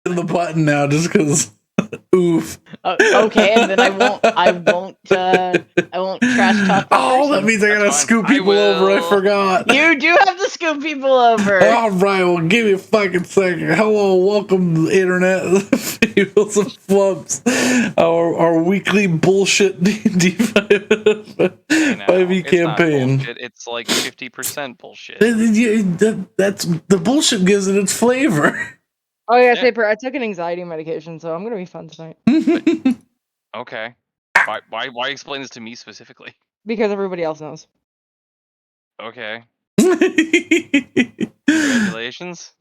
the button now just because. Oof. Okay, and then I won't trash talk. Oh, that means I gotta scoop people over. I forgot. You do have to scoop people over. All right, well, give me a fucking second. Hello, welcome, internet, females and flumps. Our weekly bullshit D&D 5e campaign. It's like 50% bullshit. That's the bullshit gives it its flavor. Oh yeah, Saper, I took an anxiety medication, so I'm gonna be fun tonight. Okay. Why explain this to me specifically? Because everybody else knows. Okay. Congratulations.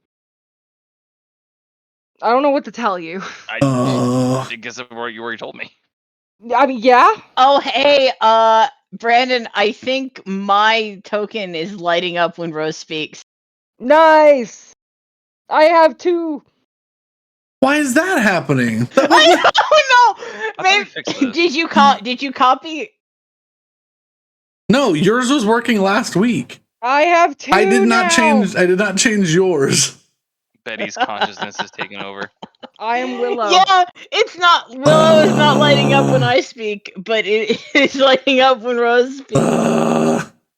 I don't know what to tell you. I guess you already told me. I mean, yeah. Oh hey, Brandon, I think my token is lighting up when Rose speaks. Nice. I have 2. Why is that happening? I don't know. Maybe did you copy? No, yours was working last week. I have 2. I did not now. change yours. Betty's consciousness is taking over. I am Willow. Yeah, Willow is not lighting up when I speak, but it is lighting up when Rose speaks.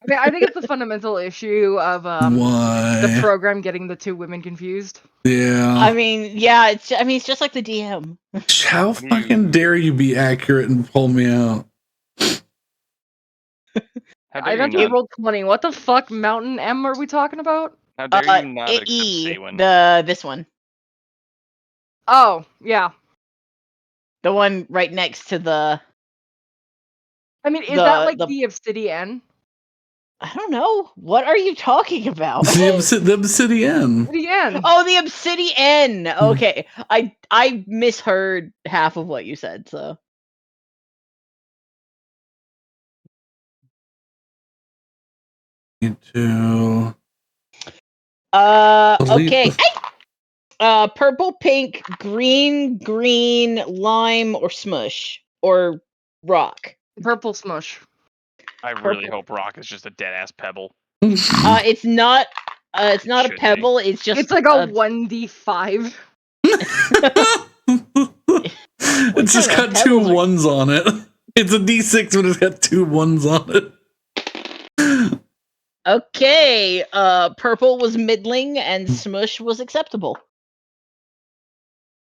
Okay, I think it's the fundamental issue of the program getting the 2 women confused. Yeah. I mean, yeah, it's just like the DM. How fucking dare you be accurate and pull me out? I thought you rolled 20. What the fuck mountain M are we talking about? How dare you not accept Saewynn? This one. Oh, yeah. The one right next to the... I mean, is that like the Obsidian? I don't know. What are you talking about? The Obsidian. Oh, the Obsidian. Okay. I misheard half of what you said, so. Me too. Okay. Purple, pink, green, lime, or smush. Or rock. Purple smush. I really hope rock is just a dead ass pebble. It's not a pebble, it's just it's like a 1d5. It's just got 2 1s on it. It's a d6, but it's got 2 1s on it. Okay, purple was middling and smush was acceptable.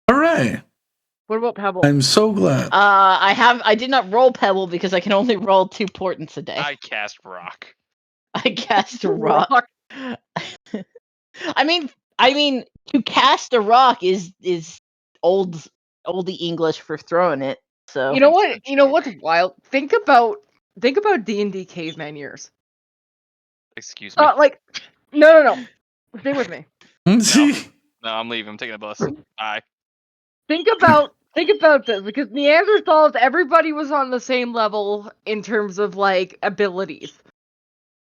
Hooray! What about pebble? I'm so glad. I did not roll pebble because I can only roll 2 portents a day. I cast rock. I cast rock. I mean, to cast a rock is oldie English for throwing it. So you know what? You know what's wild? Think about D&D caveman years. Excuse me. Like, no. Stay with me. No, I'm leaving. I'm taking a bus. Bye. Think about this, because Neanderthals, everybody was on the same level in terms of like abilities.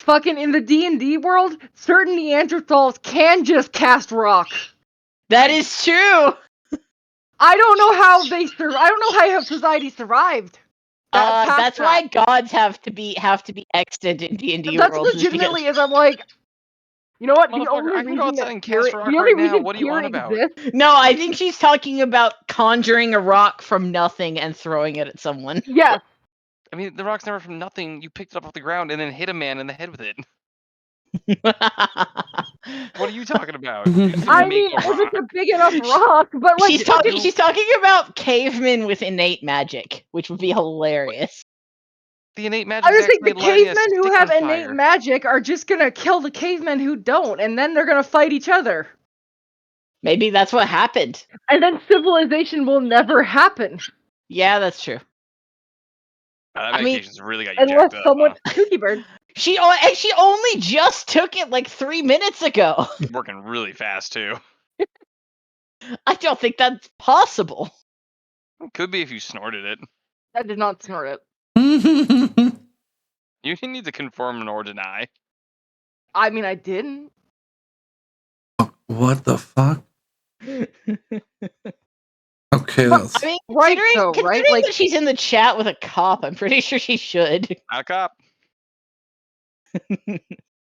Fucking in the D&D world, certain Neanderthals can just cast rock. That is true. I don't know how I don't know how society survived. That's why gods have to be extant in D&D worlds. That's legitimately is I'm like, you know what? The only I can go outside and reason cast rock right now. What do you want about? No, I think she's talking about conjuring a rock from nothing and throwing it at someone. Yeah. I mean, the rock's never from nothing. You picked it up off the ground and then hit a man in the head with it. What are you talking about? I mean, if it's a big enough rock, but like she's talking about cavemen with innate magic, which would be hilarious. The innate magic. I just think the cavemen who have innate magic are just gonna kill the cavemen who don't, and then they're gonna fight each other. Maybe that's what happened. And then civilization will never happen. Yeah, that's true. That medication's really got you jacked up. Someone Kooky Bird. She only just took it like 3 minutes ago. Working really fast too. I don't think that's possible. It could be if you snorted it. I did not snort it. You need to confirm or deny. I mean, I didn't. What the fuck? Okay, that's... I mean, right? Considering like that she's in the chat with a cop, I'm pretty sure she should. Not a cop.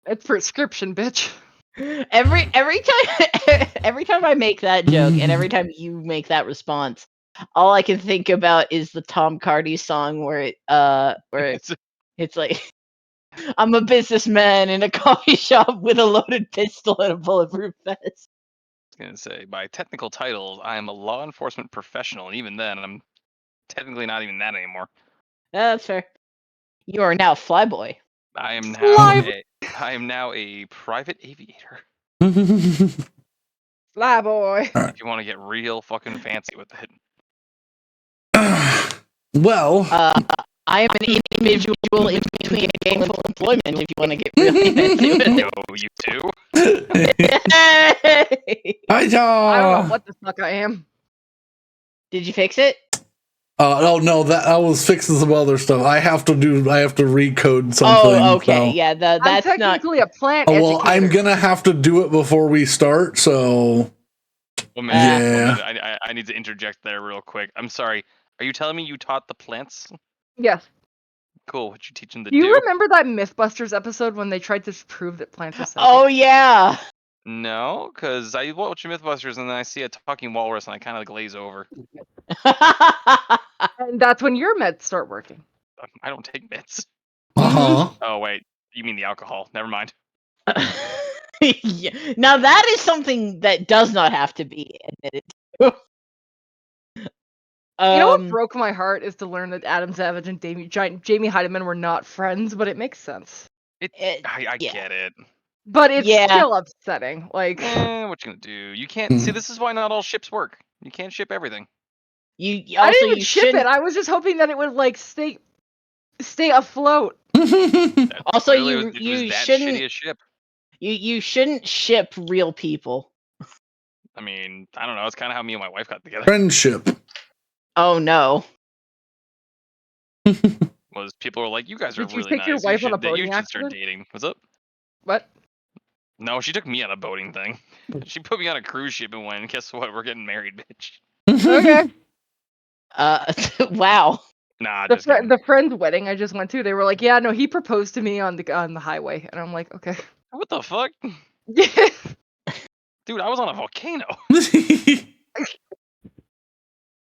It's prescription, bitch. Every time I make that joke, and every time you make that response, all I can think about is the Tom Cardy song where it's like, I'm a businessman in a coffee shop with a loaded pistol and a bulletproof vest. Gonna say, by technical titles, I am a law enforcement professional, and even then, I'm technically not even that anymore. Yeah, that's fair. You are now Flyboy. I am now a private aviator. Fly boy. If you want to get real fucking fancy with it. Well, I am an individual in between gainful employment. If you want to get really fancy with it. No, you too. Yay! I don't know what the fuck I am. Did you fix it? Oh no, that I was fixing some other stuff. I have to recode something. Oh, okay, so. yeah. I'm That's not. technically a plant Oh, well, educator. I'm gonna have to do it before we start. So 1 minute, Yeah. 1 minute. I need to interject there real quick. I'm sorry. Are you telling me you taught the plants? Yes. Cool. What you teaching to Do you do? remember that MythBusters episode when they tried to prove that plants are psychic? Oh yeah. No, because I watch MythBusters and then I see a talking walrus and I kind of glaze over. And that's when your meds start working. I don't take meds. uh-huh. Oh wait, you mean the alcohol? Never mind. Yeah. Now that is something that does not have to be admitted to. You know what broke my heart is to learn that Adam Savage and Jamie Heidemann were not friends, but it makes sense. I yeah. get it. But it's Yeah. still upsetting. Like, What you gonna do? You can't see. This is why not all ships work. You can't ship everything. You I also didn't even you ship shouldn't. it. I was just hoping that it would like stay afloat. Also, Literally, you it was that shouldn't. shitty a ship. You shouldn't ship real people. I mean, I don't know. It's kind of how me and my wife got together. Friendship. Oh no. Was people were like, "You guys are Did you really take nice. your wife on a You boating should start accident? dating." What's up? What? No, she took me on a boating thing. She put me on a cruise ship and went, guess what? We're getting married, bitch. Okay. Wow. Nah, just kidding. The friend's wedding I just went to, they were like, "Yeah, no, he proposed to me on the highway," and I'm like, "Okay." What the fuck? Yeah. Dude, I was on a volcano.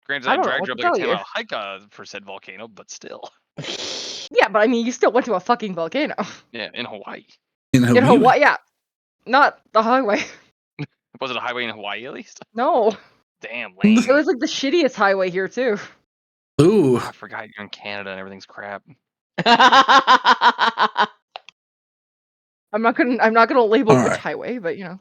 Granted, I I don't know dragged what her to up like tell a 10 you. mile hike for said volcano, but still. Yeah, but I mean, you still went to a fucking volcano Yeah, in Hawaii. In in Hawaii. Yeah, not the highway. Was it a highway in Hawaii at least? No, Damn, lame. it was like the shittiest highway here too. Ooh. I forgot you're in Canada and everything's crap. I'm not gonna label All which right. highway, but you know.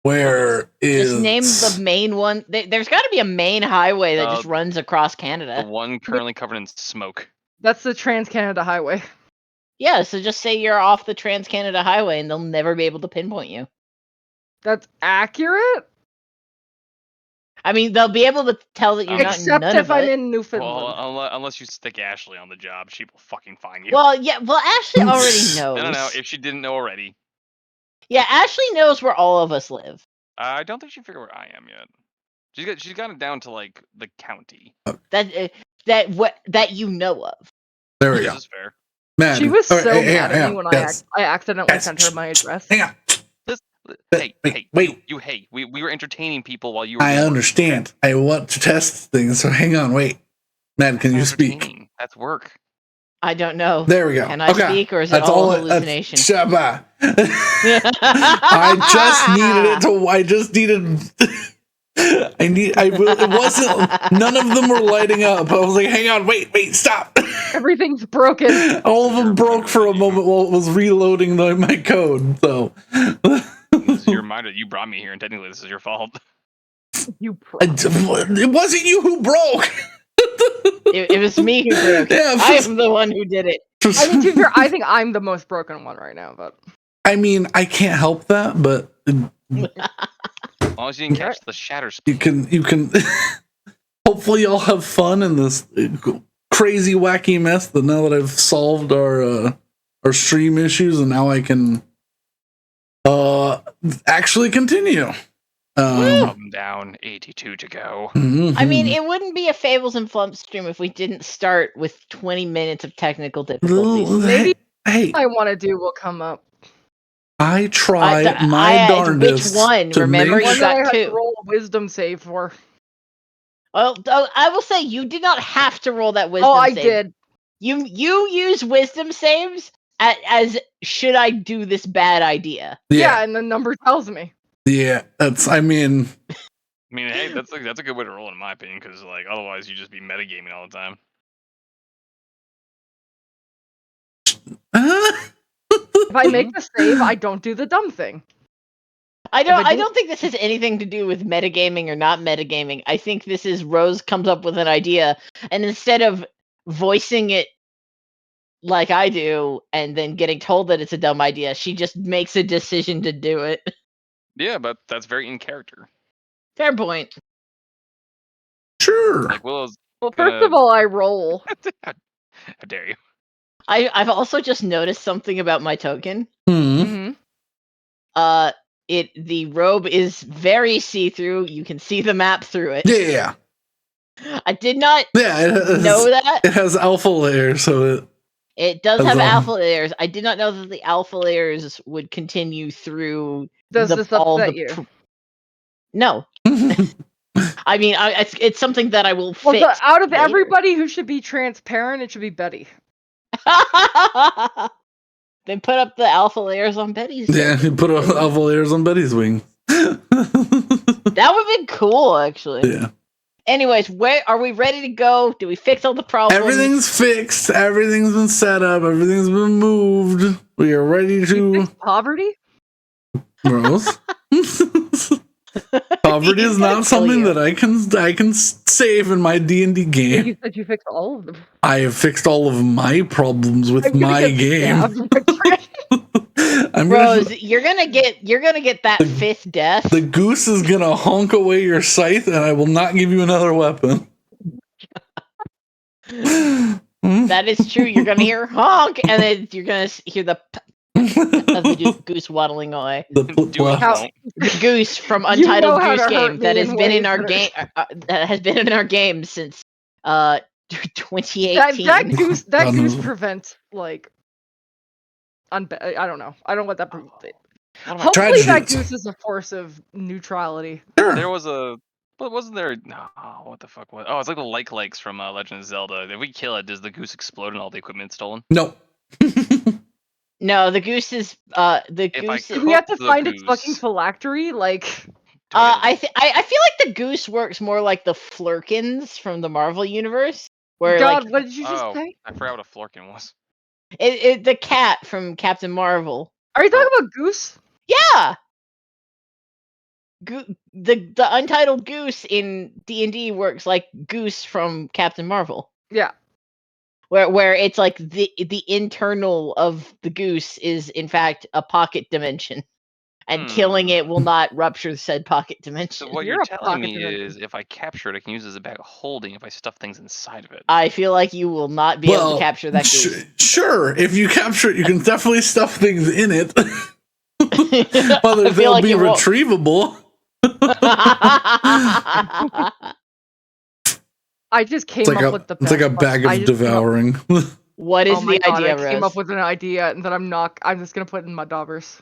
Where is Just name the main one. There's got to be a main highway that just Uh, runs across The Canada. one currently covered in smoke. That's the Trans-Canada Highway. Yeah, so just say you're off the Trans-Canada Highway and they'll never be able to pinpoint you. That's accurate, I mean, they'll be able to tell that you're not in except none if of I'm it. in Newfoundland. Well, unless you stick Ashley on the job, she will fucking find you. Well, yeah. Well, Ashley already knows. No. If she didn't know already. Yeah, Ashley knows where all of us live. I don't think she figured where I am yet. She's got it down to like the county. That you know of. there we This go. is fair. Mad. She was All right, so hang mad on, at me when yes. I accidentally Yes. sent her my address. Hang on. Hey, wait. Hey, we were entertaining people while you were. I doing work. understand. I want to test things. So hang on. Wait. Mad, can you speak? Entertaining. That's work. I don't know. There we go. Can I speak, or is it That's all it- hallucination? Shabba. I just needed. It wasn't. None of them were lighting up. I was like, hang on, wait, stop. Everything's broken. All of them broke for a moment while it was reloading my code. So. This is your reminder that you brought me here, and technically this is your fault. You It wasn't you who broke. It was me who broke it. Yeah, I am the one who did it. I mean, to be fair, I think I'm the most broken one right now, but I mean, I can't help that, but As long as you didn't catch the shatter speed. you can. Hopefully, y'all have fun in this crazy, wacky mess. That now that I've solved our stream issues, and now I can actually continue. Come down, 82 to go. I mean, it wouldn't be a Fables and Flumps stream if we didn't start with 20 minutes of technical difficulties. maybe hey, I want to do will come up. I try my darndest. Which one? To Remember, make you One that I got had to two. roll a wisdom save for. Well, I will say you did not have to roll that wisdom Oh, I save. did. You use wisdom saves as should I do this bad idea? Yeah, and the number tells me. Yeah, that's. I mean, hey, that's a good way to roll in my opinion, because like otherwise you just be metagaming all the time. If I make the save, I don't do the dumb thing. I I don't don't- think this has anything to do with metagaming or not metagaming. I think this is Rose comes up with an idea, and instead of voicing it like I do and then getting told that it's a dumb idea, she just makes a decision to do it. Yeah, but that's very in character. Fair point. sure. Like Willow's. Well, first of all, I roll. How dare you? I've also just noticed something about my token. Mm-hmm. The robe is very see-through. You can see the map through it. Yeah, I did not yeah. know that. It has alpha layer, so It does As, have alpha layers. I did not know that the alpha layers would continue through Does this all upset the you? No. it. I mean, it's something that I will Well, fix. so out of later. everybody who should be transparent, it should be Betty. Then put up the alpha layers on Betty's. Yeah, you put alpha layers on Betty's wing. That would be cool, actually. Yeah. Anyways, where are we ready to go? Do we fix all the problems? Everything's fixed. Everything's been set up. Everything's been moved. We are ready You to. fix poverty? Rose. Poverty is He's gonna not kill something you. that I can save in my D&D game. You said you fixed all of them. I have fixed all of my problems with I'm gonna my get game. stabbed. I'm Rose, gonna, you're gonna get that fifth death. the goose is gonna honk away your scythe, and I will not give you another weapon. That is true. You're gonna hear honk, and then you're gonna hear the of the goose waddling away. The Do it, How- won't. The goose from You know Untitled how to Goose hurt Game me that has in been in ways our that are- game that has been in our game since 2018. that God goose knows. prevents like I don't know. I don't want that. What am I- Hopefully that Tragedies. goose is a force of neutrality. Sure. There was a. But wasn't there? No, what the fuck was? Oh, it's like the likes from Legend of Zelda. If we kill it, does the goose explode and all the equipment stolen? No. No, the goose is the If I goose. could- We have to Cook the find its fucking goose. phylactery. Like, Do I I feel like the goose works more like the Flurkins from the Marvel universe, where God, like what did you just Oh, say? I forgot what a florkin was. the cat from Captain Marvel. Are you talking about goose? Yeah. The Untitled Goose in D&D works like Goose from Captain Marvel, Yeah. where it's like the internal of the goose is in fact a pocket dimension, and killing it will not rupture said pocket dimension. So what You're you're a telling pocket me dimension. is, if I capture it, I can use it as a bag of holding if I stuff things inside of it. I feel like you will not be able to capture that goose. Sure. If you capture it, you can definitely stuff things in it. I Whether feel they'll like be it won't. retrievable. I just came It's like up a with the. it's like a best bag one. I of just came up- devouring. What is Oh my the God, idea, I came Rose? up with an idea, and then I'm just gonna put it in my daubers.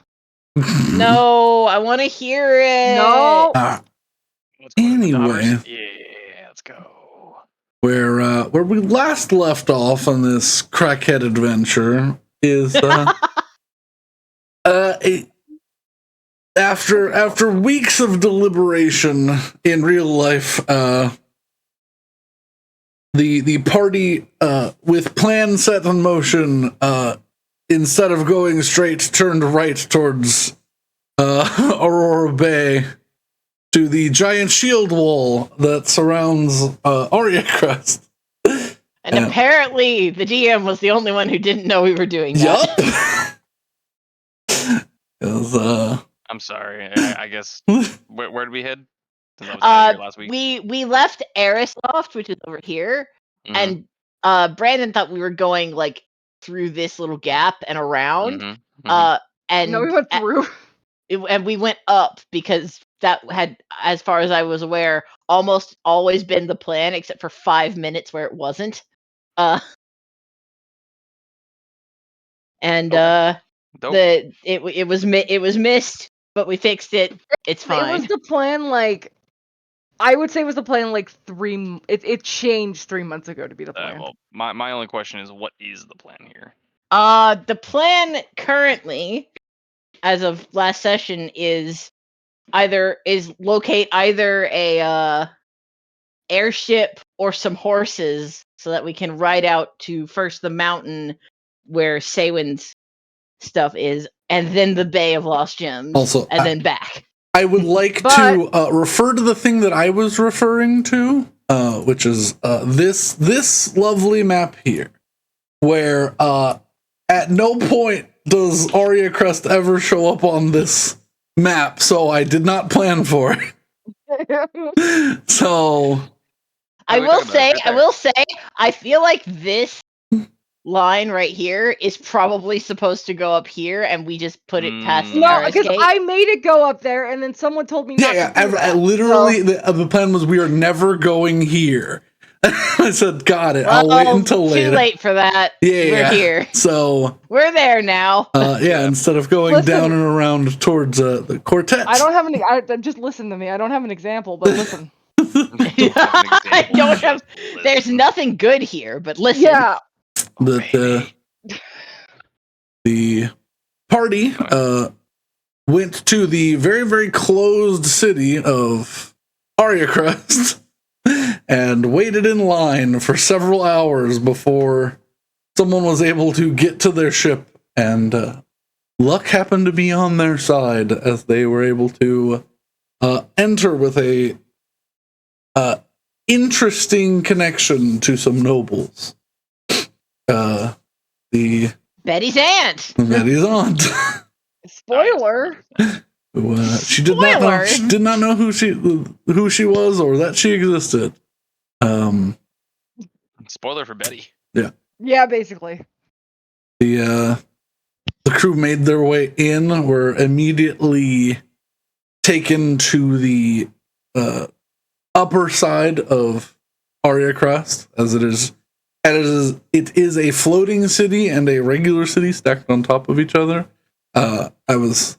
No, I want to hear it. No. Let's go to the Anyway. Daubers. Yeah, let's go. where we last left off on this crackhead adventure is after weeks of deliberation in real life, the party with plan set in motion, instead of going straight, turned right towards Aurora Bay to the giant shield wall that surrounds Aureacrest. And apparently, the DM was the only one who didn't know we were doing that. Yup. I'm sorry. I guess. Where did we head? Since I was out here last week. We left Arisoft, which is over here, Mhm, and Brandon thought we were going like through this little gap and around. mhm, mhm. And No, we went through. and we went up because that had, as far as I was aware, almost always been the plan, except for 5 minutes where it wasn't. And Okay. Dope. It was missed, but we fixed it. It's fine. It was the plan, like, I would say it was the plan, like, it changed 3 months ago to be the plan. Well, my only question is, what is the plan here? The plan currently, as of last session, is locate either a airship or some horses so that we can ride out to first the mountain where Saewynn's stuff is, and then the Bay of Lost Gems, Also, and then back. I would like to refer to the thing that I was referring to, which is this lovely map here, where at no point does Aureacrest ever show up on this map, so I did not plan for it. So I will say, I feel like this line right here is probably supposed to go up here, and we just put it past the No, because gate. I made it go up there, and then someone told me not to do that. Literally, the plan was we are never going here. I said, got it. I'll wait until later. Too late for that. We're here. So we're there now. Instead of going down and around towards the quartet. I don't have any. Just listen to me. I don't have an example, but listen. I don't have. There's nothing good here, but listen. Yeah. The party went to the very, very closed city of Aureacrest and waited in line for several hours before someone was able to get to their ship, and luck happened to be on their side as they were able to enter with a interesting connection to some nobles. The Betty's aunt. Betty's aunt. Spoiler. She did not know who she was or that she existed. Spoiler for Betty. Yeah, basically. The crew made their way in, were immediately taken to the upper side of Aureacrest, as it is. And it is a floating city and a regular city stacked on top of each other. I was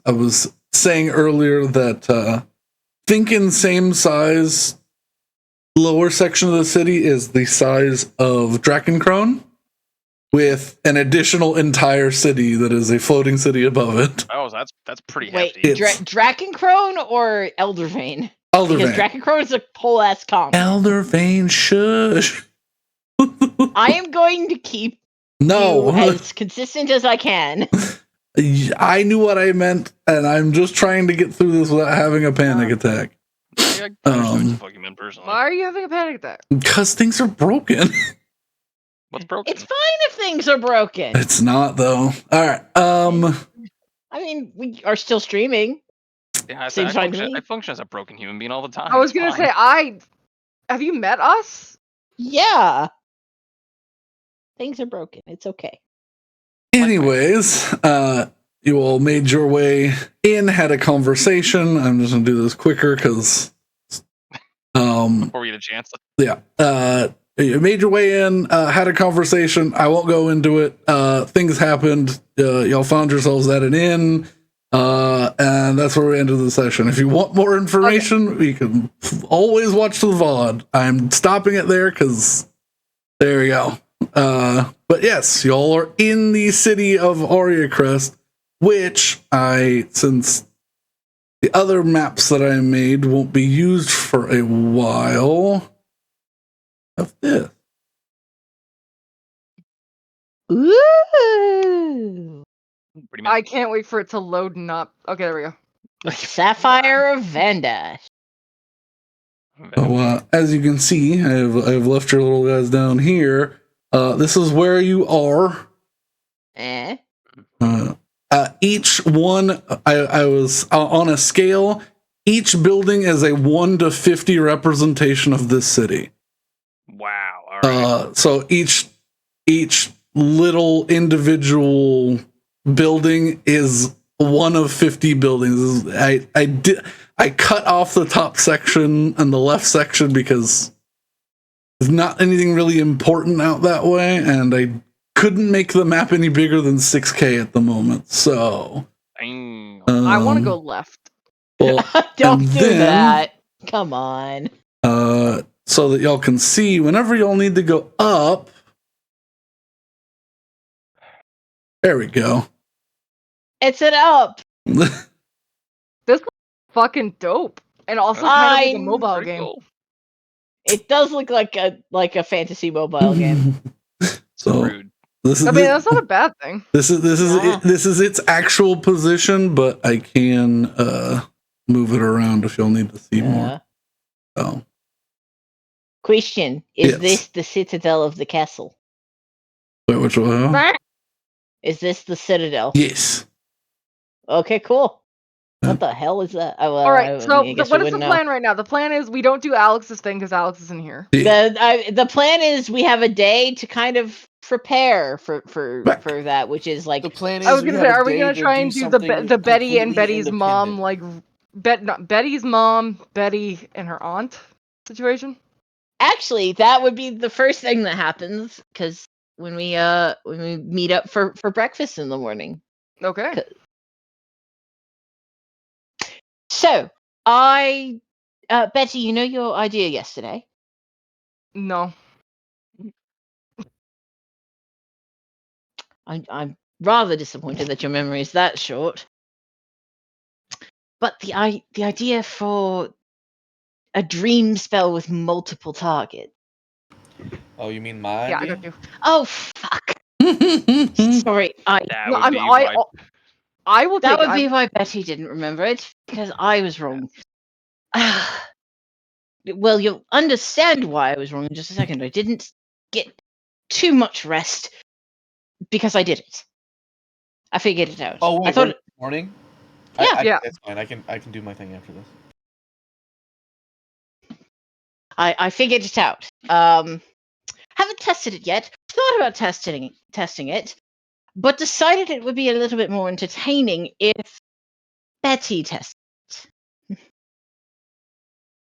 saying earlier that thinking same size lower section of the city is the size of Drakencrone, with an additional entire city that is a floating city above it. Oh, that's pretty hefty. Wait, Drakencrone or Eldervane? Eldervane. Because Drakencrone is a whole ass comp. Eldervane, shush. I am going to keep you as consistent as I can. I knew what I meant, and I'm just trying to get through this without having a panic attack. Why are you having a panic attack? Because things are broken. What's broken? It's fine if things are broken. It's not, though. All right. I mean, we are still streaming. Yeah, I function as a broken human being all the time. I was gonna say, have you met us? Yeah. Things are broken. It's okay. Anyways, you all made your way in, had a conversation. I'm just gonna do this quicker because before we get a chance. Yeah. You made your way in, had a conversation. I won't go into it. Things happened. Y'all found yourselves at an inn. And that's where we ended the session. If you want more information, we can always watch the VOD. I'm stopping it there because there you go. But yes, y'all are in the city of Aureacrest, which since the other maps that I made won't be used for a while, of this. Ooh. I can't wait for it to load and not. Okay, there we go. Sapphire of Vandash. So, as you can see, I've left your little guys down here. This is where you are. Each one, I was on a scale. Each building is a 1 to 50 representation of this city. Wow. All right. So each little individual building is one of 50 buildings. I cut off the top section and the left section because there's not anything really important out that way, and I couldn't make the map any bigger than 6K at the moment. So Dang. I want to go left. Well, Don't and do then, that. Come on. so that y'all can see whenever y'all need to go up. There we go. It's an up. This was fucking dope, and also kind of like a mobile Pretty game. cool. It does look like a fantasy mobile game. So Rude. this is I mean, that's not a bad thing. this is its actual position, but I can move it around if you'll need to see more. So Question: Is Yes. this the citadel of the castle? wait, which one? Is this the citadel? Yes. Okay, cool. What the hell is that? Oh, well, All right, I so guess what we is the wouldn't know. plan right now? The plan is we don't do Alex's thing because Alex isn't here. The plan is we have a day to kind of prepare for that, which is like The plan is I was we gonna have say, a are we day gonna to try do and do something the Betty and completely Betty's mom, independent. like not Betty's mom, Betty and her aunt situation? actually that would be the first thing that happens because when we meet up for breakfast in the morning. Okay. So Betty, you know your idea yesterday. No. I'm rather disappointed that your memory is that short. But the idea for a dream spell with multiple targets. Oh, you mean my Yeah, I idea? got you. Oh fuck! Sorry, That No, would be why. I will that take. would be why Betty didn't remember it because I was wrong. Well, you'll understand why I was wrong in just a second. I didn't get too much rest because I did it. I figured it out. Oh I wait, thought we're morning. Yeah. Yeah. That's fine. I can do my thing after this. I figured it out. Haven't tested it yet. Thought about testing it, but decided it would be a little bit more entertaining if Betty tested it.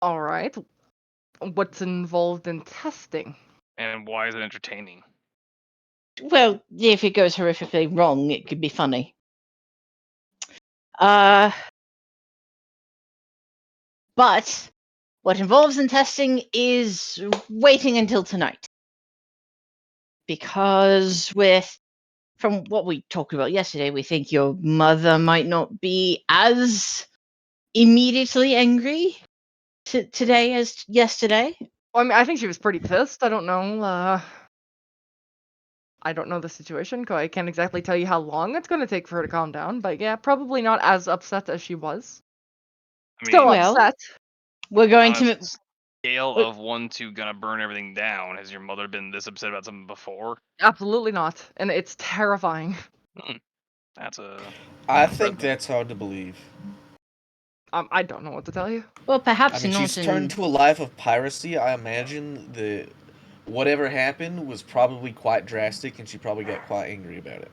All right. What's involved in testing? And why is it entertaining? Well, if it goes horrifically wrong, it could be funny. But what involves in testing is waiting until tonight. Because from what we talked about yesterday, we think your mother might not be as immediately angry today as yesterday. Well, I mean, I think she was pretty pissed. I don't know. I don't know the situation. I can't exactly tell you how long it's going to take for her to calm down. But yeah, probably not as upset as she was. I mean, Still Well, upset. we're going on a to. scale of 1 to gonna burn everything down, has your mother been this upset about something before? Absolutely not. And it's terrifying. That's a. I think that's hard to believe. I don't know what to tell you. Well, perhaps I mean, not she's in. turned to a life of piracy. I imagine the whatever happened was probably quite drastic, and she probably got quite angry about it.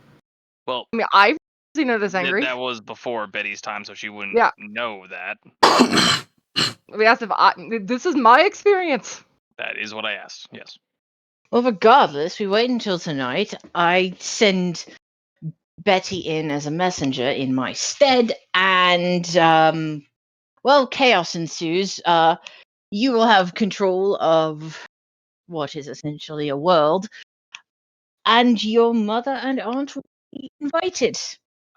Well, I mean, I've seen it as angry. that was before Betty's time, so she wouldn't Yeah. know that. I mean, as if this is my experience. That is what I asked. Yes. Well, regardless, we wait until tonight. I send Betty in as a messenger in my stead, and well, chaos ensues. You will have control of what is essentially a world, and your mother and aunt will be invited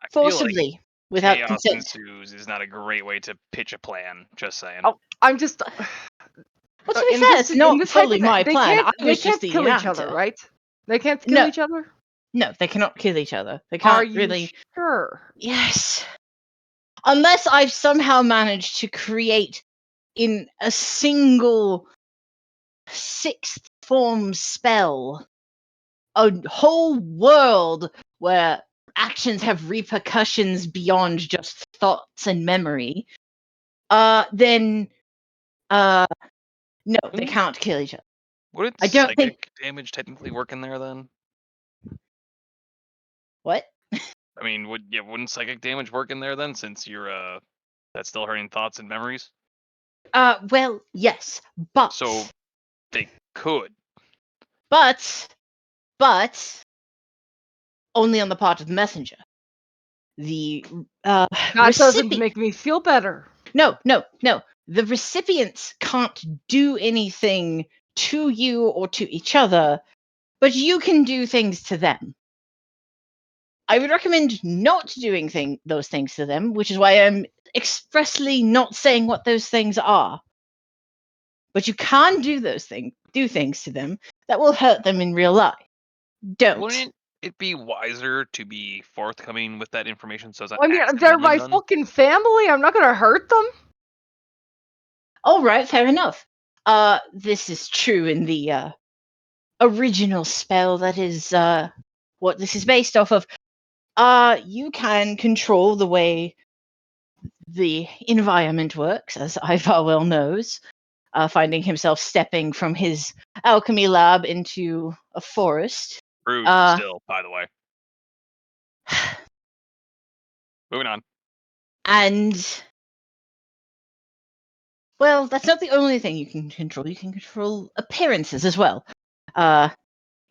I feel like forcibly without chaos consent. ensues is not a great way to pitch a plan. Just saying. Oh, I'm just. Well, to be fair, it's not fully my they plan. can't, I they was just can't the kill each other, actor. right? They can't kill each other? No, they cannot kill each other. They Are can't you really. sure? Yes. Unless I've somehow managed to create in a single sixth form spell a whole world where actions have repercussions beyond just thoughts and memory, then no, they can't kill each other. Wouldn't I don't psychic think. damage technically work in there then? What? I mean, wouldn't psychic damage work in there then, since you're that's still hurting thoughts and memories? Well, yes, but So they could. but only on the part of the messenger. The That doesn't recipient. make me feel better. No. The recipients can't do anything to you or to each other, but you can do things to them. I would recommend not doing those things to them, which is why I'm expressly not saying what those things are. But you can do things to them that will hurt them in real life. Don't. Wouldn't it be wiser to be forthcoming with that information so it's not I mean, they're accidentally my done? fucking family. I'm not gonna hurt them. All right, fair enough. This is true in the original spell that is what this is based off of. You can control the way the environment works, as Ivar well knows. Finding himself stepping from his alchemy lab into a forest. Rude, still, by the way. Moving on. And, well, that's not the only thing you can control. You can control appearances as well.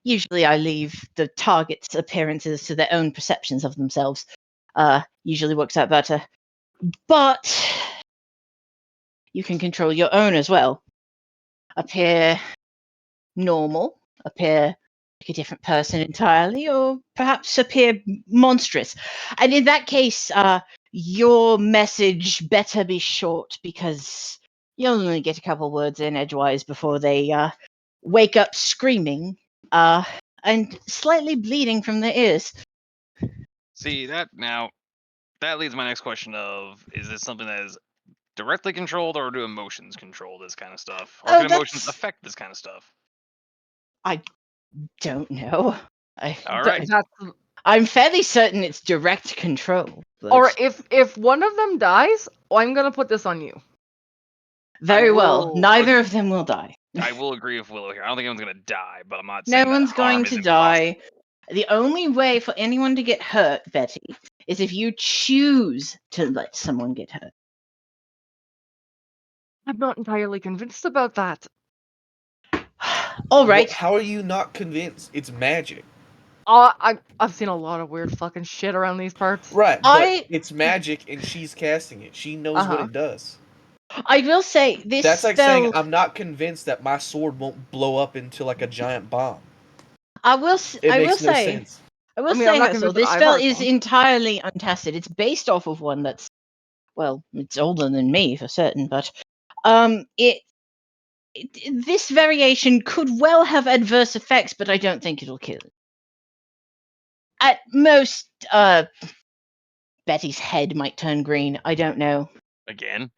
Usually I leave the target's appearances to their own perceptions of themselves. Usually works out better. But you can control your own as well. Appear normal, appear like a different person entirely, or perhaps appear monstrous. And in that case, your message better be short, because you'll only get a couple words in edgewise before they wake up screaming and slightly bleeding from their ears. See, that leads my next question of, is this something that is directly controlled, or do emotions control this kind of stuff? Or Oh, can emotions that's- affect this kind of stuff? I don't know. All right. I'm fairly certain it's direct control. But Or if one of them dies, I'm gonna put this on you. very well, will neither of them will die. I will agree with Willow here. I don't think anyone's gonna die, but I'm not No saying that one's harm going is to impossible. die. The only way for anyone to get hurt, Betty, is if you choose to let someone get hurt. I'm not entirely convinced about that. All right. How are you not convinced? It's magic. I've seen a lot of weird fucking shit around these parts. Right, but I- it's magic and she's casting it. She knows what Uh-huh. it does. I will say this That's like spell. saying I'm not convinced that my sword won't blow up into like a giant bomb. I will It say. makes no sense. I will I mean, say, I'm not Hassel, convinced this that spell Ivar's is wrong. entirely untested. It's based off of one that's, well, it's older than me for certain, but this variation could well have adverse effects, but I don't think it'll kill it. At most, Betty's head might turn green. I don't know. Again?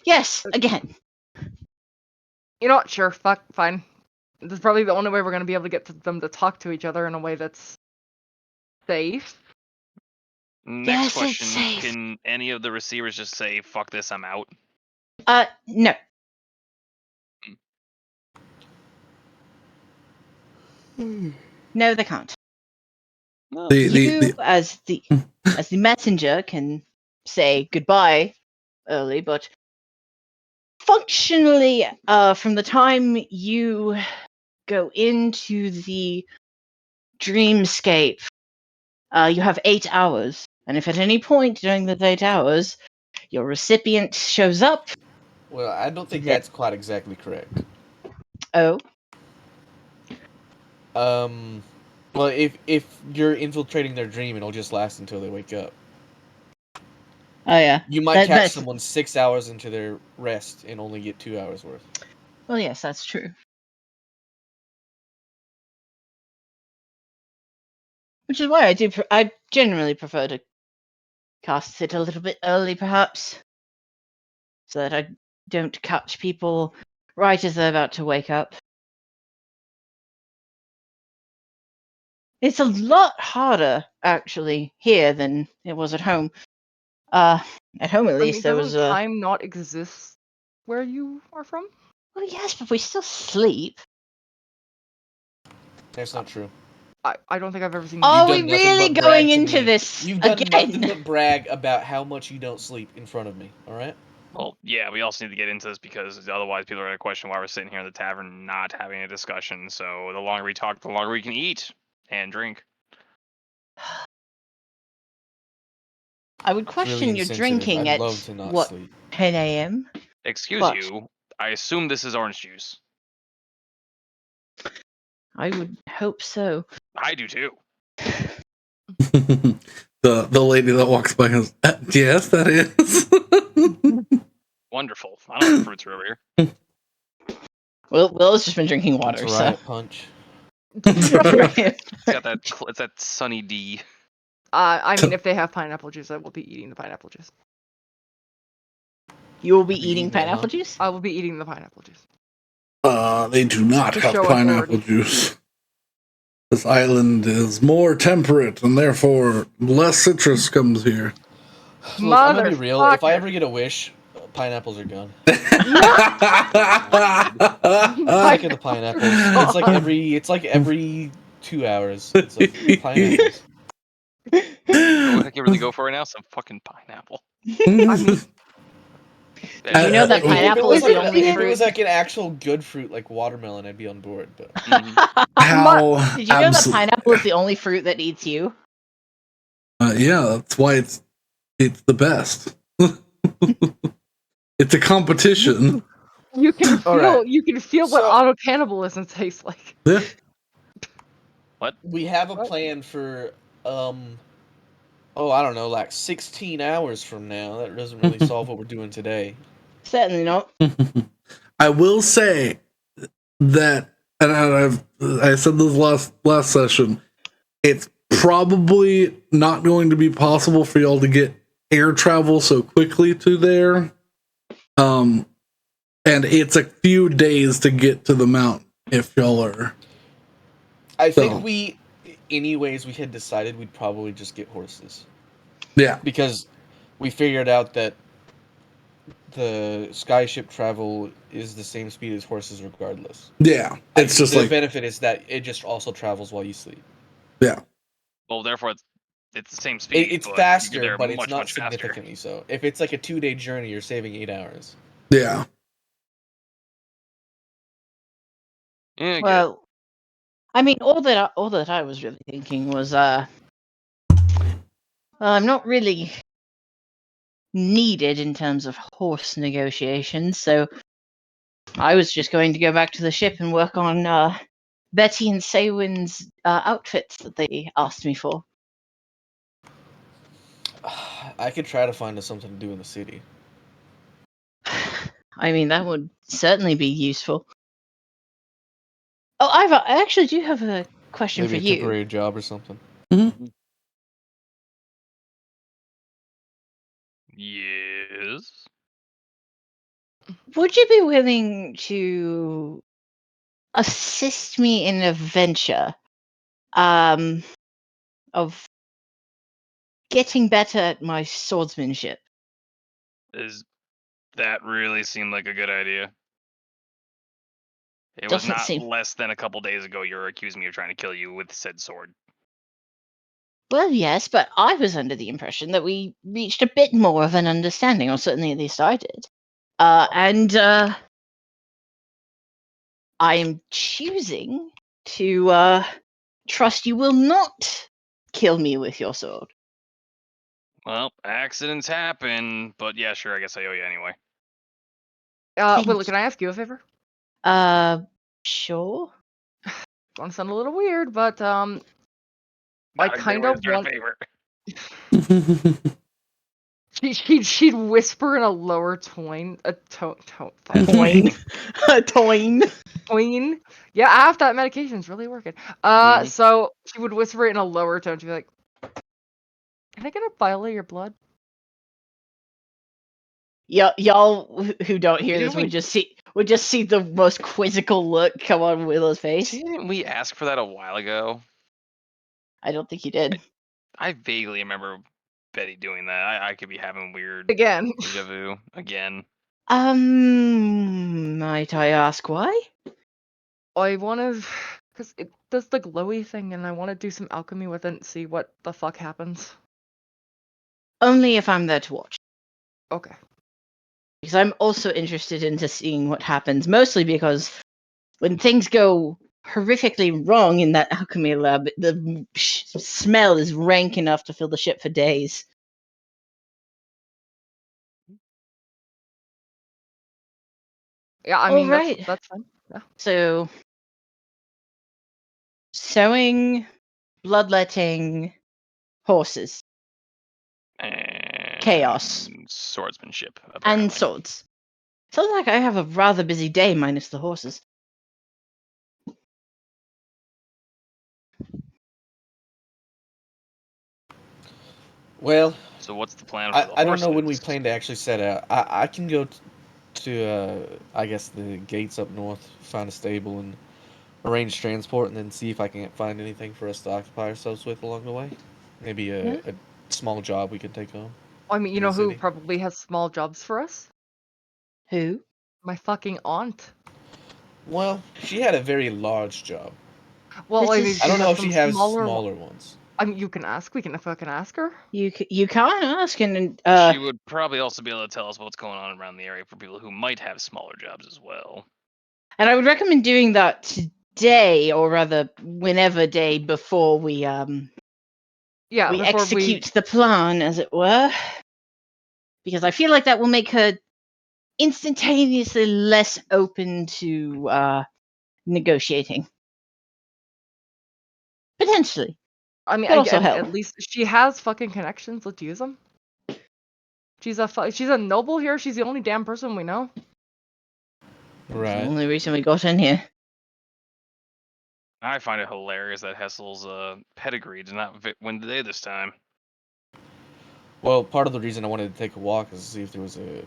Yes, again. You know what? Sure, fine. This is probably the only way we're gonna be able to get them to talk to each other in a way that's safe. Next Yes, it's question. safe. Can any of the receivers just say, fuck this, I'm out? No. No, they can't. No. You, as the messenger, can say goodbye early, but functionally, from the time you go into the dreamscape, you have 8 hours, and if at any point during the 8 hours your recipient shows up, Well, I don't think Then- that's quite exactly correct. oh, Well, if you're infiltrating their dream, it'll just last until they wake up. oh yeah, You might catch that's someone 6 hours into their rest and only get 2 hours worth. well, yes, that's true. Which is why I generally prefer to cast it a little bit early, perhaps, so that I don't catch people right as they're about to wake up. It's a lot harder, actually, here than it was at home. At home, at least, there was doesn't time not exist where you are from? Well, yes, but we still sleep. That's not true. I don't think I've ever seen. Are You've we done nothing really but brag going to into me. this You've done nothing again? but brag about how much you don't sleep in front of me. All right. Well, yeah, we also need to get into this because otherwise people are going to question why we're sitting here in the tavern not having a discussion. So the longer we talk, the longer we can eat and drink. I would It's really question your insensitive. drinking I'd at love to not what sleep. 10 a.m. Excuse But- you. I assume this is orange juice. I would hope so. I do too. The lady that walks by goes, yes, that is. Wonderful. I don't know what fruits are over here. Will's just been drinking water, It's so. riot punch. It's got that. It's that Sunny D. I mean, if they have pineapple juice, I will be eating the pineapple juice. You will be Be eating eating it, pineapple huh? juice? I will be eating the pineapple juice. They do not To have show pineapple authority. juice. This island is more temperate and therefore less citrus comes here. Look, I'm gonna be real. If I Motherfucker. ever get a wish, pineapples are gone. Uh, Sick of the pineapples. It's like every 2 hours. It's like pineapples. What heck you really go for right now? Some fucking pineapple. I mean, You know that If it pineapple was is like the only if it fruit. was like an actual good fruit like watermelon, I'd be on board. But How? Did you know that absolute- pineapple is the only fruit that eats you? Yeah, that's why it's the best. It's a competition. you can feel Alright. what So- auto cannibalism tastes like. Yeah. we have a What? plan for I don't know, like 16 hours from now. That doesn't really solve what we're doing today. Certainly not. I will say that, and I said this last session. It's probably not going to be possible for y'all to get air travel so quickly to there. And it's a few days to get to the mountain if y'all are. I So- think we had decided we'd probably just get horses. Yeah. Because we figured out that the skyship travel is the same speed as horses regardless. Yeah. It's just the like, benefit is that it just also travels while you sleep. yeah. Well, therefore it's the same speed. It's but you get faster, there but it's much, not much faster. significantly so. If it's like a 2-day journey, you're saving 8 hours. Yeah. Yeah, good. Well, I mean, all that I was really thinking was, well, I'm not really needed in terms of horse negotiations, so I was just going to go back to the ship and work on Betty and Saewynn's outfits that they asked me for. I could try to find us something to do in the city. I mean, that would certainly be useful. Oh, I actually do have a question Maybe for a you. temporary job or something. Yes. Would you be willing to assist me in a venture of getting better at my swordsmanship? Does that really seem like a good idea? It was Doesn't not seem- less than a couple days ago you were accusing me of trying to kill you with said sword. Well, yes, but I was under the impression that we reached a bit more of an understanding, or certainly at least I did. And I am choosing to trust you will not kill me with your sword. Well, accidents happen, but yeah, sure, I guess I owe you anyway. Willow, can I ask you a favor? Sure. Want to sound a little weird, but I Not a great kind way to of start a want. favor. She'd whisper in a lower tone, a tone, Toin. Toin. Yeah, half that medication's really working. Mhm. So she would whisper it in a lower tone. She'd be like, "Can I get a vial of your blood?" Y'all who don't hear Didn't this we- would just see the most quizzical look come on Willow's face. Didn't we ask for that a while ago? I don't think you did. I vaguely remember Betty doing that. I could be having weird Again. deja vu again. Might I ask why? I want to, because it does the glowy thing, and I want to do some alchemy with it and see what the fuck happens. Only if I'm there to watch. Okay. Because I'm also interested into seeing what happens, mostly because when things go horrifically wrong in that alchemy lab. The smell is rank enough to fill the ship for days. Yeah, I All mean right. that's fine. Yeah. So, sewing, bloodletting, horses, And chaos, swordsmanship, apparently. and swords. Sounds like I have a rather busy day minus the horses. Well, So what's the plan for the I don't know when we horses? plan to actually set out. I can go to I guess the gates up north, find a stable, and arrange transport, and then see if I can't find anything for us to occupy ourselves with along the way. Maybe Yeah. a small job we could take on. I mean, you In the know who city. probably has small jobs for us? Who? My fucking aunt. Well, she had a very large job. Well, This I mean, is- I she don't know has if she some has smaller. smaller ones. I mean, you can ask. We can fucking ask her. You can't ask, and She would probably also be able to tell us what's going on around the area for people who might have smaller jobs as well. and I would recommend doing that today, or rather, whenever day before we Yeah, we before execute the plan, as it were, because I feel like that will make her instantaneously less open to negotiating. Potentially, I mean, could also again, help. at least she has fucking connections. Let's use them. She's a noble here. She's the only damn person we know. That's the Right. only reason we got in here. I find it hilarious that Hessel's pedigree did not win the day this time. Well, part of the reason I wanted to take a walk is to see if there was a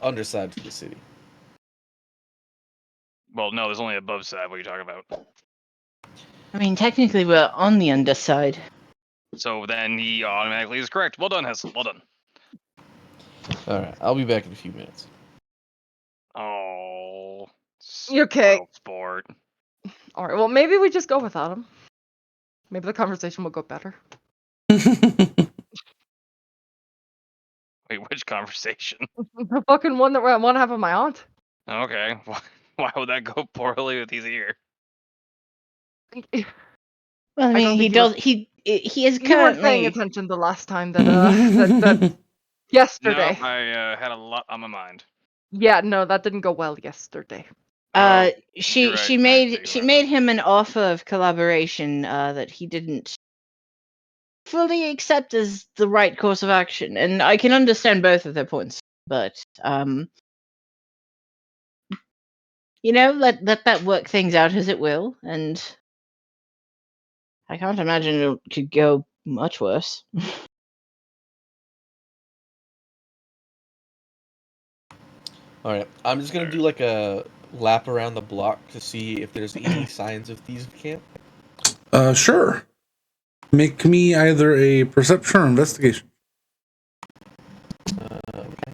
underside to the city. Well, no, there's only above side. What are you talking about? I mean, technically, we're on the underside. So then he automatically is correct. Well done, Hessel. Well done. All right, I'll be back in a few minutes. Oh. You okay? spoiled sport. All right. Well, maybe we just go without him. Maybe the conversation will go better. Wait, which conversation? The fucking one that I want to have with my aunt. Okay. Why would that go poorly with he's here? Well, I I don't mean, he think you were- does. He is You weren't paying currently. attention the last time that yesterday. No, I had a lot on my mind. Yeah, no, that didn't go well yesterday. Oh, She you're right. she I made think she about made that. him an offer of collaboration that he didn't fully accept as the right course of action, and I can understand both of their points. But let that work things out as it will, and I can't imagine it could go much worse. All right, I'm just gonna do like a lap around the block to see if there's any signs of thieves camp. Sure. Make me either a perception or investigation.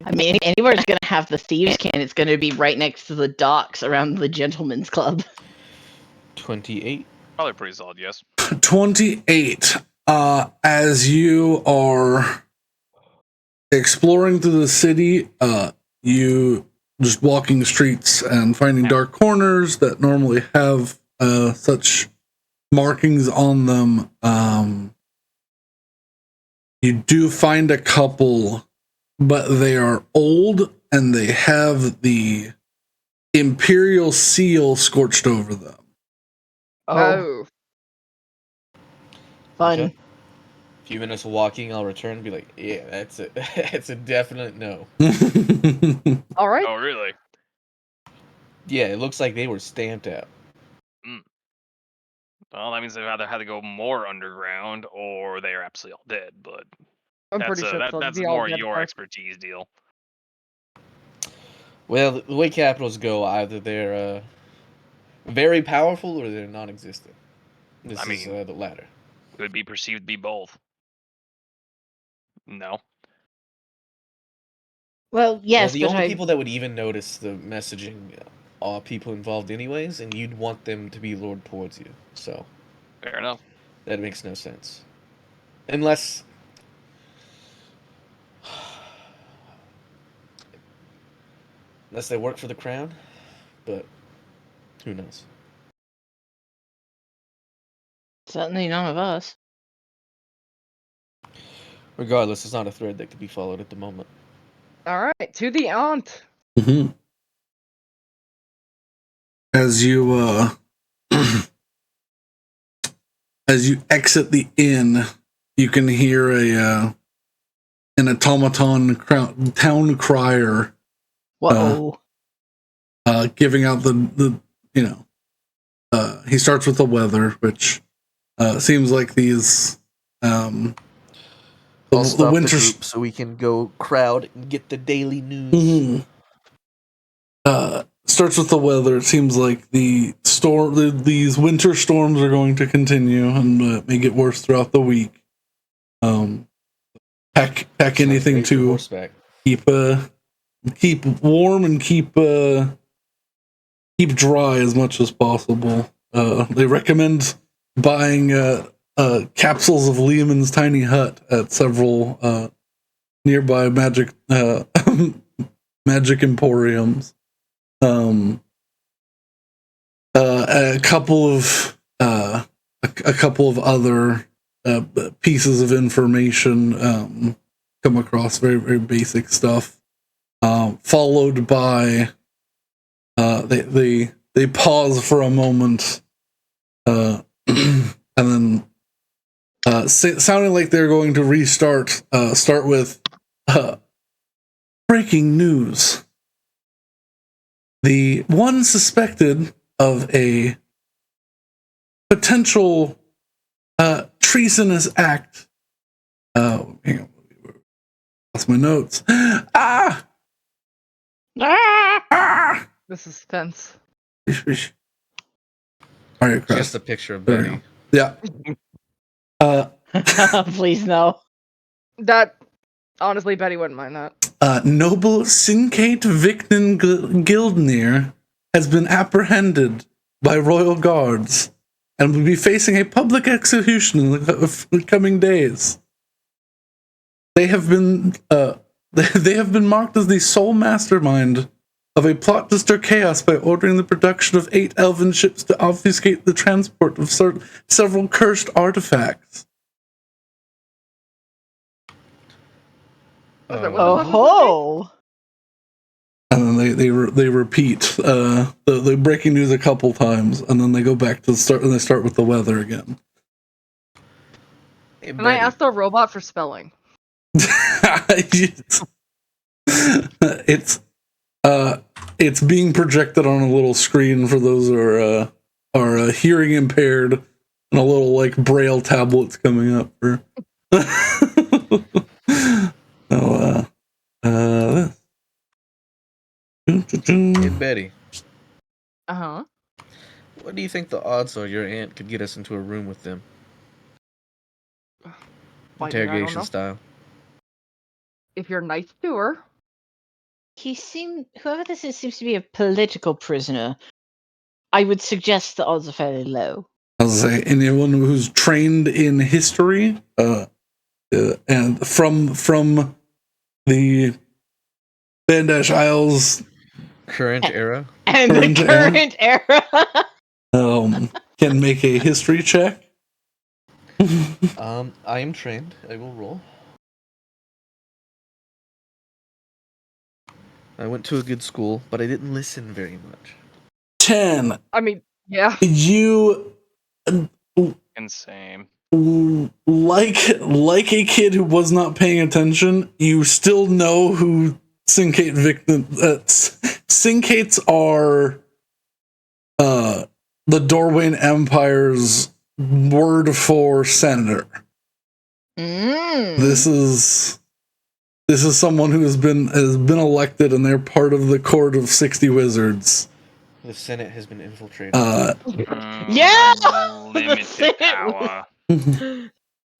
I mean, anywhere it's going to have the thieves' camp, it's going to be right next to the docks around the gentleman's club. 28. Probably pretty solid, yes. 28. As you are exploring through the city, you just walking the streets and finding dark corners that normally have such markings on them. You do find a couple, but they are old and they have the Imperial seal scorched over them. Oh, fun. Okay. A few minutes of walking, I'll return and be like, yeah, that's it. That's a definite no. All right. Oh, really? Yeah, it looks like they were stamped out. Well, that means they've either had to go more underground or they are absolutely all dead. But I'm that's pretty sure it's that's the all more dead your part. expertise deal. Well, the way capitals go, either they're very powerful or they're non-existent. This I is mean- the latter. Could be perceived to be both. No. Well, yes, the but only people that would even notice the messaging are people involved anyways, and you'd want them to be lured towards you. So Fair enough. that makes no sense. Unless... Unless they work for the crown, but who knows? Certainly none of us. Regardless, it's not a thread that could be followed at the moment. Alright, to the aunt. Mm-hmm. As you as you exit the inn, you can hear an automaton town crier Whoa. giving out the he starts with the weather, which seems like these I'll the stop winter the group so we can go crowd and get the daily news. Mhm. Starts with the weather. It seems like these winter storms are going to continue and may get worse throughout the week. Pack anything to horseback. keep warm and keep dry as much as possible. They recommend buying capsules of Lehman's Tiny Hut at several nearby magic emporiums. A couple of other pieces of information come across, very very basic stuff. Followed by they pause for a moment, and then sounding like they're going to restart. Start with breaking news. The one suspected of a potential treasonous act. Hang on, lost my notes. The suspense. Aureacrest. Just a picture of There we Betty. go. Yeah. Please no. That, honestly, Betty wouldn't mind that. Noble Sinkate Victon Gildnir has been apprehended by royal guards and will be facing a public execution in the coming days. They have been marked as the sole mastermind of a plot to stir chaos by ordering the production of 8 elven ships to obfuscate the transport of several cursed artifacts. What the fuck was this Oh. And then they repeat the breaking news a couple times, and then they go back to the start, and they start with the weather again. Hey, And I Betty, asked the robot for spelling. It's being projected on a little screen for those who are hearing impaired, and a little like braille tablets coming up for. Hey, Betty, Uh-huh. what do you think the odds are your aunt could get us into a room with them? Why, dude, I don't Interrogation know. style. If you're nice to her. Whoever this is seems to be a political prisoner. I would suggest the odds are fairly low. I'll say anyone who's trained in history, and from the Bandash Isles Current era. And the current era. can make a history check. I am trained. I will roll. I went to a good school, but I didn't listen very much. 10. I mean, yeah. You Insane. like a kid who was not paying attention, you still know who Syncate victim. Syncates are the Dorwayne Empire's word for senator. This is someone who has been elected, and they're part of the court of 60 wizards. The Senate has been infiltrated. Yeah! Limited power.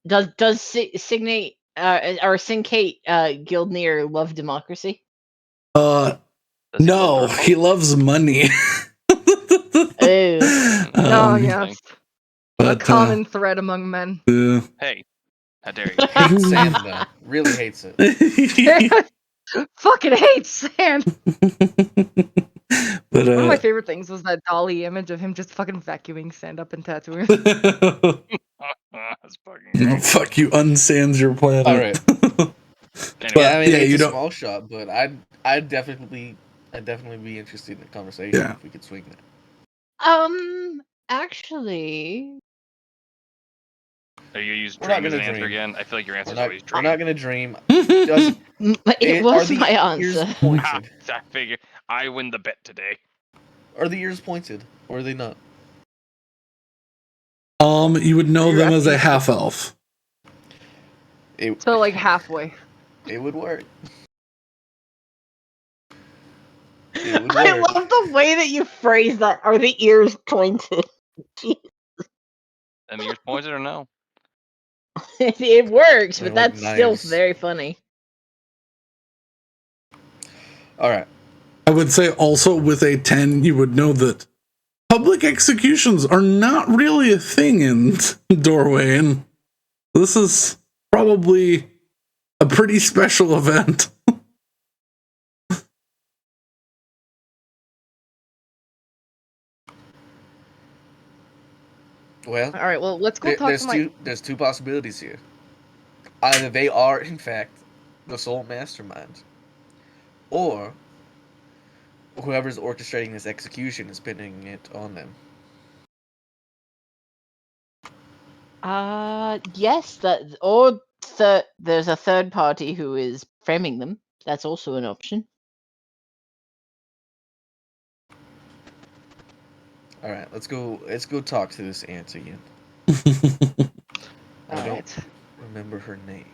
Does Signate or Syncate Gildnir love democracy? No, he loves money. Oh, yes. A But, common thread among men. Hey, how dare you? Hates sand, though. Really hates it. Fucking hate sand. But One of my favorite things was that Dolly image of him just fucking vacuuming stand up and tattooing. That's fucking great. fuck you, unsands your planet. All right. Anyway, But- Yeah, I mean, yeah, it's you a don't- small shot, but I'd definitely be interested in the conversation Yeah. if we could swing that. Actually, are you gonna use We're not dream as an gonna answer dream. again? I feel like your answer We're is not, always we're dream. not gonna dream. Does, it are was the my ears answer. Ha, pointed? I figure I win the bet today. Are the ears pointed, or are they not? You would know You're them at as a the- half elf. It, So like halfway. it would work. It would I work. love the way that you phrase that. Are the ears pointed? And the ears pointed or no? It works, They're but like that's still knives. very funny. All right. I would say also with a 10, you would know that public executions are not really a thing in Doorway, and this is probably a pretty special event. Well, All right, well, let's go talk there's to my. there's two possibilities here. Either they are in fact the sole mastermind, or whoever's orchestrating this execution is pinning it on them. Yes, there's a third party who is framing them. That's also an option. All right, let's go talk to this aunt again. I All don't right. remember her name.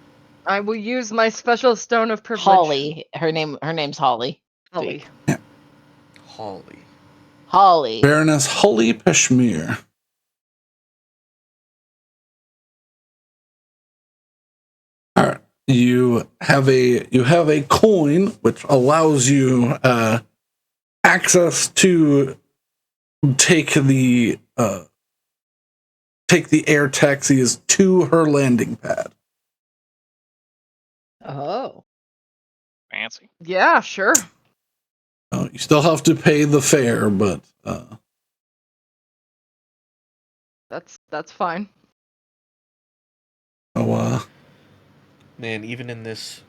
I will use my special stone of privilege. Holly, her name's Holly. Holly. Holly. Holly. Baroness Holly Peshmere. All right. You have a coin which allows you access to take the air taxis to her landing pad. Oh. Fancy. Yeah, sure. You still have to pay the fare, but That's fine. Man, even in this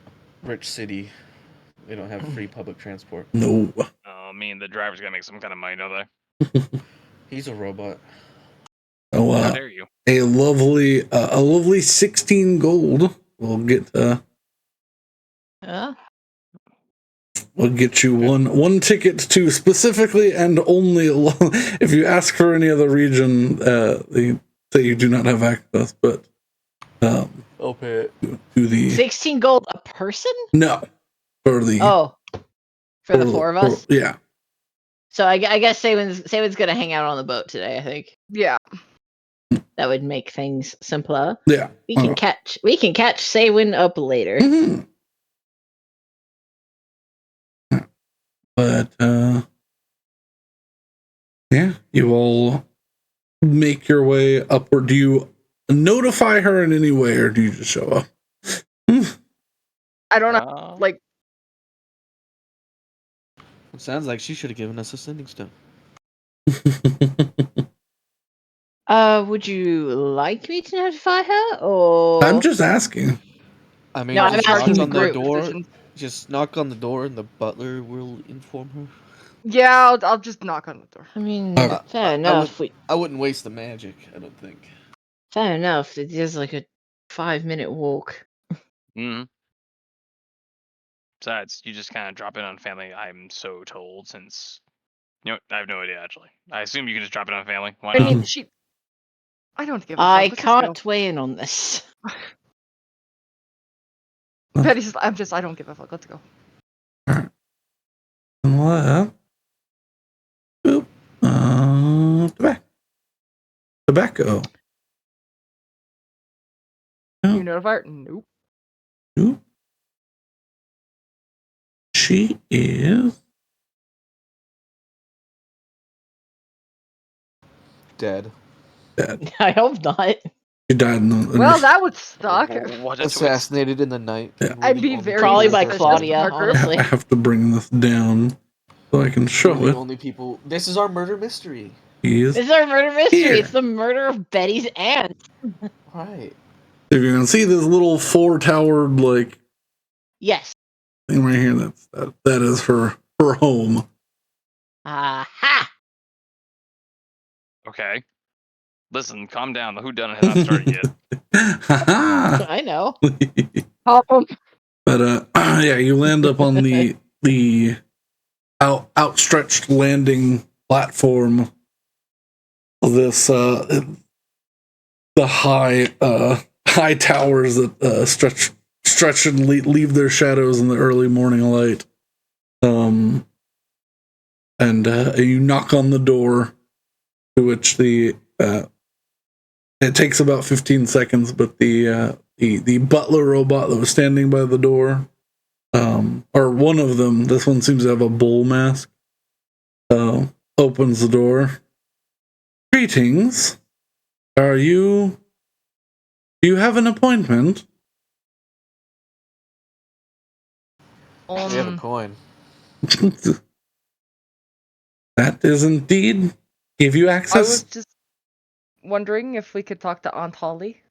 rich city, they don't have free public transport. no. I mean, the driver's gotta make some kind of money, don't they? He's a robot. How dare you? A lovely 16 gold will get we'll get you one ticket to specifically and only if you ask for any other region, they say you do not have access, but I'll pay it. to the 16 gold a person? no for the For the four of us. yeah. So I guess Saewyn's gonna hang out on the boat today. I think Yeah. that would make things simpler. Yeah. We can catch Saewynn up later. Mhm. But yeah, you all make your way upward. Do you notify her in any way, or do you just show up? I don't know. Like, It sounds like she should have given us a sending stone. Would you like me to notify her, or I'm just asking. I mean, No, I'm just asking knock the on the group. door. Just knock on the door, and the butler will inform her. yeah, I'll just knock on the door. I mean, Okay. fair enough. I wouldn't waste the magic. I don't think. Fair enough. It is like a 5-minute walk. Mm-hmm. Besides, you just kind of drop in on family. I'm so told, since I have no idea actually. I assume you can just drop it on family. Why I not? mean, I don't give a fuck. I Let's just go. can't weigh in on this. Betty's just, I don't give a fuck. Let's go. What? Oop. Tobacco. You notify her? Nope. Nope. She is Dead. dead. I hope not. She died in the Well, that would suck. What a twist. Assassinated in the night. Yeah. I'd be very Probably by suspicious Claudia, of our group. honestly. I have to bring this down so I can We're show the it. only people. This is our murder mystery. He's This is our murder mystery. Here. It's the murder of Betty's aunt. Right. If you can see this little 4-towered like Yes. thing right here, that is her home. Aha! Okay. Listen, calm down. The whodunit has not started yet. I know. But yeah, you land up on the outstretched landing platform of this the high towers that stretch and leave their shadows in the early morning light. And you knock on the door, to which it takes about 15 seconds, but the butler robot that was standing by the door, or one of them, this one seems to have a bull mask, opens the door. Greetings. Do you have an appointment? We have a coin. That is indeed give you I access. was just wondering if we could talk to Aunt Holly.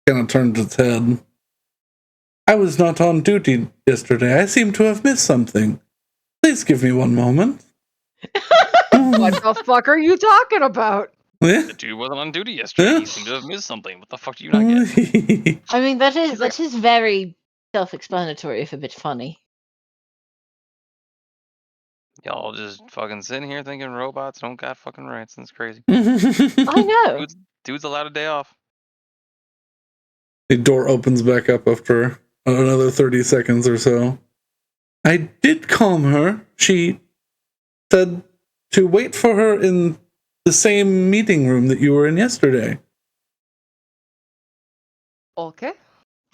Kind of turned its head. I was not on duty yesterday. I seem to have missed something. Please give me one moment. What the fuck are you talking about? Yeah. The dude wasn't on duty yesterday. Yeah. He seemed to have missed something. What the fuck do you not get? I mean, that He's like- is very self-explanatory, if a bit funny. Y'all just fucking sitting here thinking robots don't got fucking rights. That's crazy. I know. Dude's allowed a day off. The door opens back up after another 30 seconds or so. I did calm her. She said to wait for her in the same meeting room that you were in yesterday. Okay.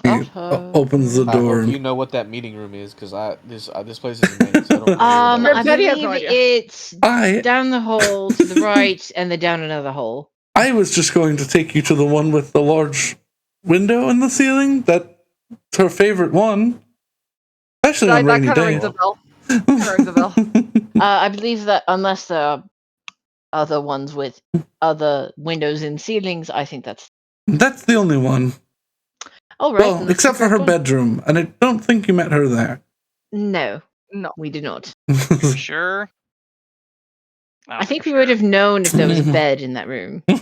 He Oh. opens the I door. hope and you know what that meeting room is, because this place is amazing. So I don't know I where Betty has believe no idea. it's I down the hole to the right, and then down another hole. was just going to take you to the one with the large window in the ceiling. That's her favorite one. Especially on That rainy kind of days. rings a bell. Kinda rings a bell. I believe that unless there are other ones with other windows in ceilings, I think that's That's the only one. all right. Well, then that's the except for her correct one. bedroom, and I don't think you met her there. No, No. we did not. For sure. I think we would have known if there was a bed in that room. I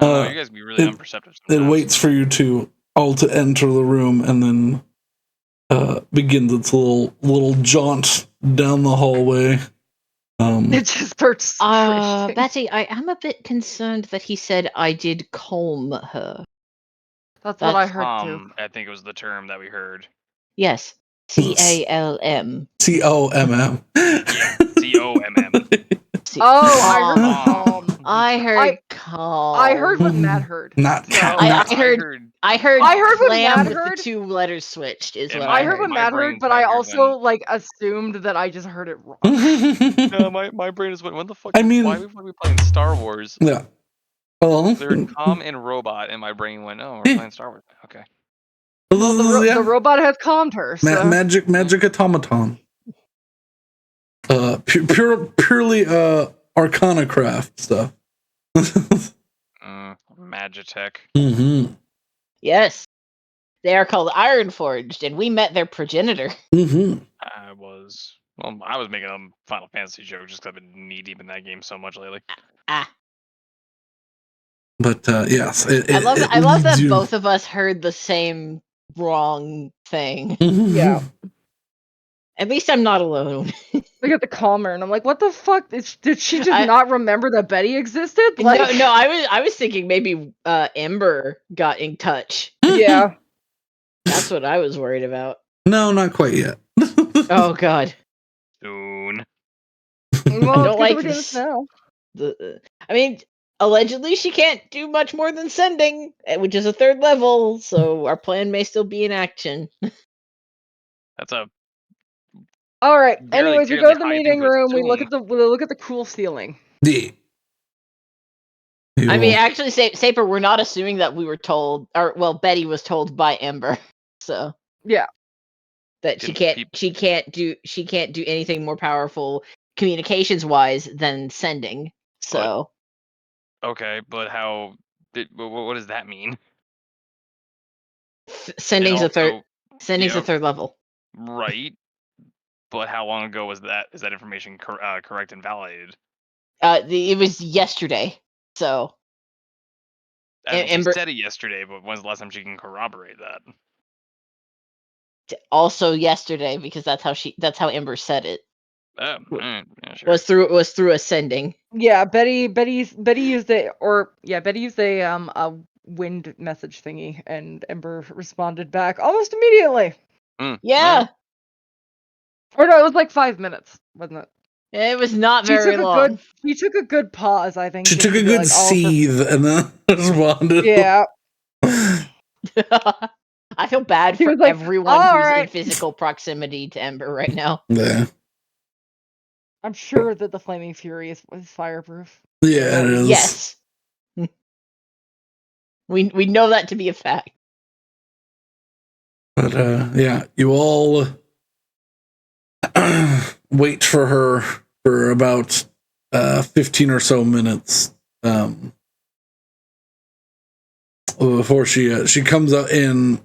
don't know. You guys can be really it- unperceptive It sometimes. waits for you to enter the room, and then begins its little jaunt down the hallway. It just starts screeching. Betty, I am a bit concerned that he said I did calm her. That's what I that's- heard too. I think it was the term that we heard. Yes, CALM. COMM. Yeah, COMM. Oh, I heard Calm. calm. I heard I- calm. I heard what Matt heard. Not So- cat. I not- heard- I heard what clam Matt with heard. the two letters switched is Yeah, what I I heard heard. what My Matt heard, brain but I tiger also like assumed that I just heard it wrong. No, my brain is what the fuck? I mean- why are we playing Star Wars? Yeah. Well, They're calm and robot, and my brain went, "Oh, we're Yeah. playing Star Wars." Okay. Well, yeah. the robot has calmed her. So. magic automaton. Purely arcana craft stuff. Magitech. Mm-hmm. Yes. They are called Ironforged, and we met their progenitor. Mm-hmm. I was making a Final Fantasy joke just because I've been knee deep in that game so much lately. But yes, I love that leads you- both of us heard the same wrong thing. Mhm. Yeah. At least I'm not alone. Look at the calmer, and I'm like, what the fuck? Did she just I- not remember that Betty existed? Like, No, I was thinking maybe Ember got in touch. yeah. That's what I was worried about. No, not quite yet. Oh god. Soon. Well, don't like we're doing this. this now. I mean, allegedly she can't do much more than sending, which is a third level, so our plan may still be in action. That's a All right. Barely Anyways, we clearly go to the hide meeting into a room. We look tomb. at the cool ceiling. Yeah. I mean, actually, Saper, we're not assuming that we were told, or well, Betty was told by Ember. So Yeah. that she Didn't can't do anything more powerful communications wise than sending. So Okay, but what does that mean? sending's And also, a third level. right. But how long ago was that? Is that information correct and validated? It was yesterday. So I mean, she Ember said it yesterday, but when's the last time she can corroborate that? also yesterday because that's how Ember said it. Oh, yeah, sure. Was through a sending. Yeah, Betty used a wind message thingy, and Ember responded back almost immediately. Yeah. Or no, it was like 5 minutes, wasn't it? It was not She very took long. She took a good pause, I think. She just took to a be good like, "Oh, seethe and then responded. yeah. I feel bad She for was like, everyone "All who's in right." physical proximity to Ember right now. Yeah. I'm sure that the Flaming Fury is fireproof. Yeah, it is. Yes. We know that to be a fact. But yeah, you all wait for her for about 15 or so minutes before she comes out in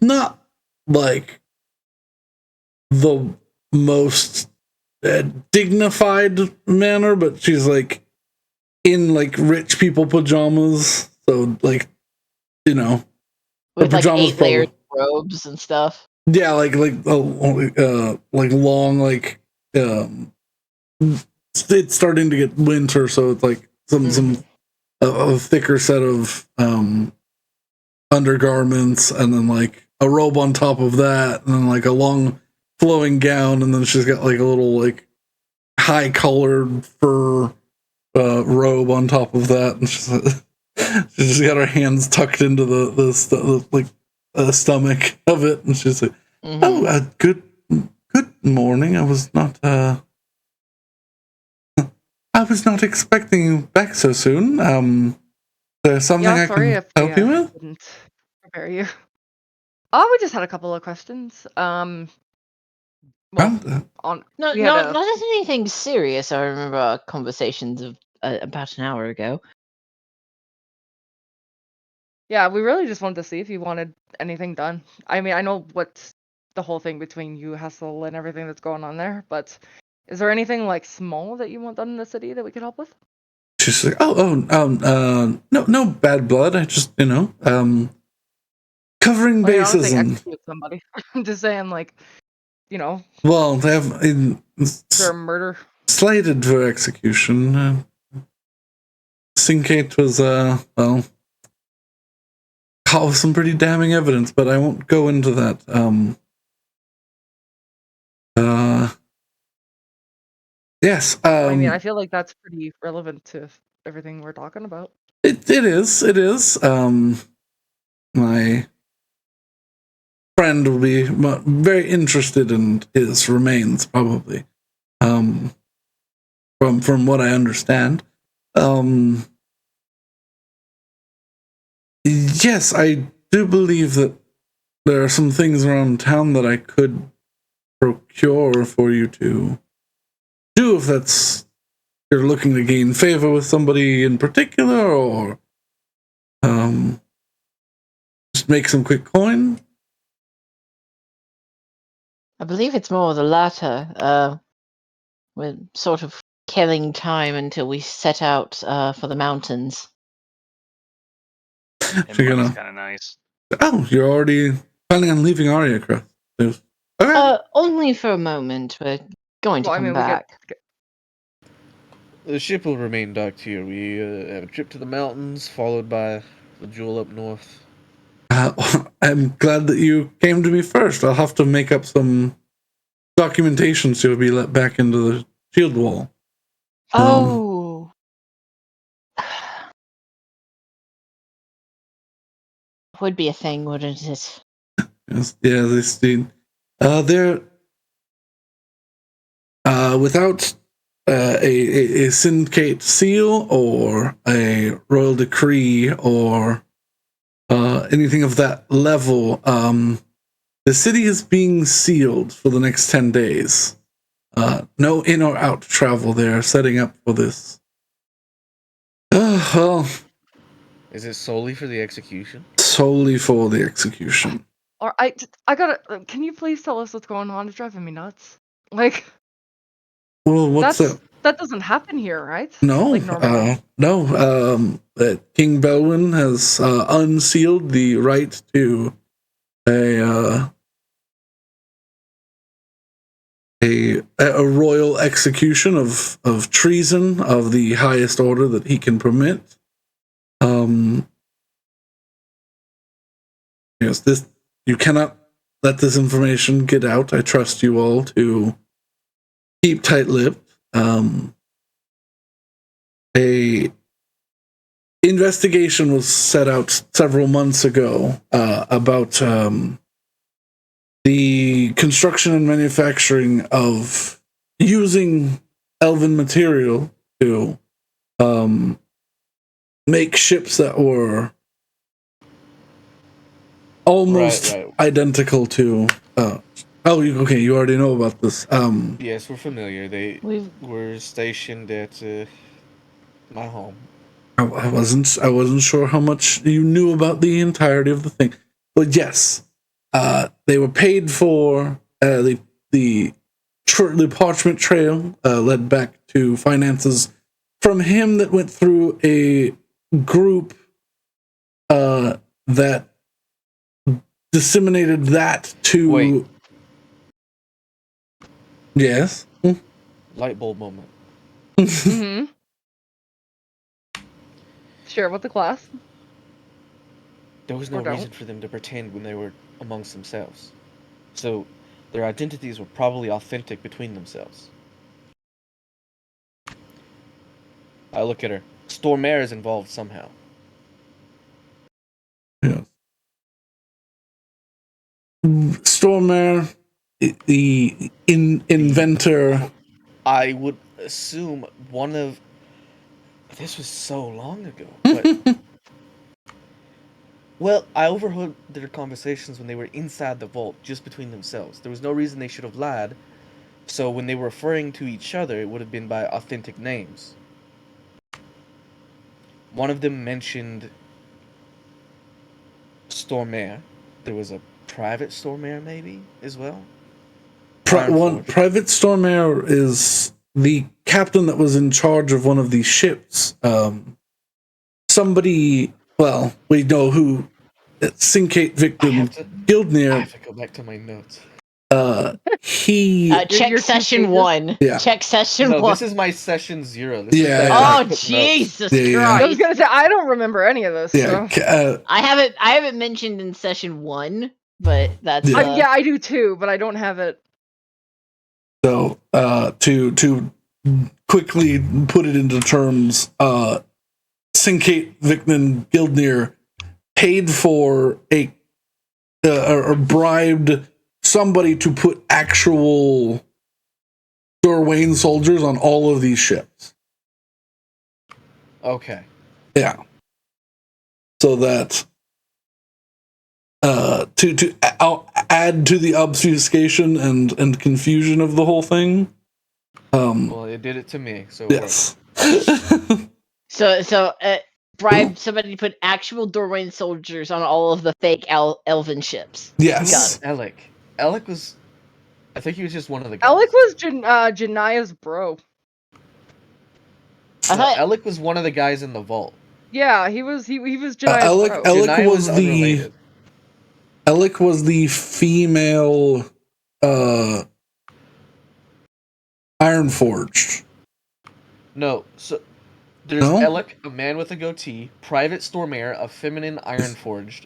not like the most dignified manner, but she's like in like rich people pajamas, so like, you know, With like pajamas 8 layers of robes and stuff. Yeah, like long, like it's starting to get winter, so it's like some a thicker set of undergarments, and then like a robe on top of that, and then like a long flowing gown, and then she's got like a little like high colored fur robe on top of that, and she's got her hands tucked into the stomach of it, and she's like, "Oh, good morning. I was not expecting you back so soon. There's something I can help you with?" Didn't prepare you. Oh, we just had a couple of questions. Well, not anything serious. I remember our conversations of about an hour ago. Yeah, we really just wanted to see if you wanted anything done. I mean, I know what's the whole thing between you, Hessel, and everything that's going on there, but is there anything like small that you want done in the city that we could help with? She's like, no bad blood. I just, covering bases and execute somebody. I'm just saying, like, well, they have is there a murder slated for execution. Syncate was caught with some pretty damning evidence, but I won't go into that. Yes. I mean, I feel like that's pretty relevant to everything we're talking about. It is. My friend will be very interested in his remains, probably. From what I understand. Yes, I do believe that there are some things around town that I could procure for you to do, if that's you're looking to gain favor with somebody in particular, or just make some quick coin. I believe it's more the latter. We're sort of killing time until we set out for the mountains. It's kind of nice. Oh, you're already planning on leaving Aureacrest. Okay. Only for a moment. We're going to come back. The ship will remain docked here. We have a trip to the mountains, followed by the jewel up north. I'm glad that you came to me first. I'll have to make up some documentation so you'll be let back into the shield wall. Oh. Would be a thing, wouldn't it? Yes, yeah, this dude. They're without a syndicate seal or a royal decree or anything of that level. The city is being sealed for the next 10 days. No in or out travel there, setting up for this. Well, Is it solely for the execution? solely for the execution. Or I gotta. Can you please tell us what's going on? It's driving me nuts. Like Well, what's that? that doesn't happen here, right? No, Like normally. no. King Belwyn has unsealed the right to a royal execution of treason of the highest order that he can permit. Yes, this you cannot let this information get out. I trust you all to keep tight-lipped. A investigation was set out several months ago about the construction and manufacturing of using elven material to make ships that were almost Right. identical to. Okay. You already know about this. Yes, we're familiar. They were stationed at my home. I wasn't sure how much you knew about the entirety of the thing, but yes, they were paid for. The parchment trail led back to finances from him that went through a group that disseminated that to. Wait. Yes. Light bulb moment. Mm-hmm. Share with the class. There was no Or don't. reason for them to pretend when they were amongst themselves. So their identities were probably authentic between themselves. I look at her. Stormare is involved somehow. Yes. Stormare, the inventor. I would assume one of... This was so long ago, but... Well, I overheard their conversations when they were inside the vault, just between themselves. There was no reason they should have lied, so when they were referring to each other, it would have been by authentic names. One of them mentioned Stormare. There was a private Stormare, maybe, as well? Private Stormare is the captain that was in charge of one of these ships. Somebody, well, we know who. Syncate victim Guildnir. I have to go back to my notes. He check Your 2 session pages? 1. Yeah. Check session No, 1. this is my session 0. This Yeah, is yeah. Oh I took notes. Jesus Yeah. Christ! I was gonna say I don't remember any of this. yeah. So. I haven't mentioned in session 1, but that's Yeah. Yeah, I do too, but I don't have it. So to quickly put it into terms, Syncate victim Guildnir paid for or bribed somebody to put actual Dorwayne soldiers on all of these ships. Okay. Yeah. So that to add to the obfuscation and confusion of the whole thing. Well, it did it to me, so Yes. so bribe somebody to put actual Dorwayne soldiers on all of the fake elven ships. Yes. Alec was... I think he was just one of the guys. Alec was Jania's bro. I thought Alec was one of the guys in the vault. Yeah, he was Jania's bro. Janiyah was the unrelated. Alec was the female Ironforged. No, so there's Alec, a man with a goatee, Private Stormare, a feminine Ironforged,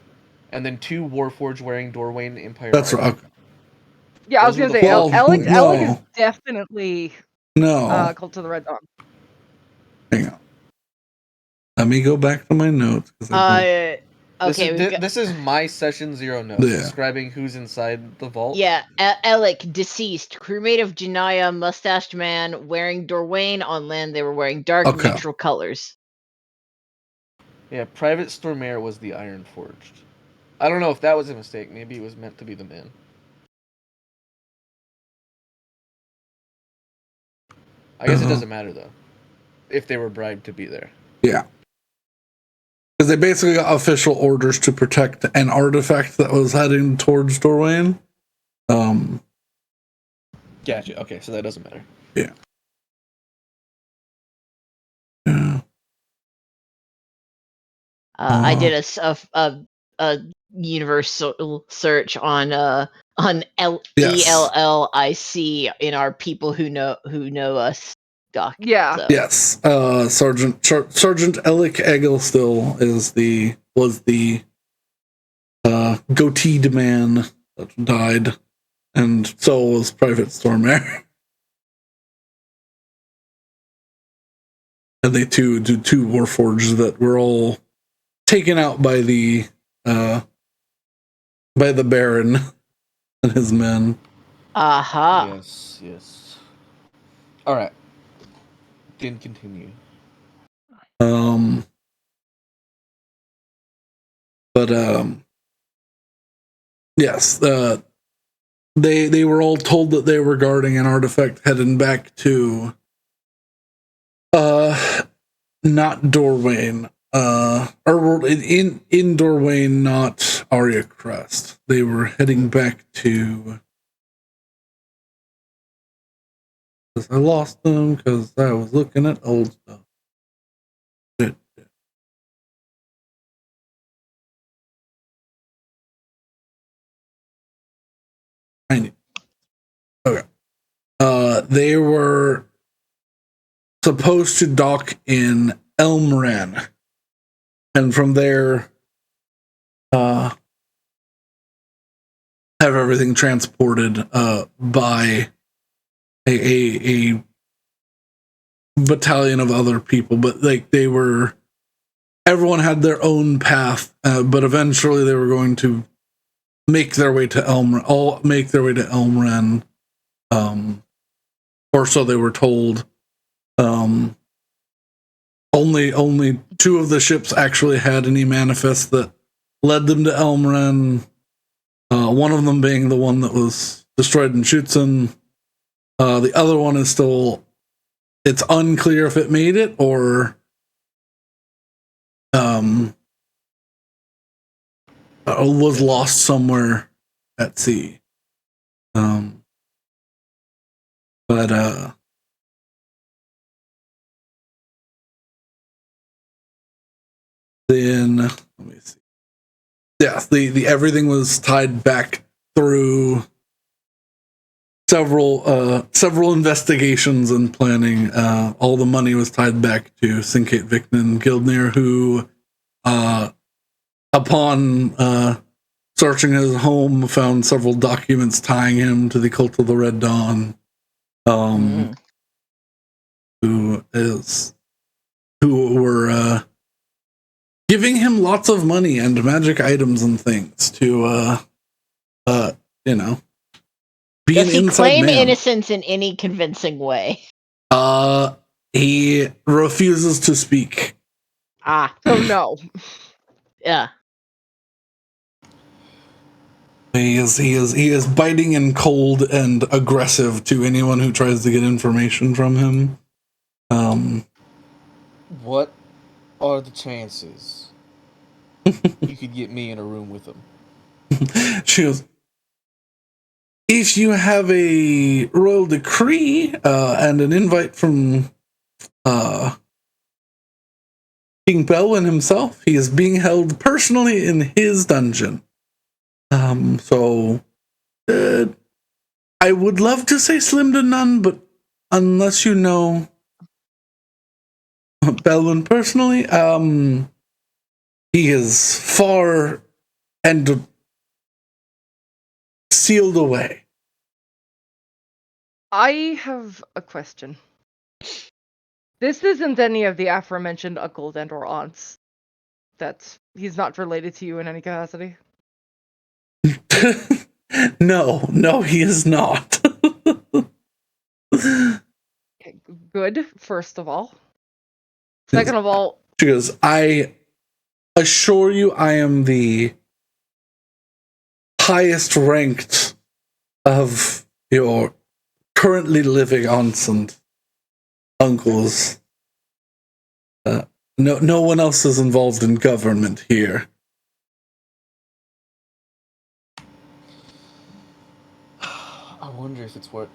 and then 2 Warforged wearing Dorwayne Empire. That's right. Okay. Yeah, I was Those gonna were say the Well, Alec no. is definitely No. Cult of the Red Dawn. Hang on. Let me go back to my notes. okay, This is my session 0 notes, describing who's inside the vault. Yeah, Alec, deceased, crewmate of Janiyah, mustached man, wearing Dorwayne. On land, they were wearing dark neutral colors. Yeah, Private Stormare was the Ironforged. I don't know if that was a mistake. Maybe it was meant to be the man. I guess it Uh-huh. doesn't matter though, if they were bribed to be there. Yeah. Because they basically got official orders to protect an artifact that was heading towards Dorwayne. Gotcha. Okay, so that doesn't matter. Yeah. Yeah. I did a universal search on Yes. ELLIC in our people who know us doc. Yeah. So. Yes. Sergeant Elic Egglestill was the goateed man that died, and so was Private Stormare. And they two Warforged that were all taken out by the Baron and his men. Aha. Yes. All right. Then continue. Yes, they were all told that they were guarding an artifact heading back to not Dorwayne, or in Dorwayne, not Aureacrest. They were heading back to. I lost them because I was looking at old stuff. Okay. They were supposed to dock in Elmran, and from there, have everything transported by a battalion of other people. But like everyone had their own path, but eventually they were going to make their way to Elmran, or so they were told. Only two of the ships actually had any manifest that led them to Elmran. One of them being the one that was destroyed in Schutzen. The other one is still. It's unclear if it made it or was lost somewhere at sea. But then let me see. Yeah, the everything was tied back through several investigations and planning. All the money was tied back to Sinkate Vicnan Gildnir, who upon searching his home, found several documents tying him to the Cult of the Red Dawn. Who were giving him lots of money and magic items and things to be Does an he inside claim man. innocence in any convincing way? He refuses to speak. So no. Yeah. He is biting and cold and aggressive to anyone who tries to get information from him. What are the chances you could get me in a room with him? She goes, if you have a royal decree and an invite from King Belwyn himself, he is being held personally in his dungeon. So I would love to say slim to none, but unless you know Belwyn personally, he is far and sealed away. I have a question. This isn't any of the aforementioned uncles and or aunts. He's not related to you in any capacity. No, he is not. Okay, good, first of all. Second of all, She goes, I assure you I am the highest ranked of your currently living aunts and uncles. No one else is involved in government here. I wonder if it's worth.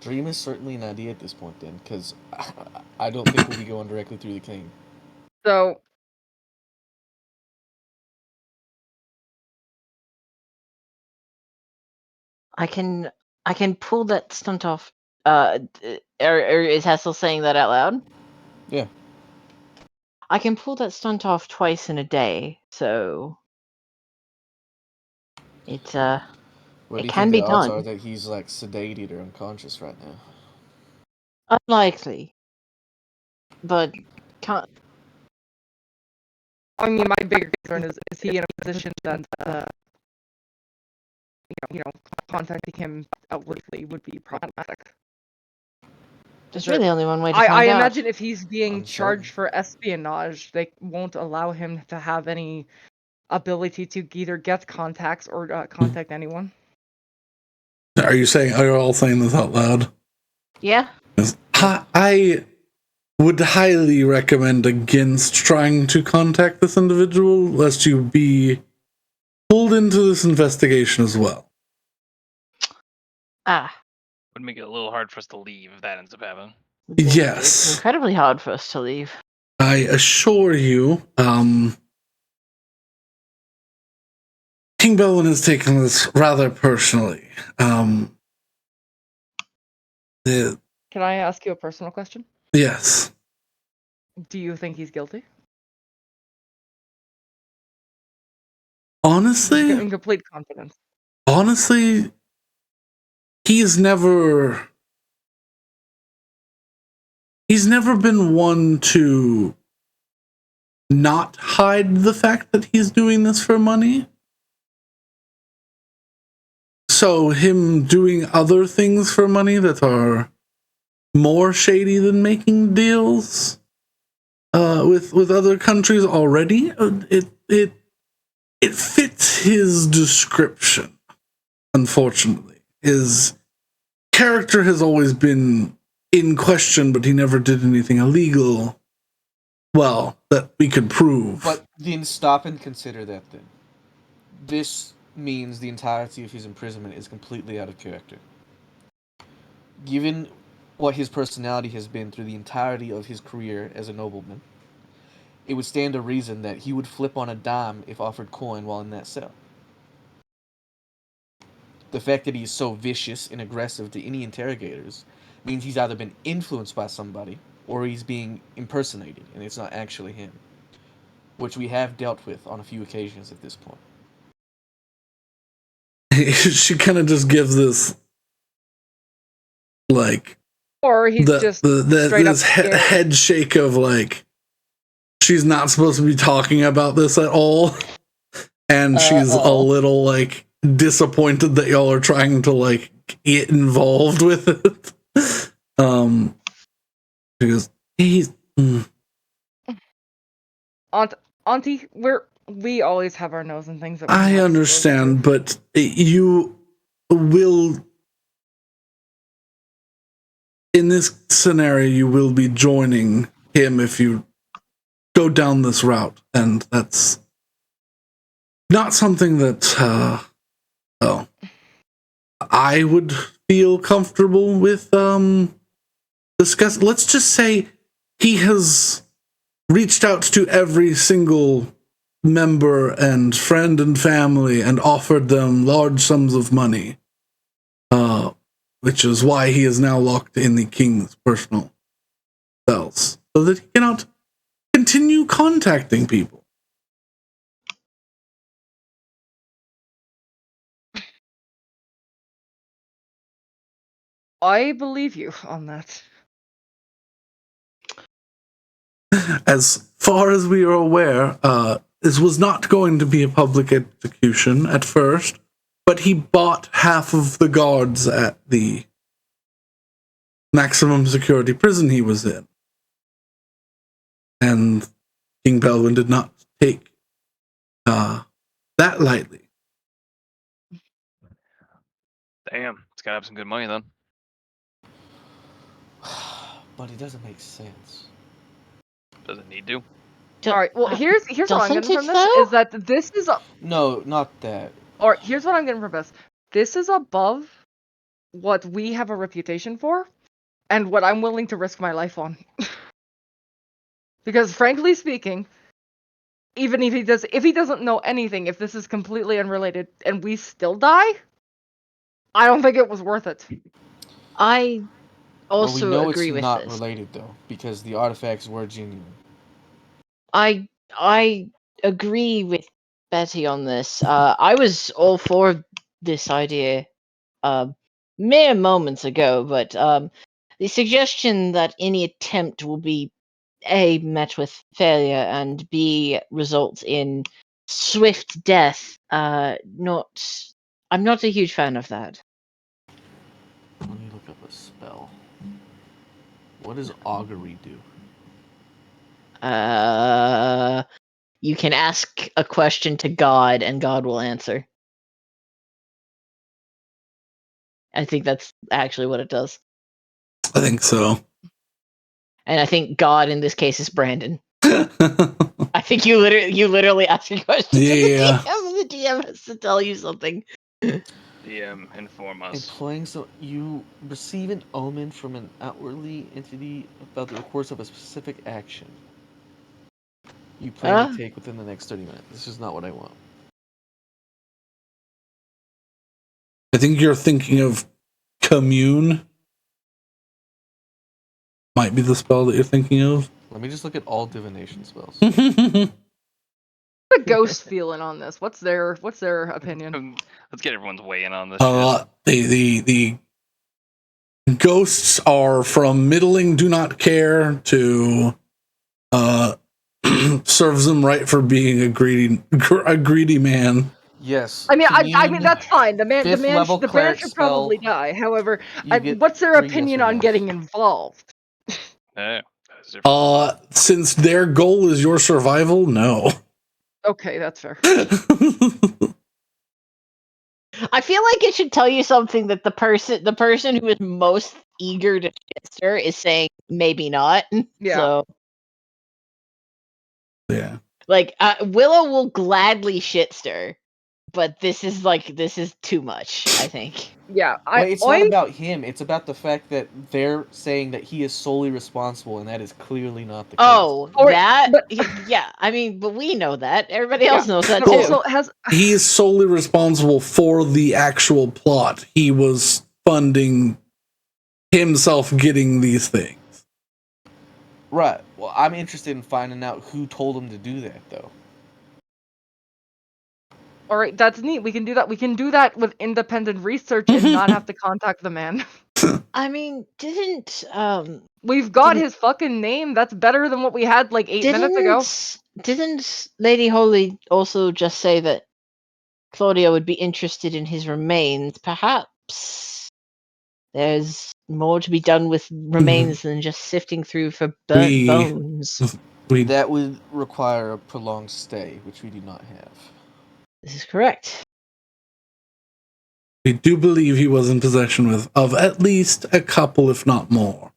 Dream is certainly an idea at this point, then, because I don't think we'll be going directly through the king. So, I can pull that stunt off. Is Hassel saying that out loud? Yeah. I can pull that stunt off twice in a day, so it's What it do you can think be the odds done. are that he's like sedated or unconscious right now? Unlikely, but can't. I mean, my bigger concern is he in a position that, contacting him outwardly would be problematic. There's really only one way to I find out. imagine if he's being Uncertain. charged for espionage, they won't allow him to have any ability to either get contacts or contact anyone. Are you all saying this out loud? Yeah. I would highly recommend against trying to contact this individual, lest you be pulled into this investigation as well. Would make it a little hard for us to leave if that ends up happening. Yes. It's incredibly hard for us to leave. I assure you, King Belwyn has taken this rather personally. Can I ask you a personal question? Yes. Do you think he's guilty? Honestly, In complete confidence. he's never been one to not hide the fact that he's doing this for money. So him doing other things for money that are more shady than making deals with other countries already, it fits his description. Unfortunately, his character has always been in question, but he never did anything illegal. Well, that we could prove. But then stop and consider that then. This means the entirety of his imprisonment is completely out of character. Given what his personality has been through the entirety of his career as a nobleman, it would stand to reason that he would flip on a dime if offered coin while in that cell. The fact that he is so vicious and aggressive to any interrogators means he's either been influenced by somebody or he's being impersonated and it's not actually him, which we have dealt with on a few occasions at this point. She kind of just gives this, like, Or he's just straight up this head shake of, like, she's not supposed to be talking about this at all, and she's a little, like, disappointed that y'all are trying to, like, get involved with it. She goes, Auntie, we always have our nose in things that I understand, but you will, in this scenario, you will be joining him if you go down this route, and that's not something that I would feel comfortable with discussing. Let's just say he has reached out to every single member and friend and family and offered them large sums of money, which is why he is now locked in the king's personal cells, so that he cannot continue contacting people. I believe you on that. As far as we are aware, this was not going to be a public execution at first, but he bought half of the guards at the maximum security prison he was in. And King Belwyn did not take that lightly. Damn, it's gotta have some good money then. but it doesn't make sense. Doesn't need to. Do- All right. Well, here's what I'm doesn't getting from it, this though? is that this is No, not that. or here's what I'm getting from this. This is above what we have a reputation for, and what I'm willing to risk my life on. Because frankly speaking, even if he doesn't know anything, if this is completely unrelated and we still die, I don't think it was worth it. I Well, we also know agree it's with not this. related though, because the artifacts were genuine. I agree with Betty on this. I was all for this idea mere moments ago, but the suggestion that any attempt will be A, met with failure, and B, results in swift death, I'm not a huge fan of that. Let me look up a spell. What does augury do? You can ask a question to God and God will answer. I think that's actually what it does. I think so. And I think God in this case is Brandon. I think you literally ask a question to the Yeah. DM and the DM has to tell you something. DM, inform us. Employing so you receive an omen from an outwardly entity about the course of a specific action you plan to take within the next 30 minutes. This is not what I want. I think you're thinking of commune. Might be the spell that you're thinking of. Let me just look at all divination spells. The ghost feeling on this. What's their opinion? Let's get everyone's weigh in on this shit. The ghosts are from middling do not care to serves them right for being a greedy man. Yes. I mean, I commune, mean that's fine. The man level should cleric probably spell, die. However, you get what's their 3 yes opinion or on no's. getting involved? Yeah, that's different. Since their goal is your survival, no. Okay, that's fair. I feel like it should tell you something that the person who is most eager to shitster is saying maybe not. Yeah. So Yeah. like Willow will gladly shitster, but this is too much, I think. Yeah, Well, it's not about him. It's about the fact that they're saying that he is solely responsible, and that is clearly not the case. Oh, Or- that but- yeah. I mean, but we know that. Everybody else knows that but too. also has He is solely responsible for the actual plot. He was funding himself getting these things. Right. Well, I'm interested in finding out who told him to do that, though. all right. That's neat. We can do that. We can do that with independent research and not have to contact the man. I mean, didn't We've got his fucking name. That's better than what we had like 8 minutes ago. Didn't Lady Holy also just say that Claudia would be interested in his remains? Perhaps there's more to be done with remains than just sifting through for burnt bones. That would require a prolonged stay, which we do not have. This is correct. We do believe he was in possession of at least a couple, if not more.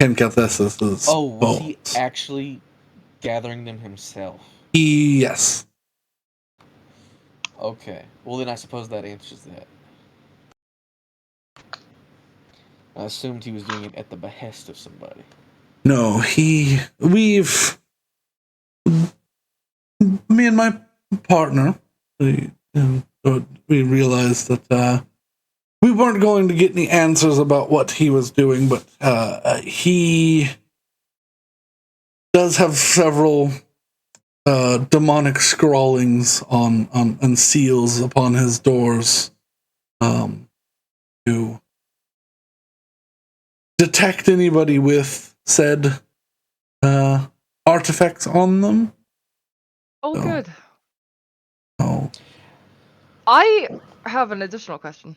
Kenkathesis's was he bones. actually gathering them himself? Yes. Okay. Well, then I suppose that answers that. I assumed he was doing it at the behest of somebody. No, me and my partner, we realized that we weren't going to get any answers about what he was doing, but he does have several demonic scrawlings on and seals upon his doors to detect anybody with said artifacts on them. Oh, So- good. Oh, I have an additional question.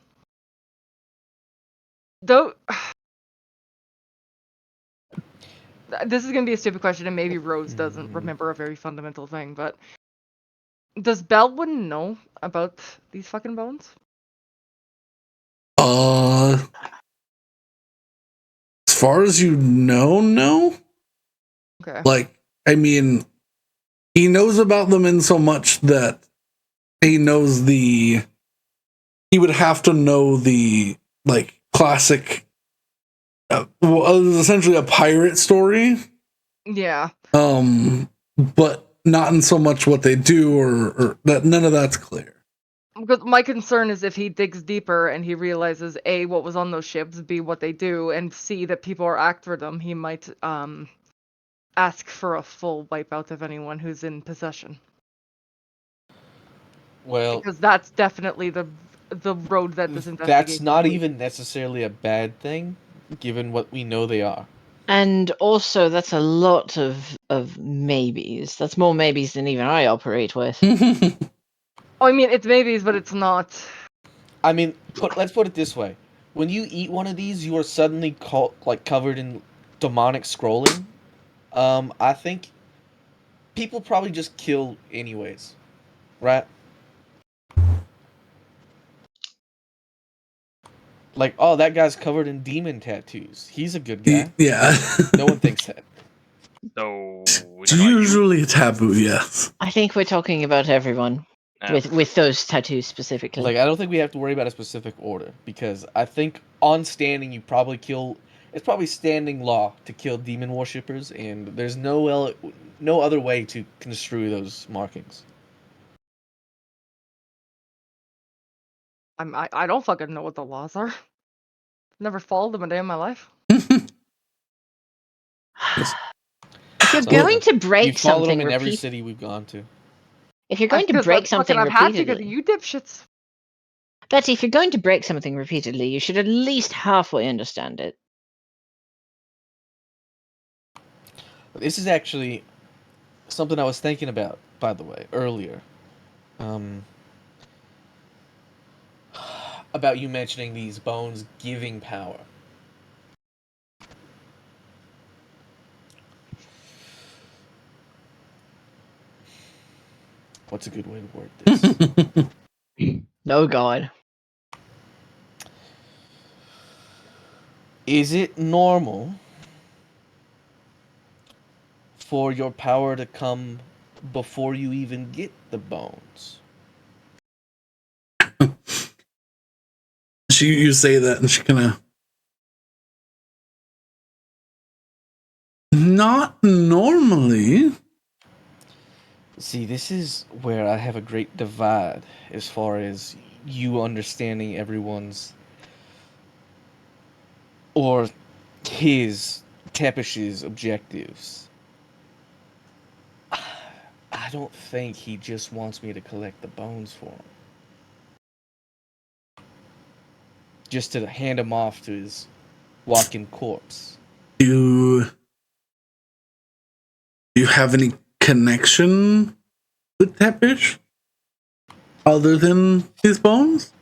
Though this is gonna be a stupid question, and maybe Rose doesn't remember a very fundamental thing, but does Belwyn know about these fucking bones? As far as you know, no. Okay. Like, I mean, he knows about them in so much that he knows he would have to know the, like, classic, well, it was essentially a pirate story. Yeah. But not in so much what they do or that none of that's clear. Because my concern is if he digs deeper and he realizes A, what was on those ships, B, what they do, and C, that people are after them, he might ask for a full wipeout of anyone who's in possession. Well, Because that's definitely the road that this investigation that's not leads. even necessarily a bad thing, given what we know they are. And also, that's a lot of maybes. That's more maybes than even I operate with. Oh, I mean, it's maybes, but it's not. I mean, let's put it this way: when you eat one of these, you are suddenly covered in demonic scrolling. I think people probably just kill anyways, right? Like, oh, that guy's covered in demon tattoos. He's a good guy. Yeah. No one thinks that. So we It's talking about you? usually taboo, yes. I think we're talking about everyone with those tattoos specifically. Like, I don't think we have to worry about a specific order because I think on standing you probably kill. It's probably standing law to kill demon worshippers, and there's no other way to construe those markings. I don't fucking know what the laws are. Never followed them a day in my life. If you're So, going to We've break followed them something in every city we've gone to. if you're going to That's break because something I've had to because of repeatedly, you dipshits. Betty, if you're going to break something repeatedly, you should at least halfway understand it. This is actually something I was thinking about, by the way, earlier. About you mentioning these bones giving power. What's a good way to word this? No God. Is it normal for your power to come before you even get the bones? You say that and she kind of not normally. See, this is where I have a great divide as far as you understanding everyone's or his Tepish's objectives. I don't think he just wants me to collect the bones for him. Just to hand him off to his walking corpse. Do you have any connection with Tepish other than his bones?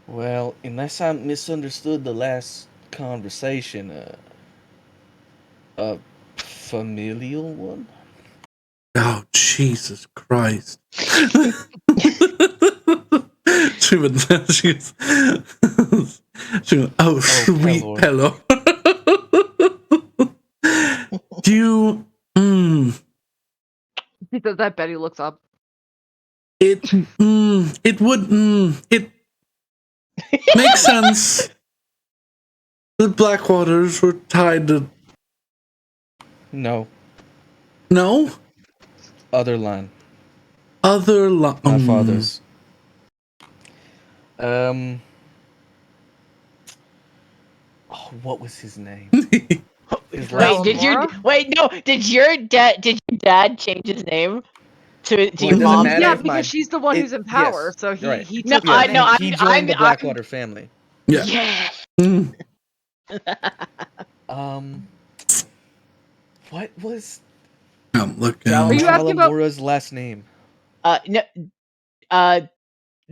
Well, unless I misunderstood the last conversation, a familial one? Oh, Jesus Christ. she went, oh, sweet hello. Do you, He says that Betty looks up. it would, it makes sense. The Blackwaters were tied to. No. No? Other line. Other line. My father's. Oh, what was his name? His last Did your dad change his name to Well, your it doesn't mom? matter Yeah, if because she's the one who's in power, yes, so he right. he No, took I that know. name. He joined the Blackwater family. Yeah. Yes. What was Look. Are you asking about Jalamura's last name? No.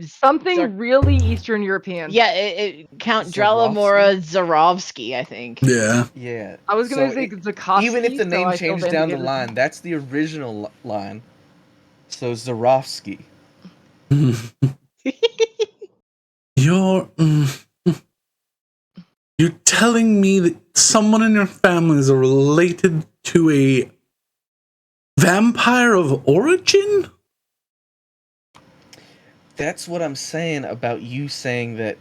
something really Eastern European? Yeah, Count Zarovsky? Dralamora Zarovsky, I think. Yeah. Yeah. I was gonna say Zakovsky, even if the so name I still changes down the vindicated line, that's the original line. So Zarofsky. You're you're telling me that someone in your family is related to a vampire of origin? That's what I'm saying about you saying that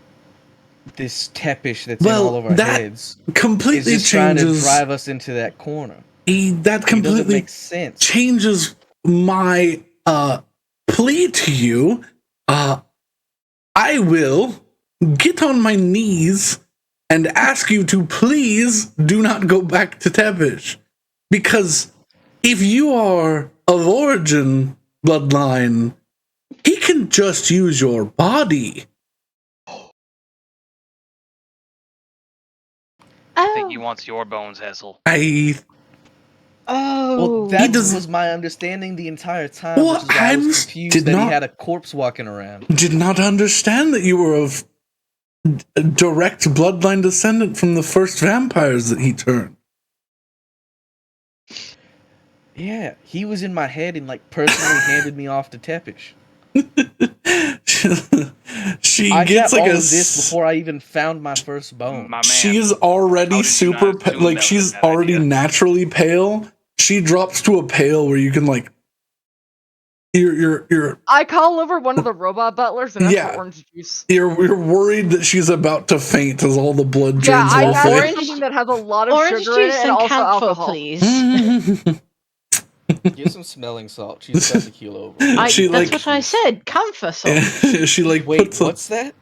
this tepish that's Well, in all of our that heads is completely just trying to changes. drive us into that corner. That It doesn't completely make sense. changes my plea to you. I will get on my knees and ask you to please do not go back to Tepish. Because if you are of origin bloodline, he can just use your body. I think he wants your bones, Hessel. Well, that was my understanding the entire time, Well, which is why I was confused that he had a corpse walking around. Did not understand that you were of a direct bloodline descendant from the first vampires that he turned. Yeah, he was in my head and like personally handed me off to Tepish. I gets like all of this before I even found my first bone. My man, she's already super like she's already naturally pale. She drops to a pale where you can like you're I call over one of the robot butlers and ask for orange juice. You're worried that she's about to faint as all the blood drains I off. asked something that has a lot of orange sugar in juice it and and also camphor, alcohol. please. Get some smelling salt. She's got the kilo over. That's what I said. Camphor salt. She like wait. What's that?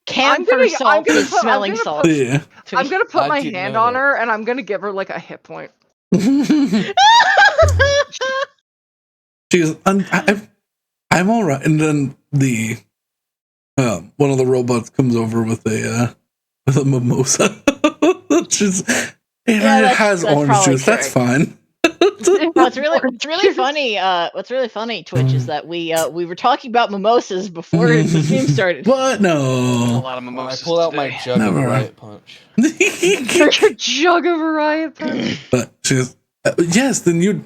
Camphor salt is smelling salt. I'm gonna put my hand on her and I'm gonna give her like a hit point. She's I'm all right, and then the one of the robots comes over with a mimosa. It has orange juice. That's fine. What's really funny, Twitch, is that we were talking about mimosas before the stream started. What? No. A lot of mimosas. I pull out my jug of riot punch. Your jug of riot punch. But she's yes. Then you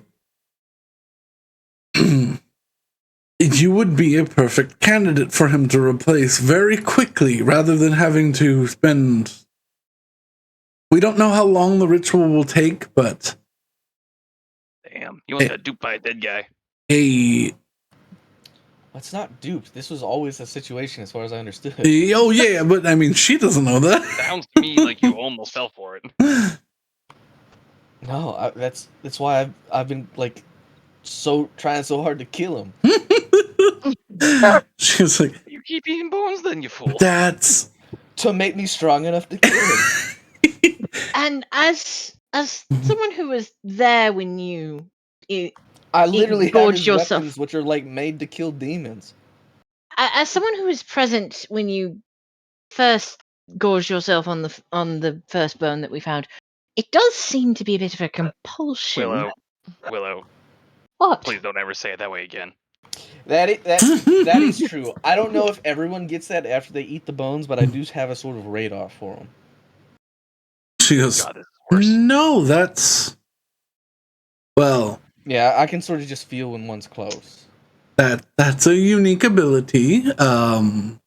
would be a perfect candidate for him to replace very quickly, rather than having to spend. We don't know how long the ritual will take, but. Damn, you almost got duped by a dead guy. That's not duped. This was always the situation, as far as I understood. Oh yeah, but I mean, she doesn't know that. Sounds to me like you almost fell for it. No, that's why I've been like trying so hard to kill him. She's like, you keep eating bones, then you fool. That's to make me strong enough to kill him. And as someone who was there when you, I literally have his yourself. Weapons, which are like made to kill demons. As someone who was present when you first gorged yourself on the first bone that we found, it does seem to be a bit of a compulsion. Willow. What? Please don't ever say it that way again. That is true. I don't know if everyone gets that after they eat the bones, but I do have a sort of radar for them. She goes, no, that's... Well... Yeah, I can sort of just feel when one's close. That's a unique ability. I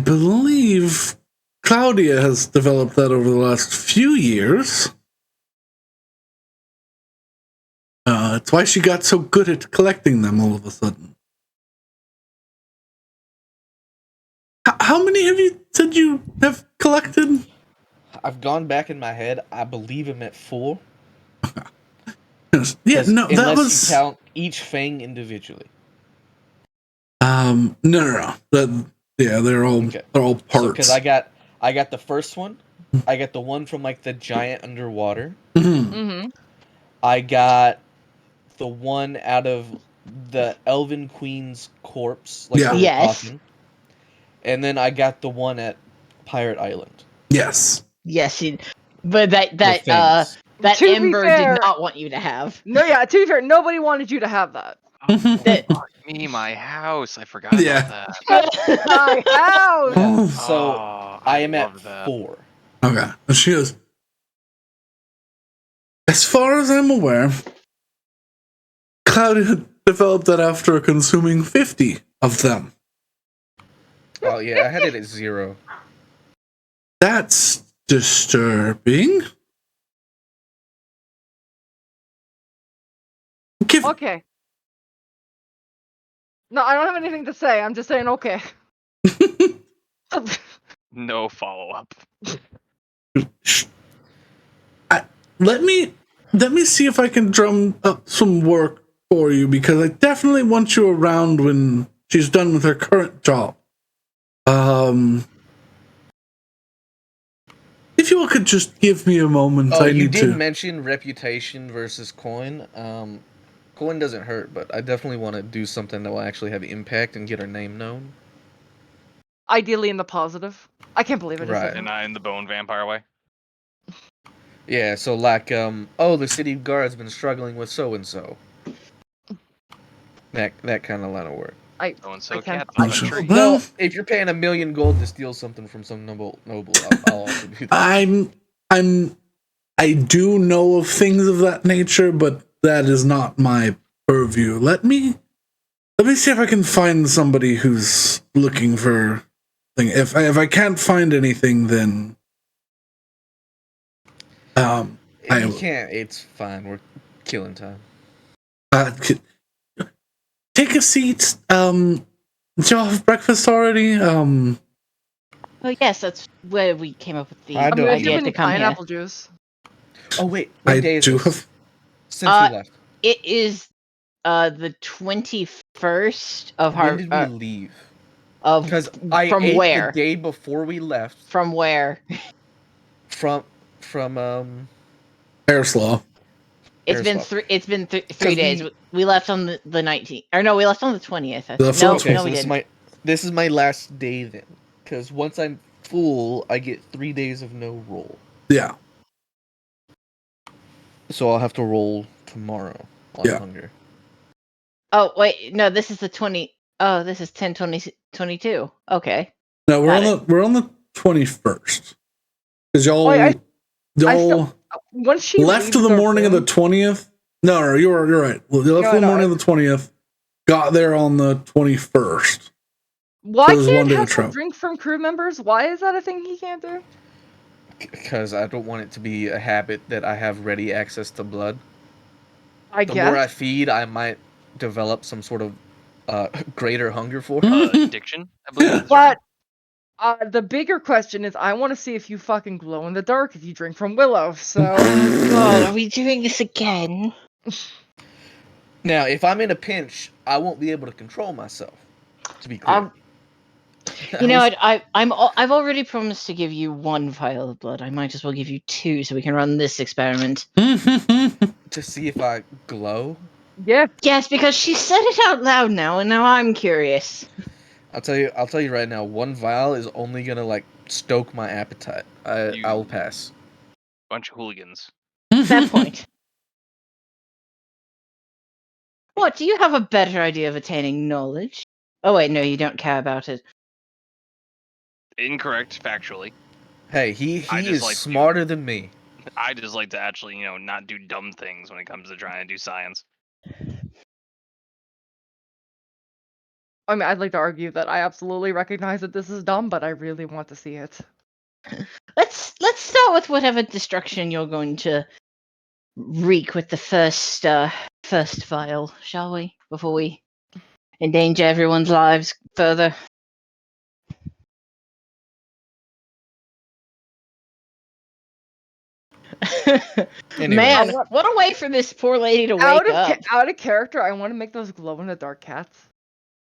believe Claudia has developed that over the last few years. It's why she got so good at collecting them all of a sudden. How many have you said you have collected? I've gone back in my head. I believe I'm at 4. Yeah, no, that unless was... you count each fang individually. No. They're all parts. Because I got the first one. I got the one from like the giant underwater. Mm-hmm. I got the one out of the Elven Queen's corpse. Like Yes. And then I got the one at Pirate Island. Yes. Yes, but that Ember did not want you to have. No, yeah, to be fair, nobody wanted you to have that. Me, my house. I forgot about that. My house! Yeah, so I am at 4. Okay. And she goes, as far as I'm aware, Cloud developed that after consuming 50 of them. Oh yeah, I had it at 0. That's disturbing. Give Okay. No, I don't have anything to say. I'm just saying okay. No follow up. let me see if I can drum up some work for you, because I definitely want you around when she's done with her current job. If you all could just give me a moment, Oh, I you need did to. mention reputation versus coin. Coin doesn't hurt, but I definitely want to do something that will actually have impact and get our name known. Ideally in the positive. I can't believe it. Right. And not in the bone vampire way. Yeah, so like, oh, the city guard's been struggling with so and so. That kind of line of work. So and so can- cat I on a can- tree. Well- Well, if you're paying $1 million gold to steal something from some noble, I'll also do that. I do know of things of that nature, but that is not my purview. Let me see if I can find somebody who's looking for thing. If I can't find anything, then If you can't, it's fine. We're killing time. Take a seat. Did y'all have breakfast already? Well, yes, that's where we came up with the I I'm don't gonna eat give idea any to come here. pineapple juice. Oh wait, what I day is do this? have. Since we left. It is the 21st of When our did we leave? of Because I from ate where? the day before we left. From where? From Hairslaw. It's been Airslaw. 3. It's been 3 'Cause days. We left on the 19th. Or no, we left on the 20th. I think. Left No, on the Okay, no, so we this is didn't. this is my last day then. Because once I'm full, I get 3 days of no roll. Yeah. So I'll have to roll tomorrow on Yeah. hunger. Oh wait, no, this is the 20. Oh, this is 10/20/22. Okay. No, we're Got on the 21st. Because y'all I y'all Once she left leaves the morning of the room- 20th. No, you're right. You left No, the no, morning of the 20th. Got there on the 21st. Why It was one can't day of have some travel. drink from crew members? Why is that a thing he can't do? Because I don't want it to be a habit that I have ready access to blood. I The guess. more I feed, I might develop some sort of greater hunger for it. Addiction, I believe. is the But the bigger question is, I want to see if you fucking glow in the dark if you drink from Willow. So Oh God, are we doing this again? Now, if I'm in a pinch, I won't be able to control myself. To be clear. You know, I've already promised to give you 1 vial of blood. I might as well give you 2 so we can run this experiment. to see if I glow. yeah, Yes, because she said it out loud now, and now I'm curious. I'll tell you right now. 1 vial is only gonna like stoke my appetite. I will pass. bunch of hooligans. That point. What, do you have a better idea of attaining knowledge? Oh wait, no, you don't care about it. Incorrect, factually. Hey, he I just is like to- smarter than me. I just like to actually, not do dumb things when it comes to trying to do science. I mean, I'd like to argue that I absolutely recognize that this is dumb, but I really want to see it. Let's start with whatever destruction you're going to wreak with the first vial, shall we? Before we endanger everyone's lives further. Anyway. Man, what a way for this poor lady to wake up. Out of character, I want to make those glow in the dark cats.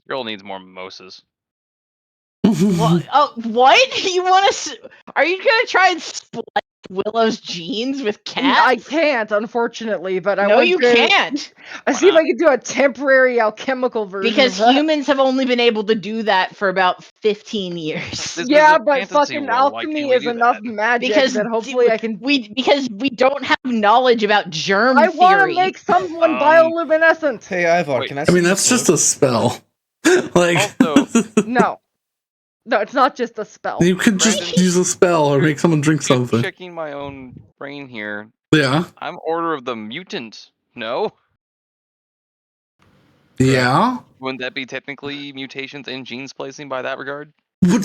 Girl needs more mimosas. What? Oh, what? You want to? Are you gonna try and splice Willow's genes with cats? I can't, unfortunately, but I No, want you to. can't. I Why see if I not? can do a temporary alchemical version. Because of that. humans have only been able to do that for about 15 years. This Yeah, is a but fantasy fucking world. Why alchemy can't we is do enough that? magic Because that hopefully I can. because we don't have knowledge about germ I want to theory. make someone Um, bioluminescent. Hey, Ivar, Wait. can I? I mean, see that's your just a spell. Like, Also- No, it's not just a spell. you could just Brandon, use a spell or make someone drink Just something. checking my own brain here. Yeah. I'm Order of the Mutant. No? Yeah. Wouldn't that be technically mutations in gene splicing by that regard? What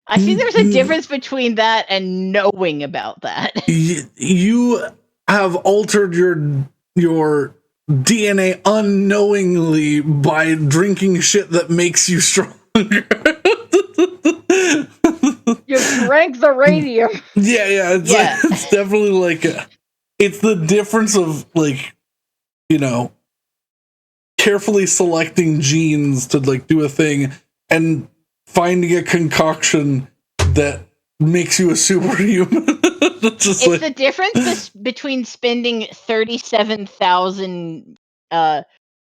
I think there's a difference between that and knowing about that. you have altered your DNA unknowingly by drinking shit that makes you stronger. You drank the radium. Yeah, it's Yeah. it's definitely like it's the difference of like, you know, carefully selecting genes to like do a thing and finding a concoction that makes you a superhuman. It's the difference between spending 37,000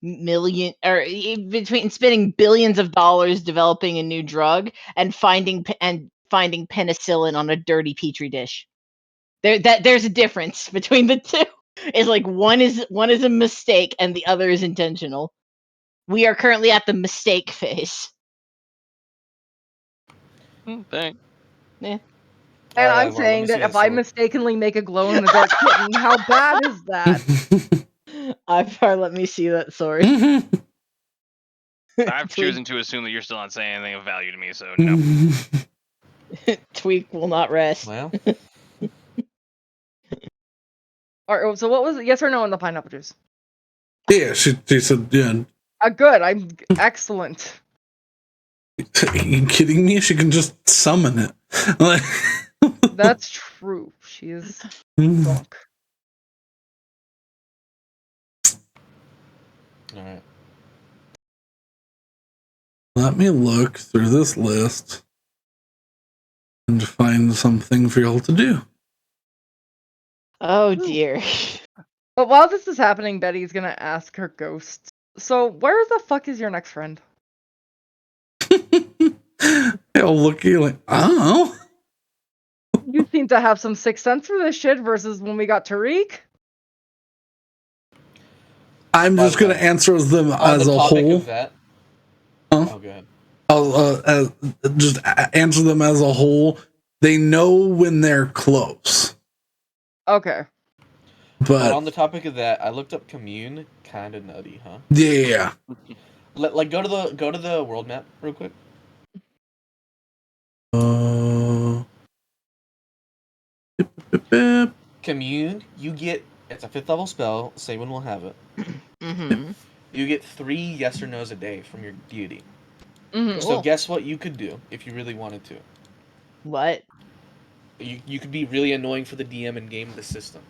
million, or between spending billions of dollars developing a new drug and finding penicillin on a dirty petri dish. There's a difference between the two. It's like one is a mistake and the other is intentional. We are currently at the mistake phase. Thanks. Yeah. And Alright, I'm Ivar, let saying me that see if that I sword. mistakenly make a glow in the dark kitten, how bad is that? Ivar, let me see that sword. I'm choosing to assume that you're still not saying anything of value to me, so no. Tweak will not rest. Well, Alright, so what was it? Yes or no on the pineapple juice? Yeah, she said, yeah. Good. I'm excellent. Are you kidding me? She can just summon it. Like, That's true. She is drunk. alright. let me look through this list and find something for y'all to do. Oh dear. But while this is happening, Betty's gonna ask her ghost. So, where the fuck is your next friend? Y'all look like, oh. You seem to have some sixth sense for this shit versus when we got Tariq. I'm By just the gonna way, answer them On as the a topic whole. of that. Huh? Oh, go ahead. I'll just answer them as a whole. They know when they're close, Okay. But on but the topic of that, I looked up commune. Kind of nutty, huh? yeah. Like go to the world map real quick. Commune, you get, it's a 5th level spell. Saewynn will have it. Mm-hmm. You get 3 yes or no's a day from your deity. Mhm. So Cool. guess what you could do if you really wanted to. What? You could be really annoying for the DM and game the system.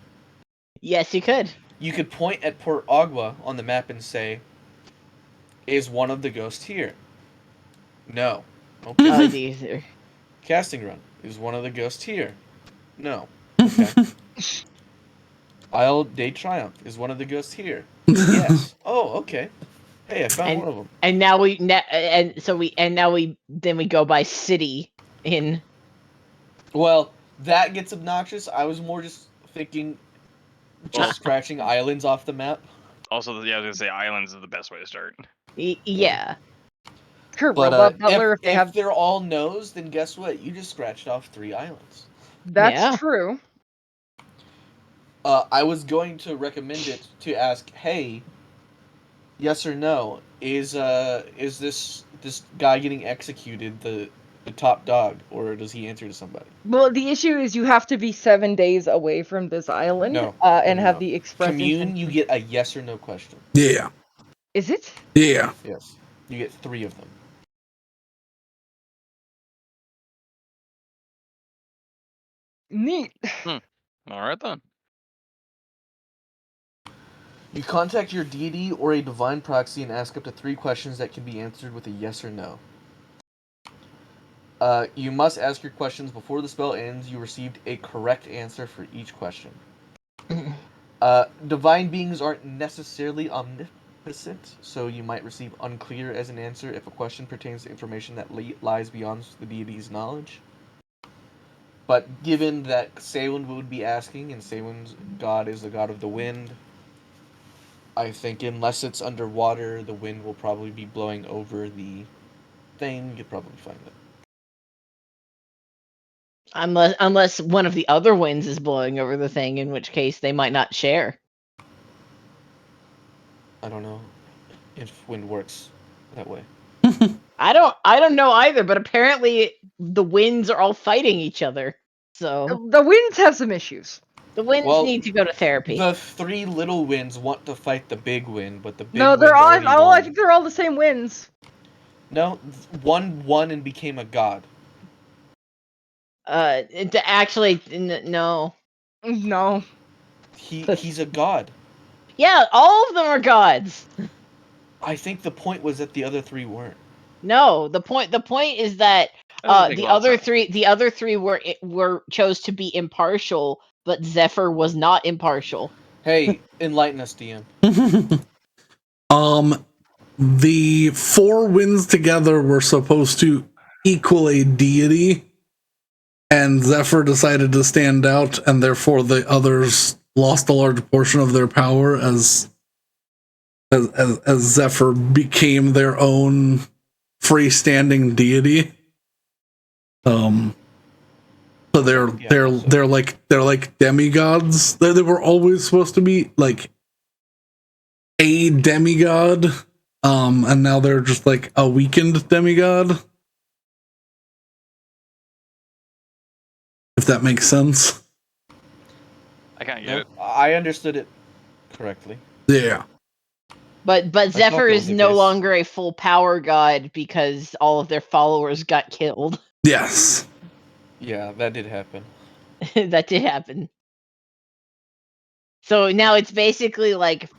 Yes, you could. You could point at Port Agua on the map and say, "Is one of the ghosts here?" No. Okay. Oh, these are. Casting run. Is one of the ghosts here? No. Okay. Isle Day Triumph. Is one of the ghosts here? Yes. Oh, okay. Hey, I found one of them. And now then we go by city in. Well, that gets obnoxious. I was more just thinking, just scratching islands off the map. Also, yeah, I was gonna say islands is the best way to start. Yeah. Sure, But Robot Butler, if they if have. they're all no's, then guess what? You just scratched off 3 islands. That's Yeah. true. I was going to recommend it to ask, hey, yes or no, is this guy getting executed the top dog, or does he answer to somebody? Well, the issue is you have to be 7 days away from this island No. and No, have no. the express Commune, intention. you get a yes or no question. Yeah. Is it? Yeah. Yes. You get 3 of them. Neat. All right then. You contact your deity or a divine proxy and ask up to 3 questions that can be answered with a yes or no. You must ask your questions before the spell ends. You received a correct answer for each question. Divine beings aren't necessarily omniscient, so you might receive unclear as an answer if a question pertains to information that lies beyond the deity's knowledge. But given that Saewynn would be asking, and Saewynn's god is the god of the wind, I think unless it's underwater, the wind will probably be blowing over the thing. You could probably find it. Unless one of the other winds is blowing over the thing, in which case they might not share. I don't know if wind works that way. I don't know either, but apparently the winds are all fighting each other. So The winds have some issues. the winds Well, need to go to therapy. The 3 little winds want to fight the big wind, but the big No, wind they're all. already Oh, I won. think they're all the same winds. No, one won and became a god. Actually, no. No. He's a god. Yeah, all of them are gods. I think the point was that the other 3 weren't. No, the point is that That doesn't make a the lot of other sense. three were chose to be impartial, but Zephyr was not impartial. Hey, enlighten us, DM. The 4 winds together were supposed to equal a deity, and Zephyr decided to stand out, and therefore the others lost a large portion of their power as Zephyr became their own freestanding deity. So they're like demigods. They were always supposed to be like a demigod, and now they're just like a weakened demigod. If that makes sense. I can't get it. I understood it correctly. Yeah. But thought Zephyr that is was the no case. longer a full power god because all of their followers got killed. Yes. Yeah, that did happen. That did happen. So now it's basically like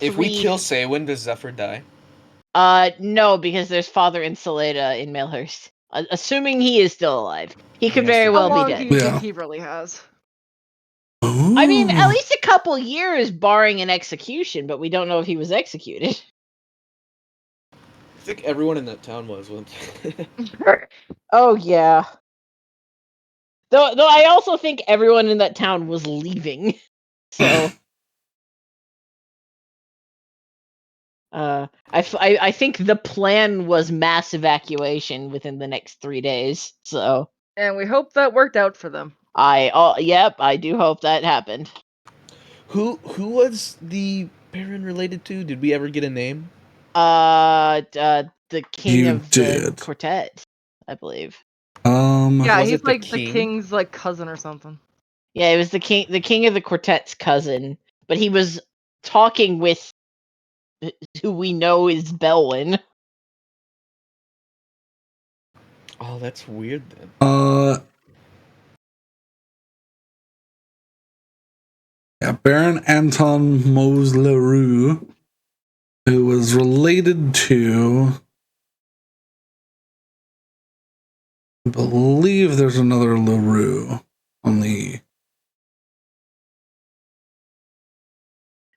If we kill Saewynn, does Zephyr die? no, because there's Father Insulata in Melhurst. Assuming he is still alive. He could He has very to well How be long dead. do you Yeah. think he really has? I mean, at Ooh. least a couple years barring an execution, but we don't know if he was executed. I think everyone in that town was. Oh yeah. Though I also think everyone in that town was leaving. So I think the plan was mass evacuation within the next 3 days. So And we hope that worked out for them. I do hope that happened. Who was the Baron related to? Did we ever get a name? The king You of the did. quartet, I believe. Yeah, Was he's it the like the king? king's like cousin or something. Yeah, it was the king of the quartet's cousin, but he was talking with who we know is Belwyn. Oh, that's weird then. Yeah, Baron Anton Mose LaRue, who was related to, I believe there's another LaRue on the.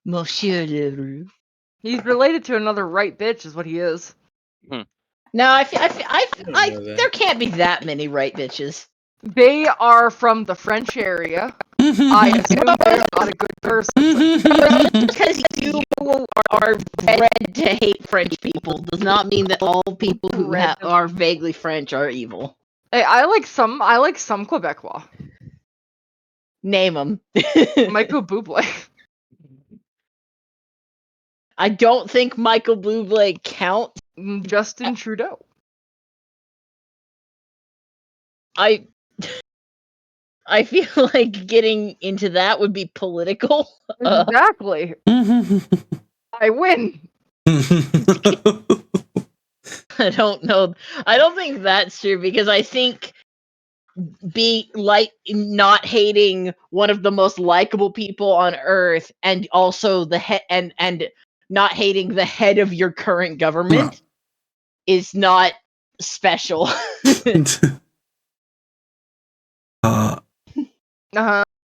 Monsieur Leroux. He's related to another right bitch, is what he is. No, I didn't know that. there can't be that many right bitches. They are from the French area. I assume they're not a good person. Because you are bred to hate French people does not mean that all people who Bred to- are vaguely French are evil. Hey, I like some Quebecois. Name them. Michael Bublé. I don't think Michael Bublé counts. Justin Trudeau. I feel like getting into that would be political. Exactly. I win. I don't know. I don't think that's true because I think being not hating one of the most likable people on earth and also the head and not hating the head of your current government is not special.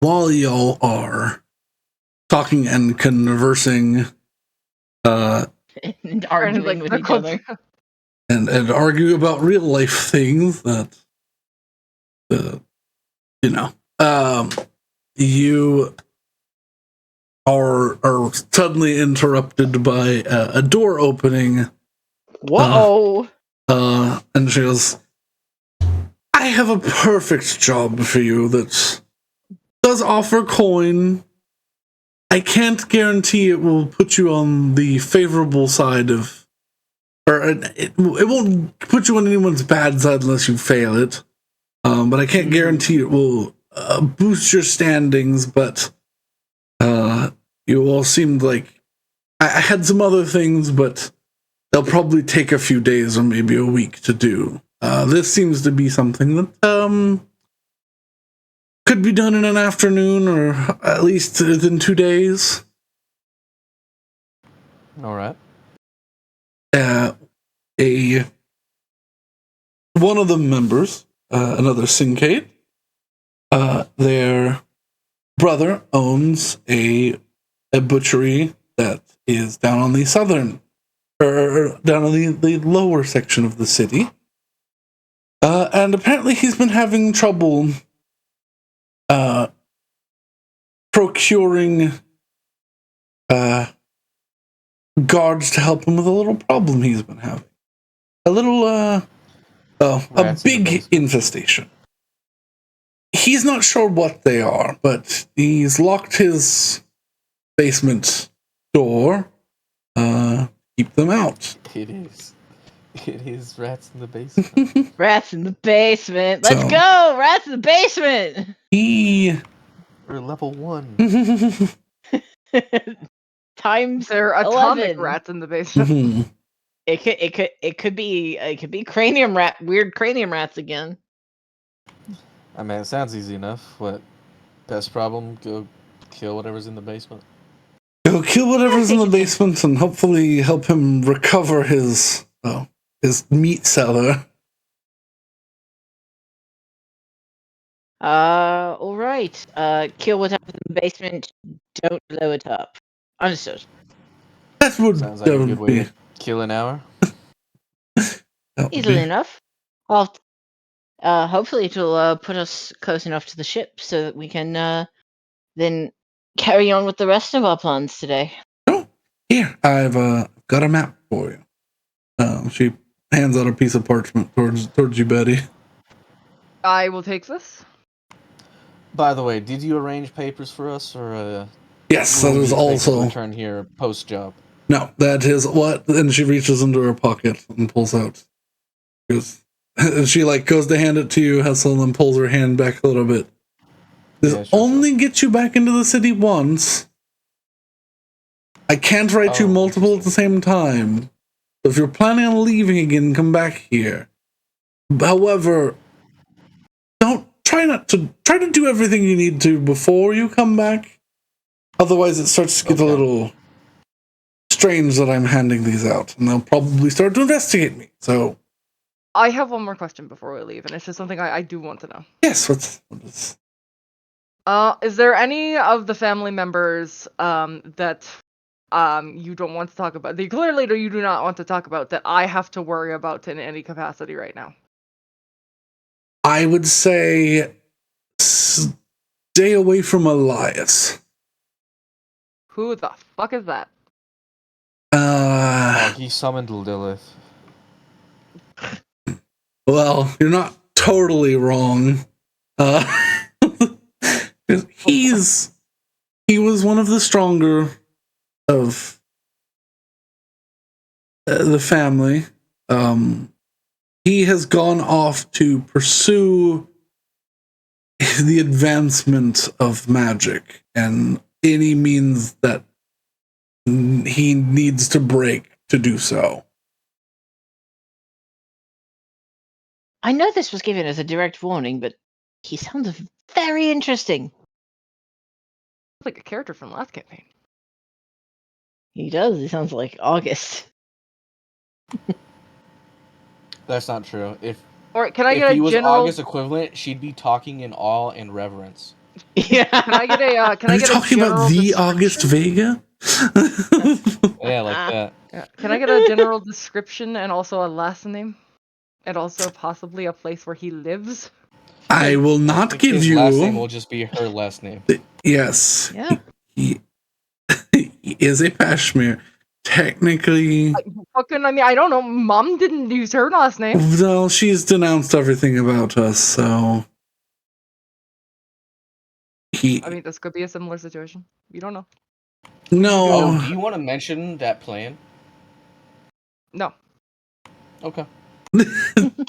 While y'all are talking and conversing, and arguing with each other. and argue about real life things that, you are suddenly interrupted by a door opening. Whoa! And she goes, I have a perfect job for you that does offer coin I can't guarantee it will put you on the favorable side of, or it won't put you on anyone's bad side unless you fail it. But I can't guarantee it will boost your standings. But you all seemed like I had some other things, but they'll probably take a few days or maybe a week to do. This seems to be something that could be done in an afternoon or at least within 2 days. All right. One of the members, another Syncade, their brother owns a butchery that is down on the southern, or down on the lower section of the city. And apparently he's been having trouble procuring guards to help him with a little problem he's been having. A little, a big infestation. He's not sure what they are, but he's locked his basement door. Keep them out. It is rats in the basement. Rats in the basement. Let's So- go! Rats in the basement! We're level 1. Times They're atomic 11. rats in the basement. Mhm. It could be cranium rat, weird cranium rats again. I mean, it sounds easy enough. What? Best problem? Go kill whatever's in the basement. Go kill whatever's in the basement and hopefully help him recover his meat cellar. All right. Kill what's in the basement. Don't blow it up. Understood. That would, Sounds like that a would good way be, to kill an hour. that would Easily be- enough. Well, hopefully it'll put us close enough to the ship so that we can then carry on with the rest of our plans today. Oh, here, I've got a map for you. She hands out a piece of parchment towards you, Betty. I will take this. By the way, did you arrange papers for us, or Yes, that will is these papers also return here post job? no. That is what. And she reaches into her pocket and pulls out. And she goes to hand it to you, Hessel, and pulls her hand back a little bit. This Yeah, sure, only get you back into the city once. I can't write you Oh, multiple at the same time. If you're planning on leaving again, come back here. However, try to do everything you need to before you come back. Otherwise, it starts to get a little strange that I'm handing these out, and they'll probably start to investigate me. So, I have one more question before we leave, and it's just something I do want to know. yes, what is? Is there any of the family members that you don't want to talk about? You do not want to talk about that I have to worry about in any capacity right now. I would say stay away from Elias. Who the fuck is that? Oh, he summoned Lilith. Well, you're not totally wrong. He was one of the stronger of the family. He has gone off to pursue the advancement of magic and any means that he needs to break to do so. I know this was given as a direct warning, but he sounds very interesting. Like a character from last campaign. He does. He sounds like August. That's not true. If Or can I get he a was general? August equivalent, she'd be talking in awe and reverence. Yeah. Can I get a? Can Are I you get talking a about general the August description? Vega? Yeah, like that. Yeah. Can I get a general description and also a last name, and also possibly a place where he lives? I will not give His you. last name will just be her last name. Yes. Yeah. He is a Pashmir. Technically, I don't know. Mom didn't use her last name. well, she's denounced everything about us, so I mean, this could be a similar situation. You don't know. No. Oh, do you want to mention that plan? No. Okay.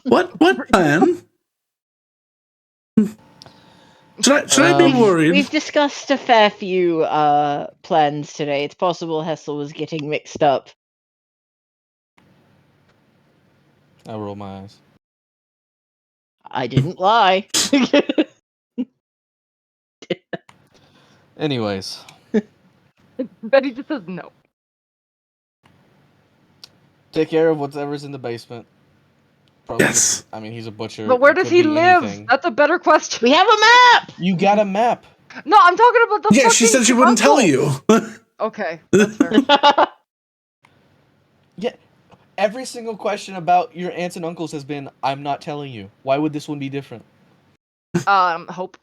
What plan? Should I be Um, worried? We've discussed a fair few plans today. It's possible Hessel was getting mixed up. I roll my eyes. I didn't lie. Anyways, Betty just says no. take care of whatever's in the basement. Probably Yes. I mean, he's a butcher. But where It does could he be live? anything. That's a better question. We have a map. You got a map. No, I'm talking about the Yeah, she said she wouldn't tell you. Okay, that's fair. Yeah. Every single question about your aunts and uncles has been, I'm not telling you. Why would this one be different? Hope.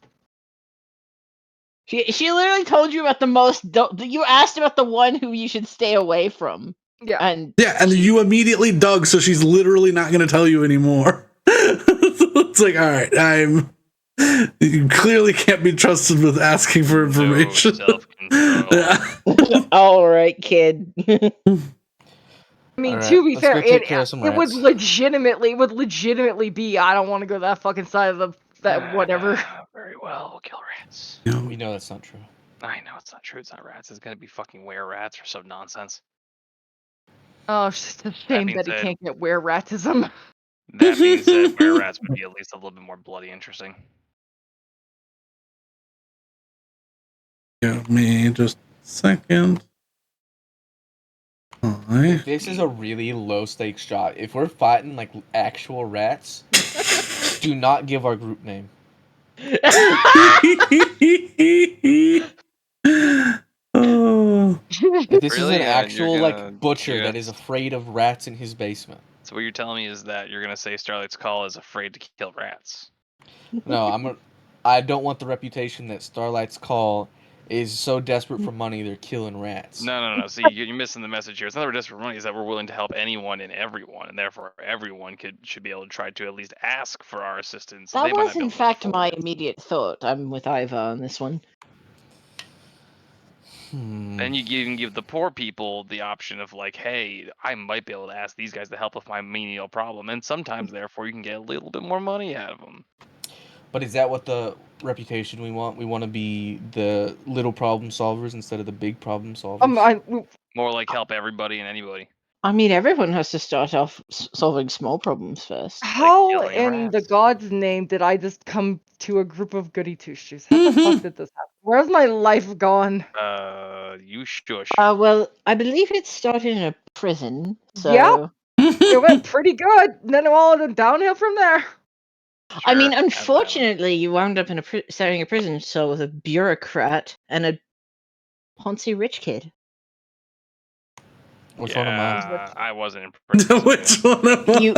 She literally told you about the most. You asked about the one who you should stay away from. Yeah. And Yeah, and you immediately dug, so she's literally not going to tell you anymore. It's like, all right, you clearly can't be trusted with asking for information. No self-control. Yeah. all right, kid. I mean, Alright, to be let's fair, go take care of some it would rats. legitimately be. I don't want to go that fucking side of that whatever. Very well, we'll kill rats. We know that's not true. I know it's not true. It's not rats. It's gonna be fucking were rats or some nonsense. Oh, it's just a shame being that he said- can't get were ratism. That being said, were rats would be at least a little bit more bloody interesting. Give me just a second. Hi. This is a really low stakes shot. If we're fighting like actual rats, do not give our group name. Oh. If this is Really? an You're actual gonna- like butcher you're that gonna- is afraid of rats in his basement. So what you're telling me is that you're gonna say Starlight's Call is afraid to kill rats. No, I don't want the reputation that Starlight's Call is so desperate for money they're killing rats. No. See, you're missing the message here. It's not that we're desperate for money. It's that we're willing to help anyone and everyone, and therefore everyone should be able to try to at least ask for our assistance. That They might was, not be in able to fact, afford my it. immediate thought. I'm with Iva on this one. Then you even give the poor people the option of like, hey, I might be able to ask these guys to help with my menial problem, and sometimes therefore you can get a little bit more money out of them. But is that what the reputation we want? We want to be the little problem solvers instead of the big problem solvers. More like help everybody and anybody. I mean, everyone has to start off solving small problems first. How killing in the rats. god's name did I just come to a group of goody two shoes? How the fuck did this happen? Where's my life gone? You shush. Well, I believe it started in a prison. So Yeah. It went pretty good. And then it all went downhill from there. I mean, Sure, unfortunately, you wound up in starting a prison cell with a bureaucrat and a poncy rich kid. Which one am I? yeah, I wasn't in prison. Which one am You-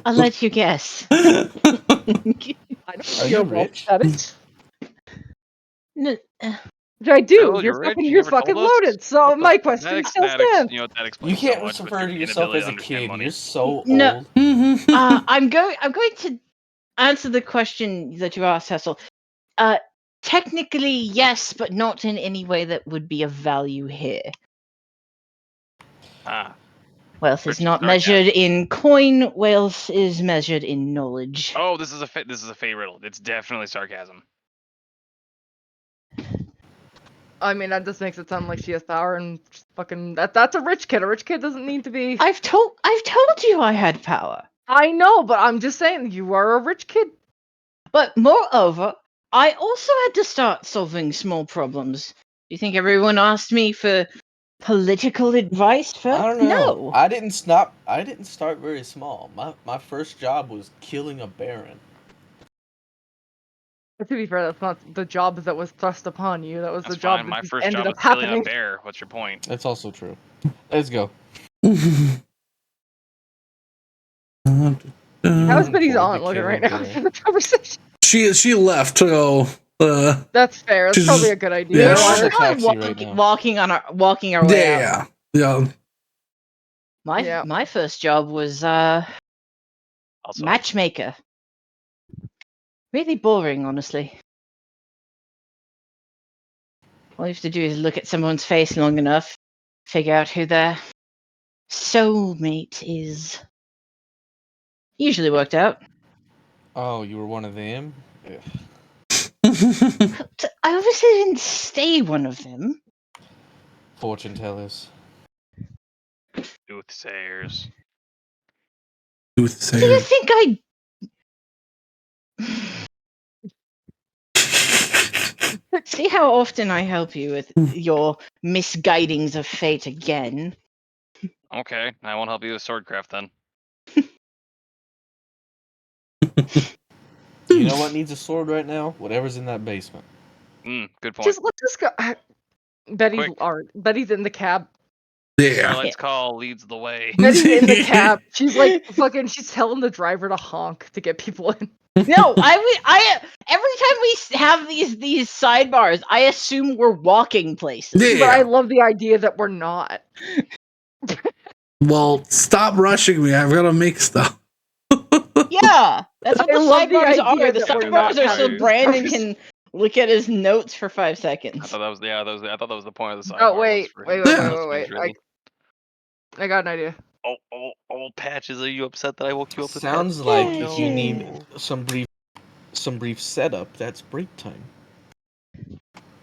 I'll let you guess. I don't Are you're you rich? At it. No, I do. Oh, you're you're rich? fucking, You you're never told fucking us? loaded. So What the- my question still stands. You know what, that You explains can't so much with refer your to yourself inability as to a understand kid. money. You're so No. old. I'm going to answer the question that you asked, Hessel. Technically, yes, but not in any way that would be of value here. Ah, Wealth is Richard not Sarcasm. measured in coin. Wealth is measured in knowledge. oh, this is a fey riddle. It's definitely sarcasm. I mean, that just makes it sound like she has power and fucking that's a rich kid. A rich kid doesn't need to be. I've told you I had power. I know, but I'm just saying you are a rich kid. But moreover, I also had to start solving small problems. Do you think everyone asked me for political advice first? I don't know. No. I didn't start very small. My first job was killing a baron. But to be fair, that's not the job that was thrust upon you. That was That's the job fine. that My just first ended job up was killing happening. a bear. What's your point? That's also true. Let's go. How's Betty's Forward aunt to looking kill right a now bear. after the conversation? she left to go. That's fair. That's She's probably just- a good idea. yeah, We're on she- the Probably taxi right now. walking our way out. Yeah. Yeah. My first job was Also, matchmaker. Really boring, honestly. All you have to do is look at someone's face long enough, figure out who their soulmate is. Usually worked out. Oh, you were one of them? Ugh. But I obviously didn't stay one of them. Fortune tellers. Soothsayers. Do you Soothsayer. think I... See how often I help you with your misguidings of fate again. Okay, I won't help you with swordcraft then. You know what needs a sword right now? Whatever's in that basement. Good point. Just let's just go. Betty's Quick. Betty's in the cab. Yeah. Starlight's call leads the way. Betty's in the cab. She's like fucking. She's telling the driver to honk to get people in. No, I every time we have these sidebars, I assume we're walking places. Yeah. But I love the idea that we're not. Well, stop rushing me. I've got to make stuff. Yeah, that's what I the love the sidebars idea are. The that we're not sidebars are so having Brandon these can look at his notes for 5 I seconds. thought that was I thought that was the point of the sidebar. Oh was wait, for wait, him wait, to Yeah. wait, listen to wait, his wait. riddle. I got an idea. Old Patches, are you upset that I woke you up with Sounds that? like Yeah, if you need No. some brief setup, that's break time.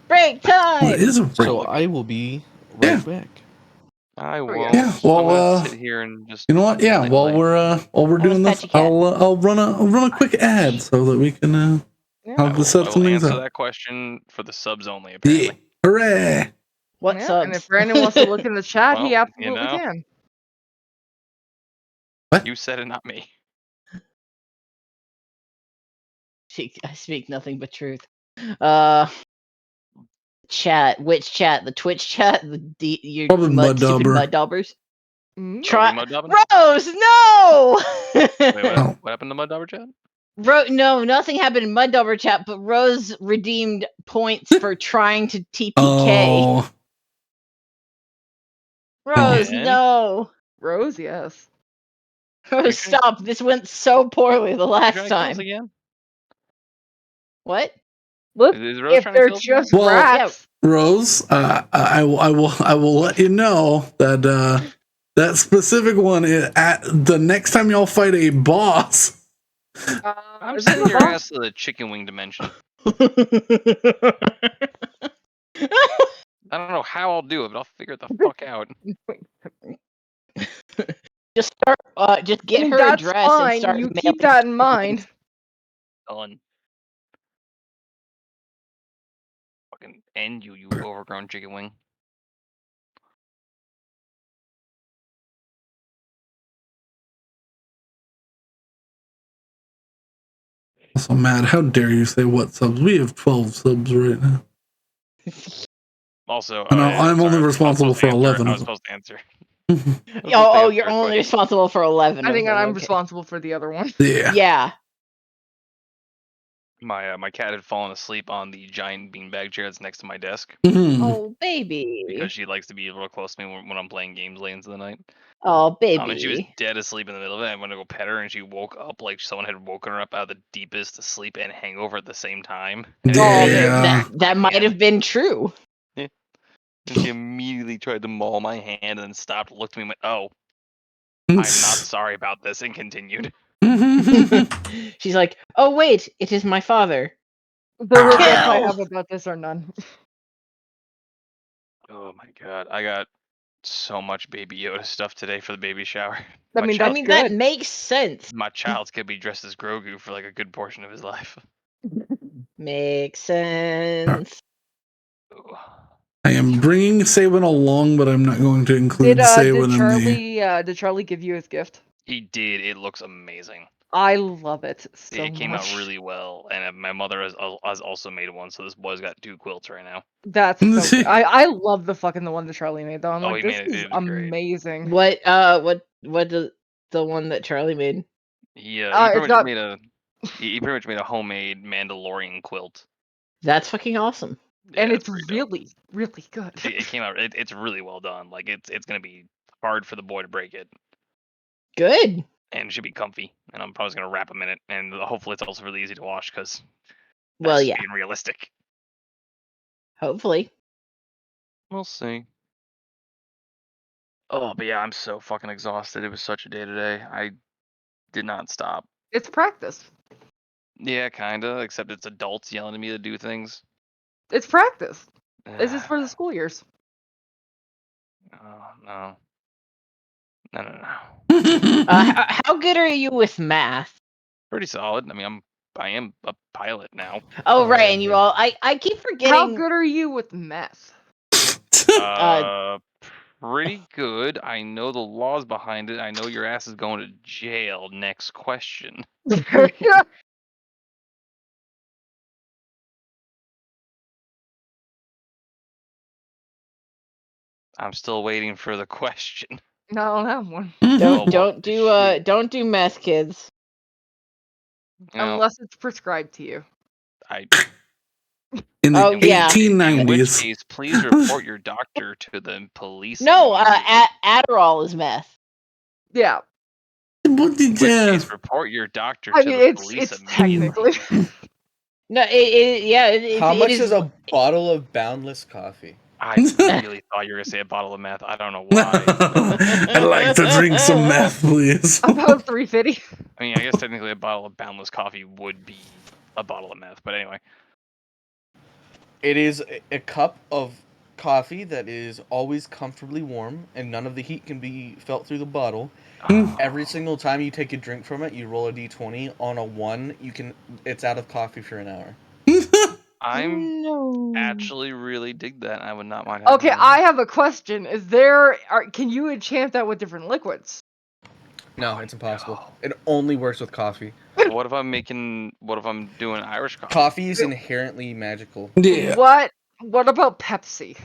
Break Well, time. it is a break. So I will be right Yeah. back. I yeah. won't. Yeah, I'm well, gonna sit here and just. You know what? Yeah. play While life. we're doing this, Patchy Cat. I'll run a quick ad so that we can Yeah. I'll I just set will some things answer up. that question for the subs only. Yeah. Apparently. Hooray! What Yeah, subs? and if Brandon wants to look in the chat, he Well, absolutely can. You said it, not me. I speak nothing but truth. Chat. Which chat? The Twitch chat? Your Probably Mud stupid Dauber. mud daubers? Mm. Try. Mud Daubin? Rose, no! Wait, what? Oh. What happened to Mud Dauber chat? No, nothing happened in Mud Dauber chat, but Rose redeemed points for trying to TPK. Oh. Rose, Again? no. Rose, yes. Rose, trying- stop. This went so poorly the You last trying to kill us time. again? What? Look, Is Rose if trying to they're kill us again? just Well, rats, Rose, I will let you know that that specific one is at the next time y'all fight a boss. I'm is it sending the your boss? ass to the chicken wing dimension. I don't know how I'll do it, but I'll figure it the fuck out. Just start. Just get I mean, her that's address and fine. start You mailing keep that in chicken mind. wings. Done. Fucking end you, you overgrown chicken wing. I'm so mad. How dare you say what subs? We have 12 subs right now. Also, And yeah, I'm only sorry, responsible for 11 I of was them. supposed to answer. Oh, you're only responsible for 11 I of think them. I'm Okay. responsible for the other one. Yeah. Yeah. My cat had fallen asleep on the giant beanbag chair that's next to my desk Mhm. Oh, baby. because she likes to be real close to me when I'm playing games late into the night. Oh, And she was baby. dead asleep in the middle of it. I went to go pet her, and she woke up like someone had woken her up out of the deepest sleep and hangover at the same time. And it Oh, immediately Yeah. grabbed that my might hand. have been true. And she immediately tried to maul my hand and then stopped, looked at me, and went, "Oh, I'm not sorry about this," and continued. She's like, oh, wait, it is my father. The regrets I Kill! have about this are none. Oh my god, I got so much Baby Yoda stuff today for the baby shower. I mean, I that's mean, good. that makes sense. My child's gonna be dressed as Grogu for like a good portion of his life. Makes sense. Ooh. I am bringing Saewynn along, but I'm not going to include Did Saewynn in the. did Charlie give you his gift? He did. It looks amazing. I love it so It came out much. really well, and my mother has also made one, so this boy's got 2 quilts right now. That's so good. I love the one that Charlie made though. I'm Oh, like, he this made it. is It was great. amazing. What the one that Charlie made? He It's pretty much got- made he pretty much made a homemade Mandalorian quilt. That's fucking awesome. Yeah, and it's pretty dope. really, really good. It came out. It's really well done. Like it's gonna be hard for the boy to break it, Good. and it should be comfy. And I'm probably gonna wrap him in it, and hopefully it's also really easy to wash because Well, that's yeah. being realistic. Hopefully. We'll see. Oh, but yeah, I'm so fucking exhausted. It was such a day today. I did not stop. It's practice. Yeah, kinda. Except it's adults yelling at me to do things. It's practice. This is for the school years. Oh no. No. How good are you with math? Pretty solid. I mean, I am a pilot now. Oh, right, Oh, and you yeah. all. I keep forgetting. How good are you with meth? Pretty good. I know the laws behind it. I know your ass is going to jail. Next question. I'm still waiting for the question. No, I don't have one. Well, Don't do shit. don't do meth, kids. You know, Unless it's prescribed to you. In the Oh, yeah. in which 1890s. case, please report your doctor to the police. No, immediately. Adderall is meth. Yeah. What did In which case, report your doctor I to mean, the it's police technically. immediately. No, it How much is is a bottle of Boundless coffee? I really thought you were gonna say a bottle of meth. I don't know why. I'd like to drink some meth, please. About 350. I mean, I guess technically a bottle of Boundless coffee would be a bottle of meth, but anyway. It is a cup of coffee that is always comfortably warm, and none of the heat can be felt through the bottle. Every single time you take a drink from it, you roll a d20. On a 1, it's out of coffee for an hour. I'm No. actually really dig that. I would not mind having Okay, that. I have a question. Can you enchant that with different liquids? No, it's impossible. It only works with coffee. What if I'm doing Irish coffee? Coffee is inherently magical. Yeah. What about Pepsi?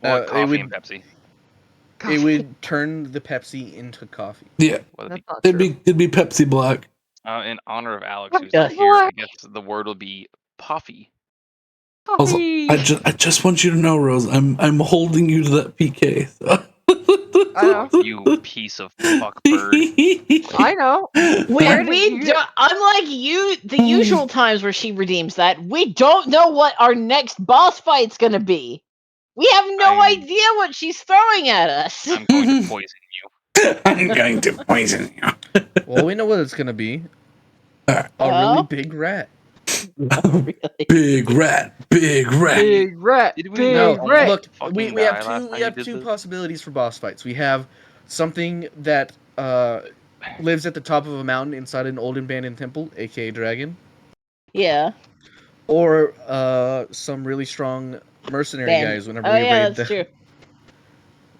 What coffee and Pepsi? It would turn the Pepsi into coffee. Yeah. What That's not It'd true. be Pepsi Black. in honor of Alex, who's Yeah. not here, I guess the word will be puffy. Also, Coffee. I just want you to know, Rose, I'm holding you to that PK. I know. You piece of fuck bird. I know. Unlike you, the usual times where she redeems that, we don't know what our next boss fight's gonna be. We have no idea what she's throwing at us. I'm going to poison you. I'm going to poison you. Well, we know what it's gonna be. A really big rat. Really? Big rat. Big rat. Did we Big No, rat. look, fucking we have die two. last We time you have did two this? possibilities for boss fights. We have something that lives at the top of a mountain inside an old abandoned temple, aka dragon, Yeah. or some really strong mercenary guys. Whenever we raid that's true.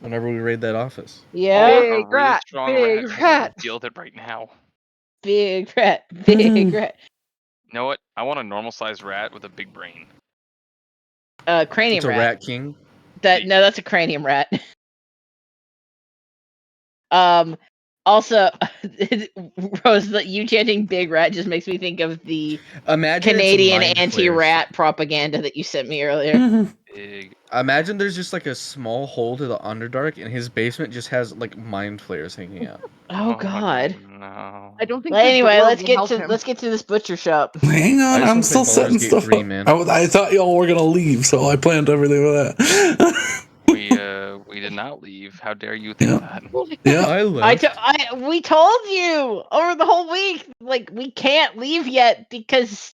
whenever we raid that office. Yeah. Or a Big really rat. strong Big rat. rat. Deal with it right now. Big rat. Big rat. You know what? I want a normal sized rat with a big brain. Cranium It's a rat king. No, that's a cranium rat. Also, Rose, you chanting "big rat" just makes me think of the Imagine it's Canadian mind anti-rat propaganda that you sent me earlier. Big. Imagine there's just like a small hole to the Underdark, and his basement just has like mind flares hanging out. Oh God. No. I don't think. Well, anyway, let's let's get to this butcher shop. Hang on, I just I'm wanna still play setting Baldur's Gate stuff 3, up. man. I thought y'all were gonna leave, so I planned everything with that. We did not leave. How dare you think that? Yeah. I left. We told you over the whole week, like we can't leave yet because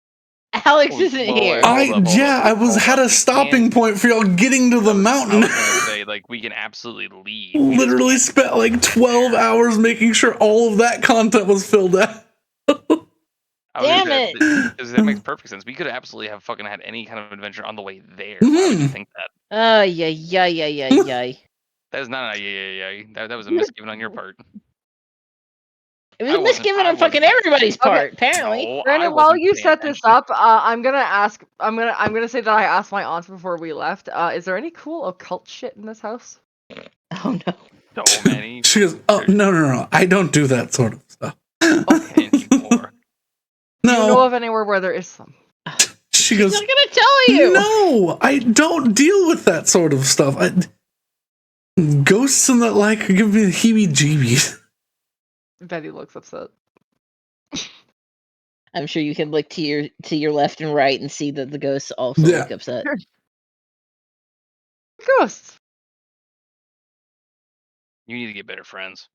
Alex isn't here. Hold up, I had a stopping point for y'all getting to the I mountain. was gonna say, like, we can absolutely leave. We just Literally can't- spent like 12 hours making sure all of that content was filled out. Damn it. Because that makes perfect sense. We could absolutely have fucking had any kind of adventure on the way there. Why would you think that? Oh yeah. That is not a yeah. That was a misgiving on your part. It was a misgiving on fucking everybody's part, apparently. No, Brandon, while you set this up, I'm gonna say that I asked my aunt before we left. Is there any cool occult shit in this house? Oh no. So many. She goes, oh, no. I don't do that sort of stuff. Anymore. No. Do you know of anywhere where there is some? She goes, I'm not gonna tell you. no, I don't deal with that sort of stuff. Ghosts and that like give me the heebie-jeebies. Betty looks upset. I'm sure you can look to your left and right and see that the ghosts also Yeah. look upset. Ghosts. You need to get better friends.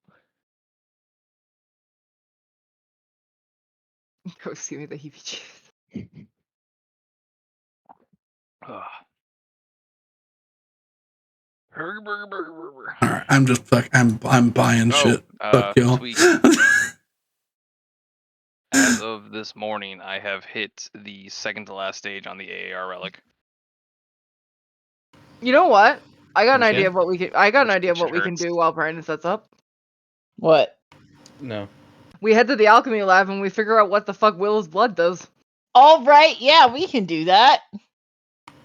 Ghosts give me the heebie-jeebies. Ugh. Burger. All right, I'm buying shit. Fuck y'all. Tweak. As of this morning, I have hit the second to last stage on the AAR relic. You know what? I got an Okay. idea of what we can. I got an Which idea of what we can hurts. do while Brandon sets up. What? No. We head to the alchemy lab and we figure out what the fuck Willow's blood does. All right, yeah, we can do that.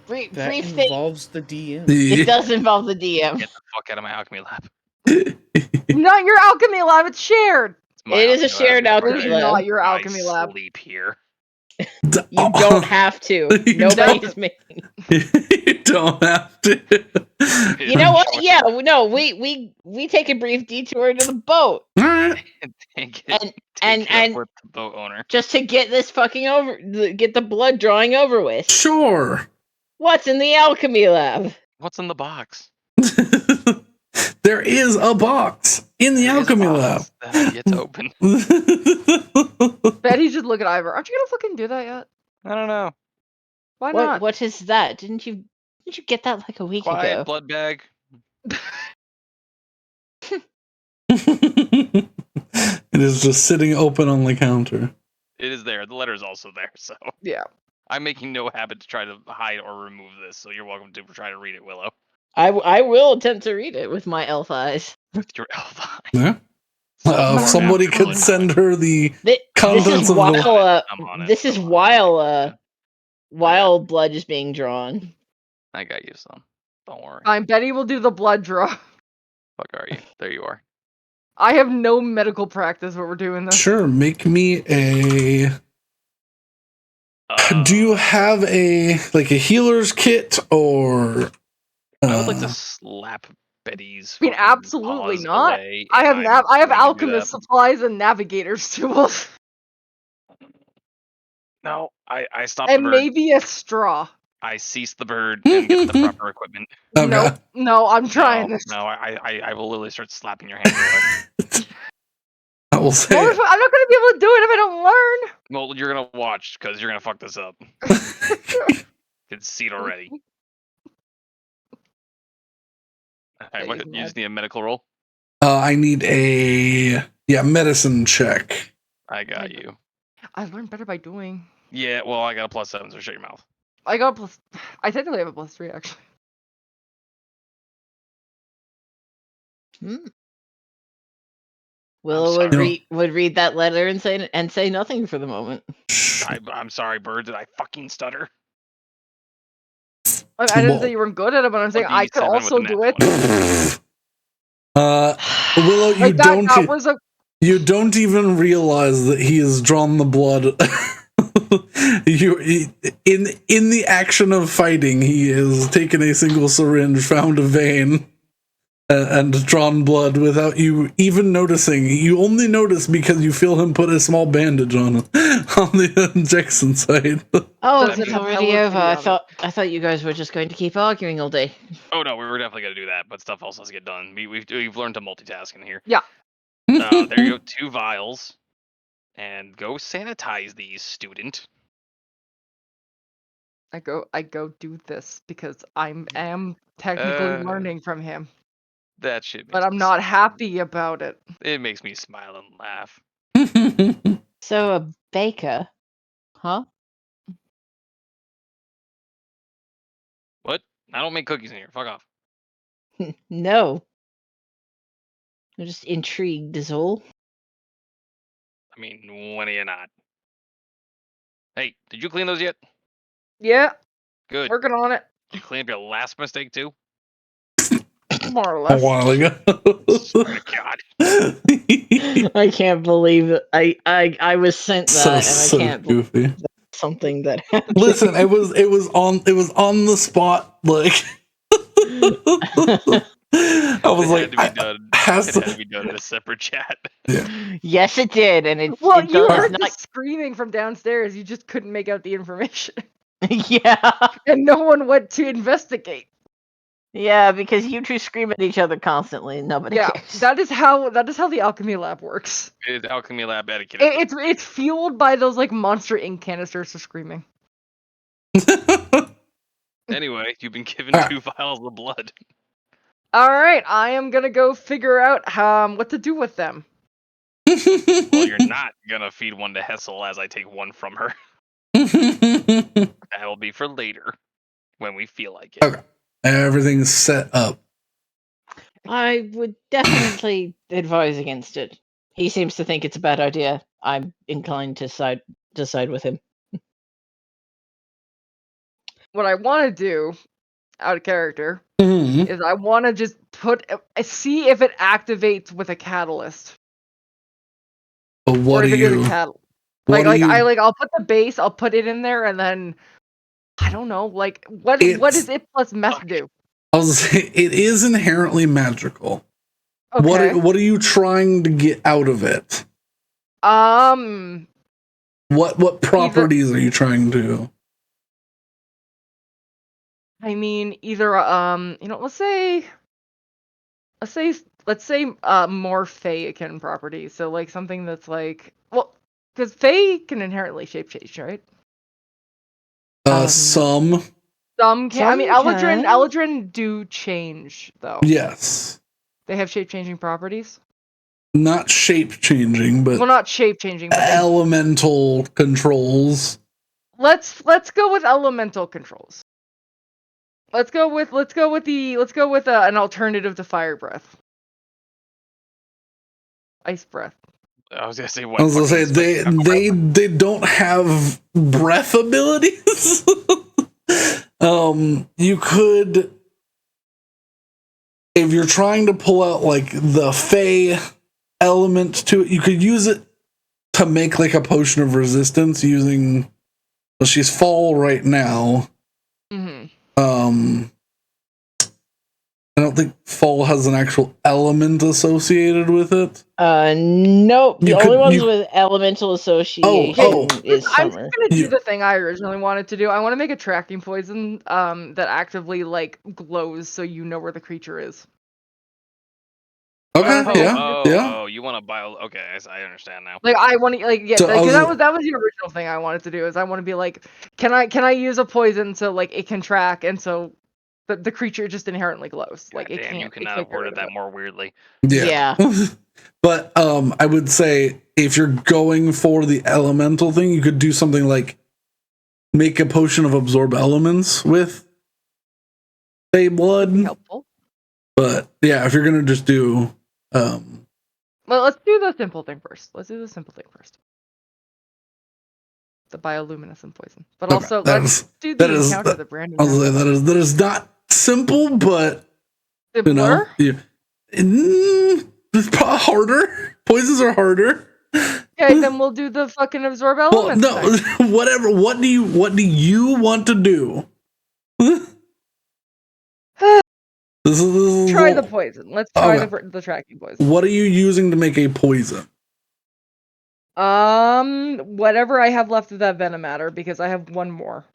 Brief That thing. involves the DM. It does involve the DM. Get the fuck out of my alchemy lab. Not your alchemy lab. It's shared. It's my It is a alchemy lab, shared it's alchemy right It's here. lab. not your alchemy I lab. sleep here. You don't have to. Nobody's making. You don't have to. You know what? Yeah, no, we take a brief detour to the boat All right. Take And- it and- up and- with the boat owner. just to get this fucking get the blood drawing over with. Sure. What's in the alchemy lab? What's in the box? There is a box in the There is a alchemy box that I get to open. lab. Betty should look at Ivor. Aren't you gonna fucking do that yet? I don't know. Why not? What is that? Didn't you get that like a week Quiet ago? blood bag. It is just sitting open on the counter. It is there. The letter is also there. So Yeah. I'm making no habit to try to hide or remove this. So you're welcome to try to read it, Willow. I will attempt to read it with my elf eyes. With your elf eye. Yeah. So If far somebody down the could road. send her the This contents is of the while I'm on it. this is I'm on it. while blood is being drawn. I got you, son. Don't worry. Fine. Betty will do the blood draw. Fuck are you? There you are. I have no medical practice when we're doing this. Sure, make me a. Do you have a healer's kit or? I would like to slap Betty's. I mean, fucking absolutely paws not. away, I have and I'm I have going to do alchemist that. supplies and navigator's tools. No, I stopped And the bird. maybe a straw. I ceased the bird and get the proper equipment. Okay. No, I'm trying no, this. No, I will literally start slapping your hands away. I will say. I'm not gonna be able to do it if I don't learn. Well, you're gonna watch because you're gonna fuck this up. Can see it already. Alright, what, you just need a medical roll? I need a medicine check. I got you. I learn better by doing. Yeah, well, I got a +7, so shut your mouth. I got plus. I technically have a +3 actually. Willow sorry. would read that letter and say nothing for the moment. I'm sorry, bird. Did I fucking stutter? I didn't Well- say you weren't good at it, but I'm saying I could D7 with also the do nat it. 20. Willow, you Like don't. that was a. You don't even realize that he has drawn the blood. In the action of fighting, he has taken a single syringe, found a vein, and drawn blood without you even noticing. You only notice because you feel him put a small bandage on the injection site. Oh, Does it it's have already Hello over. Kitty on it? I thought you guys were just going to keep arguing all day. Oh no, we were definitely gonna do that, but stuff else has to get done. We've learned to multitask in here. Yeah. There you go, 2 vials, and go sanitize these, student. I go do this because I am technically learning from him, That shit. but makes I'm me not smile. happy about it. It makes me smile and laugh. So a baker, huh? What? I don't make cookies in here. Fuck off. No. I'm just intrigued, is all. I mean, when are you not? Hey, did you clean those yet? Yeah, Good. working on it, You cleaned up your last mistake too? more or A less. while ago. Swear to God. I can't believe it. I was sent that, so and I can't believe goofy. something that happened. Listen, it was on the spot. Like I was It like, had to be done. has It to- had to be done in a separate chat. Yes, it did, and it's Well, it you does heard the not. screaming from downstairs. You just couldn't make out the information, Yeah. and no one went to investigate. Yeah, because you two scream at each other constantly and nobody Yeah, cares. that is how the alchemy lab works. It's alchemy lab etiquette. It's fueled by those like monster ink canisters for screaming. Anyway, you've been given Ah. 2 vials of blood. All right, I am gonna go figure out what to do with them. Well, you're not gonna feed one to Hessel as I take one from her. That will be for later, when we feel like it. Okay. Everything's set up. I would definitely advise against it. He seems to think it's a bad idea. I'm inclined to side with him. What I want to do, out of character, Mhm. is I want to just see if it activates with a catalyst. But what Or do if it is a you? catalyst. What do you? I'll put the base, I'll put it in there, and then I don't know, like what does it plus meth do? I was gonna say, it is inherently magical. Okay. What are you trying to get out of it? What properties are you trying to? I mean, either let's say more Fey-akin properties. So like something that's like, well, because Fey can inherently shape change, right? Some. Some can. I mean, Some can. Eldrin do change though. Yes. They have shape changing properties. Not shape changing, but Well, not shape changing, but elemental controls. let's go with elemental controls. Let's go with an alternative to fire breath. Ice breath. I was gonna say I was gonna say they don't have breath abilities. You could, if you're trying to pull out like the Fey element to it, you could use it to make like a potion of resistance using. Well, she's fall right now. Mm-hmm. I don't think fall has an actual element associated with it. Nope. The only ones with elemental association is I'm summer. just gonna do the thing I originally wanted to do. I want to make a tracking poison that actively like glows so you know where the creature is. Okay, yeah. Oh, you want to bio? Okay, I understand now. Like I want to So that was the original thing I wanted to do. Is I want to be like, can I use a poison so like it can track and so the creature just inherently glows. God Like it damn, can't. you could not have worded that more weirdly. Yeah. But I would say if you're going for the elemental thing, you could do something like make a potion of absorb elements with Fey blood. Helpful. But yeah, if you're gonna just do well, let's do the simple thing first. The bioluminescent poison. But okay, also let's do the encounter that Brandon has. That is not simple, but simpler. It's probably harder. Poisons are harder. Okay, then we'll do the fucking absorb elements. Well, no, whatever. What do you want to do? Try the poison. Let's try the tracking poison. What are you using to make a poison? Whatever I have left of that venom matter, because I have one more.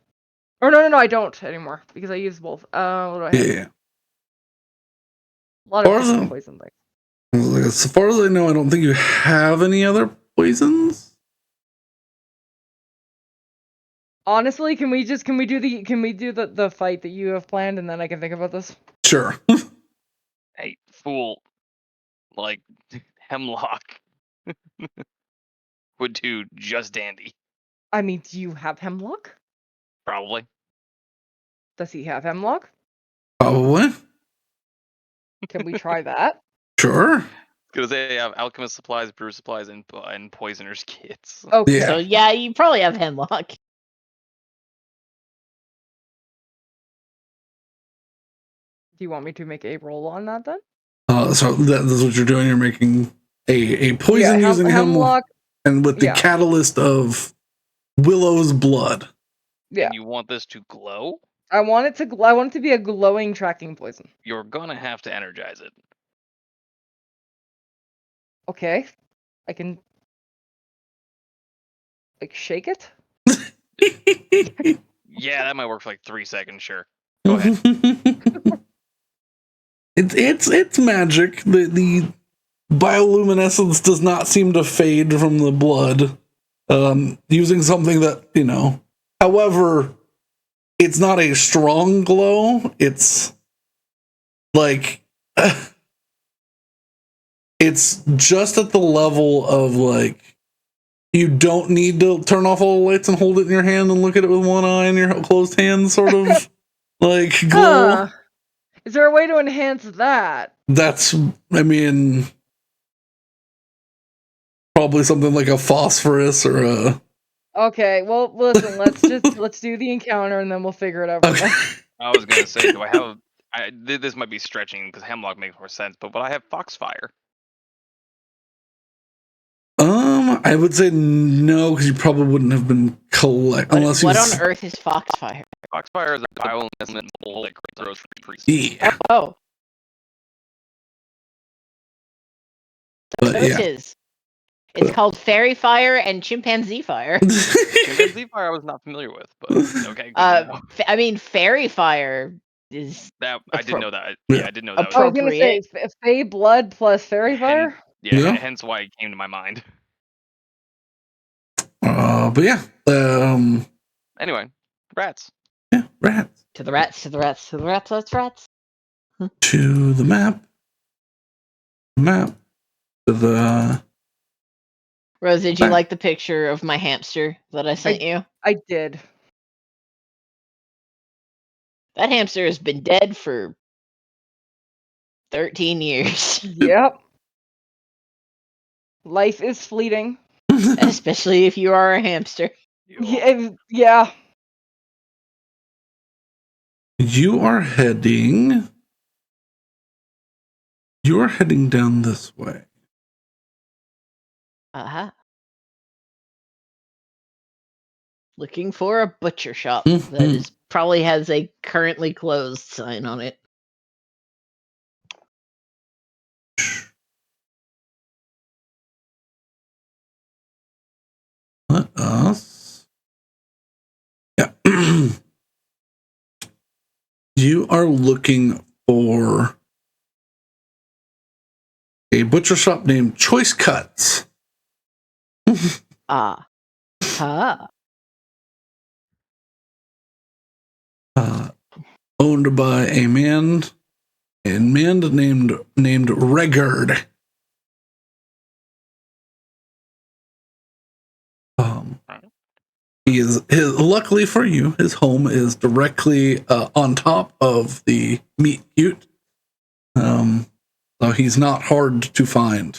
Or no, I don't anymore because I used both. What do I have? Yeah. A lot of different poison things. As far as I know, I don't think you have any other poisons. Honestly, can we do the fight that you have planned and then I can think about this? Sure. Hey, fool. Like, hemlock would do just dandy. I mean, do you have hemlock? Probably. Does he have hemlock? Probably. Can we try that? Sure. Because they have alchemist supplies, brew supplies, and poisoners kits. Okay. So yeah, you probably have hemlock. Do you want me to make a roll on that then? So that's what you're doing. You're making a poison using hemlock, and with the catalyst of Willow's blood. Yeah. And you want this to glow? I want it to be a glowing tracking poison. You're gonna have to energize it. Okay. I can shake it? Yeah, that might work for like 3 seconds, sure. Go ahead. It's magic. The bioluminescence does not seem to fade from the blood. Using something that, however, it's not a strong glow. It's like it's just at the level of like you don't need to turn off all the lights and hold it in your hand and look at it with one eye in your closed hand, sort of like glow. Is there a way to enhance that? Probably something like a phosphorus or a. Okay, well, listen, let's do the encounter and then we'll figure it out. Okay. I was gonna say, do I have? This might be stretching because hemlock makes more sense, but would I have foxfire? I would say no, because you probably wouldn't have been unless What on earth is foxfire? Foxfire is a bioluminescent bolt that grows for trees. Yeah. Oh. But So yeah. it is. It's called fairy fire and chimpanzee fire. Chimpanzee fire I was not familiar with, but okay. I mean, fairy fire is That I didn't know that. Yeah. Yeah, I didn't know that. I was gonna say Fey blood plus fairy fire. Yeah. Hence why it came to my mind. But yeah. Anyway, rats. Yeah, rats. To the rats. Let's rats. To the map. To the. Rose, did you like the picture of my hamster that I sent you? I did. That hamster has been dead for 13 years. Yep. Life is fleeting. Especially if you are a hamster. Yeah. You are heading down this way. Uh-huh. Looking for a butcher shop that is probably has a currently closed sign on it. Let us. Yeah. You are looking for a butcher shop named Choice Cuts. Ah. Huh. Owned by a man named Regard. Luckily for you, his home is directly on top of the meat cute. So he's not hard to find.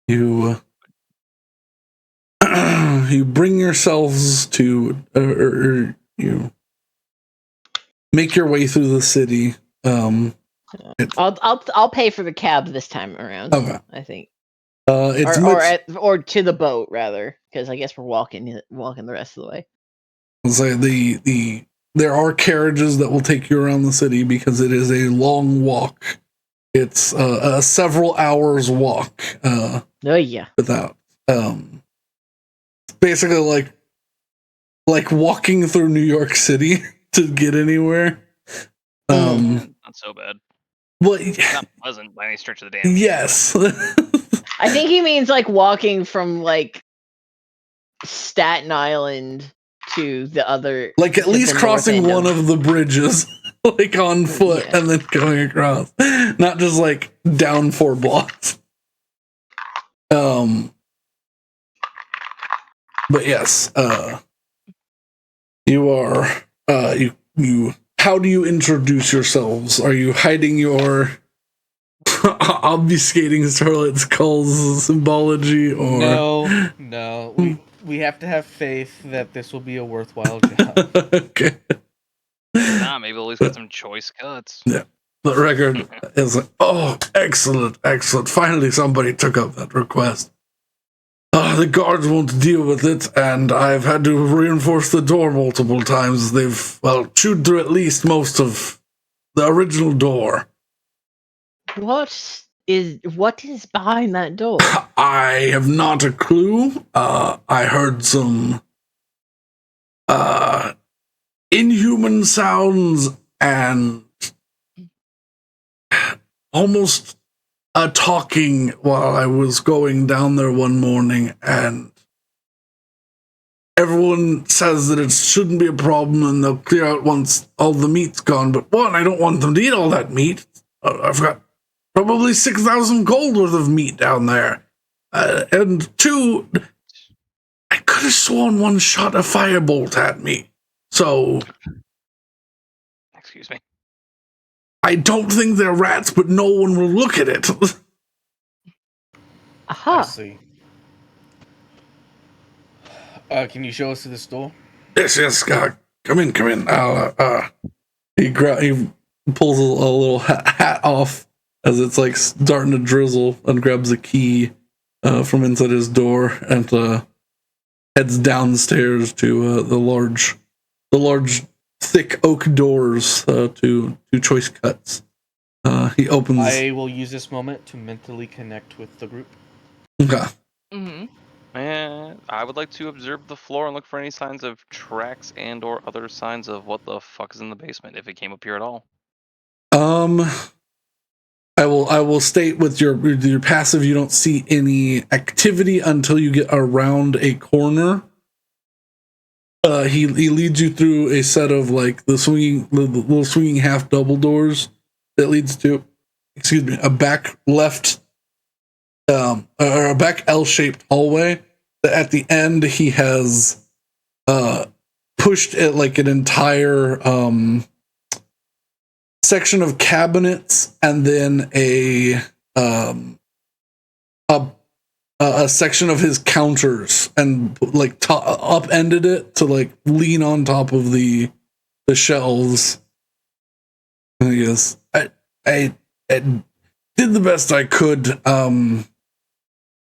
You you bring yourselves to, or you make your way through the city. I'll pay for the cab this time around. Okay. I think. Or to the boat rather, because I guess we're walking the rest of the way. I'll say there are carriages that will take you around the city because it is a long walk. It's a several hours walk. Oh yeah. Without basically like walking through New York City to get anywhere. Not so bad. Well, not pleasant by any stretch of the damn. Yes. I think he means like walking from like Staten Island to the other, like at least crossing one of the bridges, like on foot, and then going across, not just like down 4 blocks. But yes, you are you. How do you introduce yourselves? Are you hiding your obfuscating Starlight's Skull's symbology, or no? We have to have faith that this will be a worthwhile job. Okay. Nah, maybe we'll at least get some choice cuts. Yeah. The record is like, oh, excellent. Finally, somebody took up that request. The guards won't deal with it, and I've had to reinforce the door multiple times. They've, chewed through at least most of the original door. What is behind that door? I have not a clue. I heard some inhuman sounds and almost talking while I was going down there one morning, and everyone says that it shouldn't be a problem and they'll clear out once all the meat's gone. But one, I don't want them to eat all that meat. I've got probably 6,000 gold worth of meat down there. And two, I could have sworn one shot a firebolt at me. So, Excuse me. I don't think they're rats, but no one will look at it. I Aha. see. Can you show us to this door? Yes, come in. He pulls a little hat off as it's like starting to drizzle, and grabs a key from inside his door and heads downstairs to the large, thick oak doors to choice cuts. He opens. I will use this moment to mentally connect with the group. Okay. Mm-hmm. And I would like to observe the floor and look for any signs of tracks and or other signs of what the fuck is in the basement, if it came up here at all. I will state with your passive, you don't see any activity until you get around a corner. He leads you through a set of like the little swinging half double doors that leads to, a back left, or a back L-shaped hallway. At the end, he has pushed it like an entire section of cabinets, and then a section of his counters, and like upended it to like lean on top of the shelves. And he goes, I did the best I could.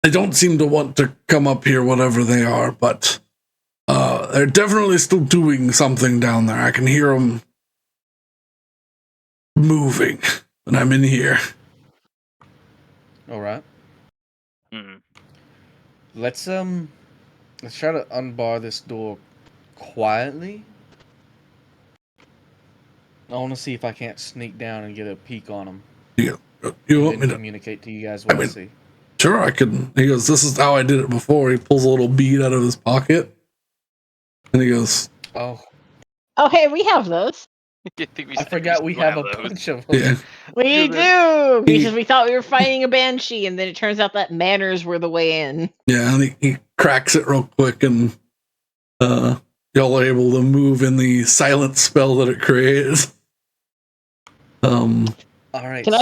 They don't seem to want to come up here, whatever they are, but they're definitely still doing something down there. I can hear them moving when I'm in here. All right. Hmm. Let's try to unbar this door quietly. I want to see if I can't sneak down and get a peek on them. You and want me to communicate to you guys what I see? Sure, I could. He goes, this is how I did it before. He pulls a little bead out of his pocket, and he goes, Oh, hey, we have those. I forgot we have a bunch of them. yeah. We do, because we thought we were fighting a banshee, and then it turns out that manners were the way in. Yeah, and he cracks it real quick, and y'all are able to move in the silent spell that it creates. All right. Can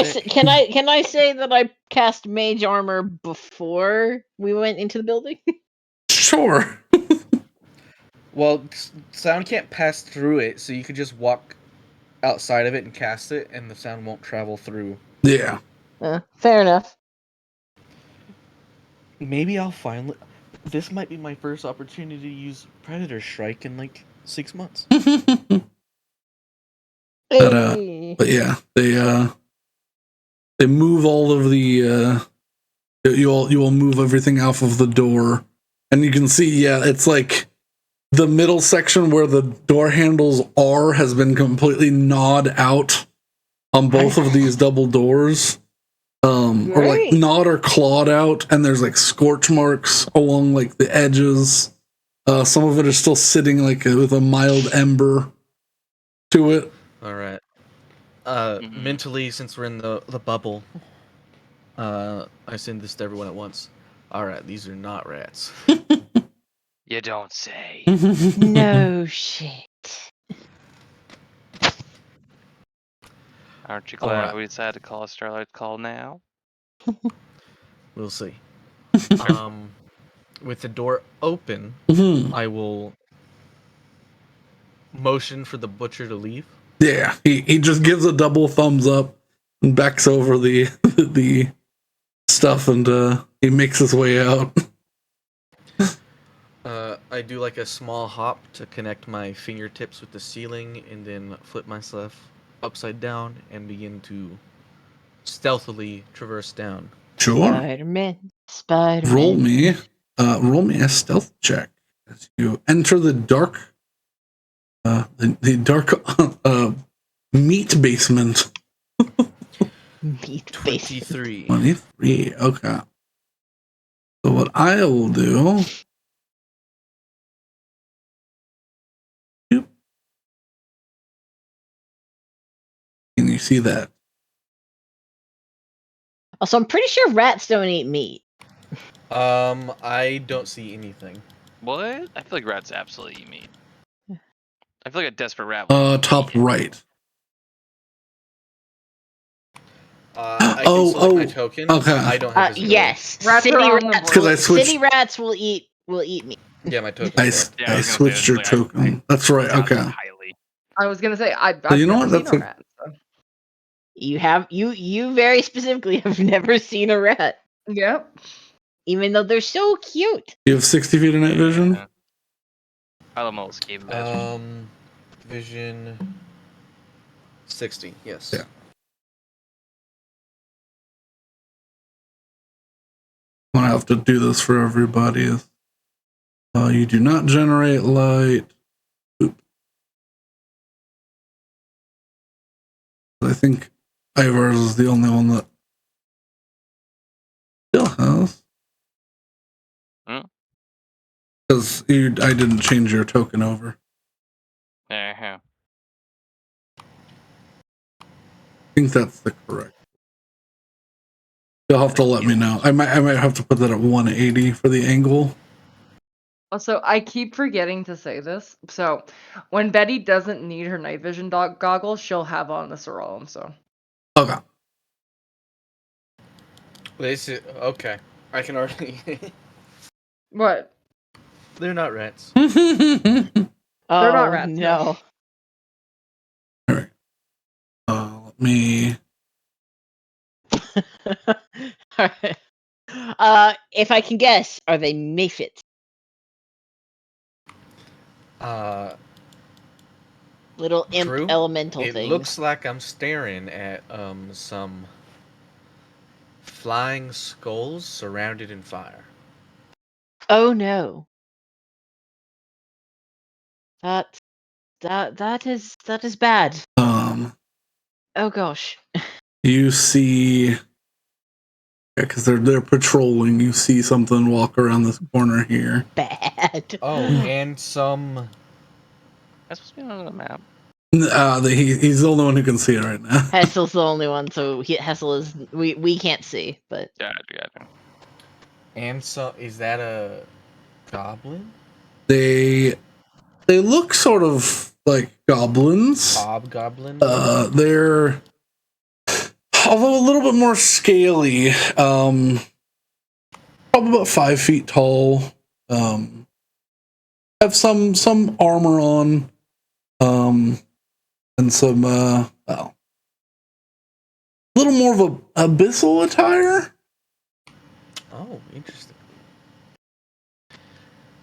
I say that I cast mage armor before we went into the building? Sure. Well, sound can't pass through it, so you could just walk outside of it and cast it, and the sound won't travel through. Yeah. Fair enough. Maybe I'll finally. This might be my first opportunity to use Predator Strike in like 6 months. But yeah, they move all of the you all move everything off of the door, and you can see, it's like the middle section where the door handles are has been completely gnawed out on both of these double doors, or like gnawed or clawed out, and there's like scorch marks along like the edges. Some of it is still sitting like with a mild ember to it. All right. Mentally, since we're in the bubble, I send this to everyone at once. All right, these are not rats. You don't say. No shit. Aren't you glad Alright. we decided to call a Starlight call now? We'll see. With the door open, I will motion for the butcher to leave. Yeah, he just gives a double thumbs up and backs over the the stuff, and he makes his way out. I do like a small hop to connect my fingertips with the ceiling, and then flip myself upside down and begin to stealthily traverse down. Sure. Spider-Man. Roll me a stealth check as you enter the dark, the dark meat basement. Meat basement. 23. 23. Okay. So what I will do. Can you see that? Also, I'm pretty sure rats don't eat meat. I don't see anything. What? I feel like rats absolutely eat meat. I feel like a desperate rat would Top eat it. right. I can select my token. okay. I don't have visibility. Yes, Rats city are rats. Because I switched. City rats will eat meat. Yeah, my token. I Yeah, I was gonna say, switched your like, token. That's right. doubt Okay. that highly. I was gonna say I've you know never what? seen That's a a- rat. So. You very specifically have never seen a rat, Yep. even though they're so cute. You have 60 feet of night vision? Yeah. I almost gave him that. Vision 60. Yes. Yeah. I'm gonna have to do this for everybody. You do not generate light. Oop. I think Ivar's is the only one that still has. Because I didn't change your token over. Uh-huh. I think that's the correct. You'll have to let me know. I might have to put that at 180 for the angle. Also, I keep forgetting to say this. So, when Betty doesn't need her night vision goggles, she'll have on the Sorolum. So. Okay. Okay. I can already. What? They're not rats. Oh not rats, no! All right. Let me. Alright. If I can guess, are they Mayfits? Little imp True. elemental It things. looks like I'm staring at some flying skulls surrounded in fire. Oh no! That is bad. Oh gosh. You see, because they're patrolling. You see something walk around this corner here. Bad. Oh, and some. That's supposed to be on the map. He's the only one who can see it right now. Hessel's the only one, so Hessel is we can't see, but Gotcha. And so, is that a goblin? They look sort of like goblins. Hobgoblin? They're although a little bit more scaly. Probably about 5 feet tall. Have some armor on. And some well, a little more of a abyssal attire. Oh, interesting.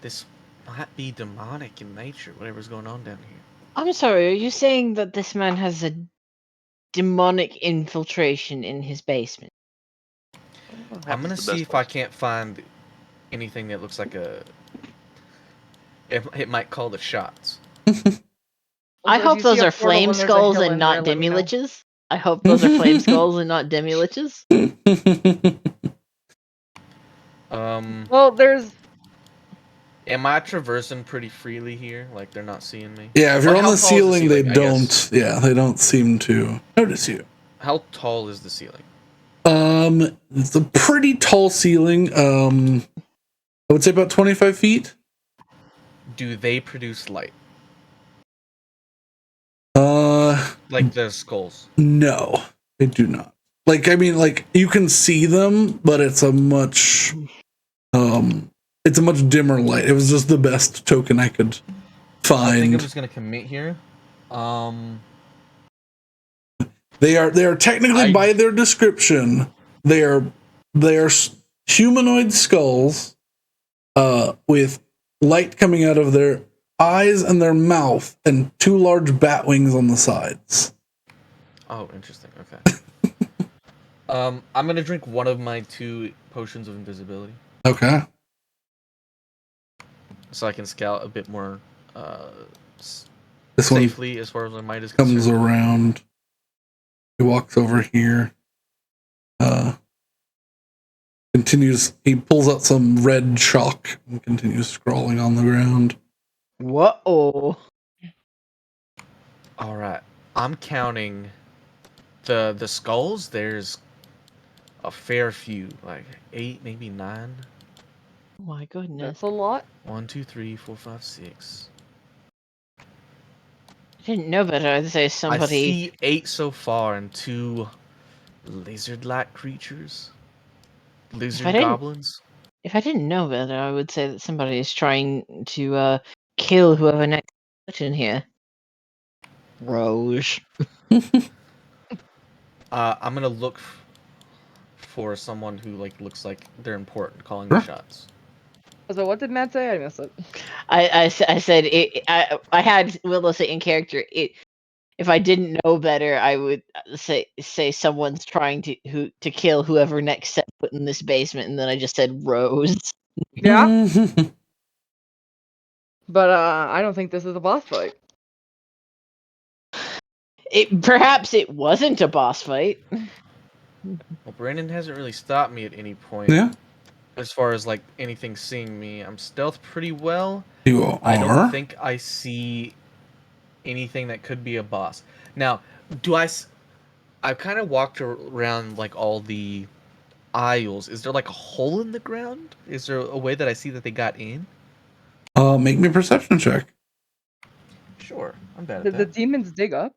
This might be demonic in nature, whatever's going on down here. I'm sorry, are you saying that this man has a demonic infiltration in his basement? I'm gonna see if I can't find anything that looks like a. It might call the shots. I Also, if hope you those see a are portal flame when there's a skulls hill and in not there, let me know. demi-liches. I hope those are flame skulls and not demi-liches. Well, there's. Am I traversing pretty freely here? Like they're not seeing me? Yeah, if you're Or on how the tall is ceiling, they I don't. guess? Yeah, they don't seem to notice you. How tall is the ceiling? It's a pretty tall ceiling. I would say about 25 feet. Do they produce light? Like the skulls? No, they do not. Like, I mean, like you can see them, but it's a much dimmer light. It was just the best token I could find. I think I'm just gonna commit here. They are technically, by their description, they are humanoid skulls, with light coming out of their eyes and their mouth, and 2 large bat wings on the sides. Oh, interesting. Okay. I'm gonna drink one of my 2 potions of invisibility. Okay. So I can scout a bit more this safely as far as my might is comes concerned. around. He walks over here. Continues. He pulls out some red chalk and continues scrawling on the ground. Whoa. All right, I'm counting the skulls. There's a fair few, like 8, maybe 9. Oh my goodness. That's a lot. 1, 2, 3, 4, 5, 6. I didn't know better. I'd say I somebody. see 8 so far, and 2 lizard-like creatures. Lizard I didn't- goblins. If I didn't know better, I would say that somebody is trying to kill whoever next put in here. Rose. I'm gonna look for someone who looks like they're important, calling the shots. So what did Matt say? I missed it. I said it. I had Willow say in character. If I didn't know better, I would say someone's trying to kill whoever next set foot in this basement, and then I just said Rose. Yeah, but I don't think this is a boss fight. Perhaps it wasn't a boss fight. Well, Brandon hasn't really stopped me at any point. Yeah, As far as anything seeing me, I'm stealth pretty well. you are. I don't think I see anything that could be a boss. Now, I've kind of walked around all the aisles. Is there a hole in the ground? Is there a way that I see that they got in? Make me a perception check. Sure, I'm bad at Did the that. demons dig up?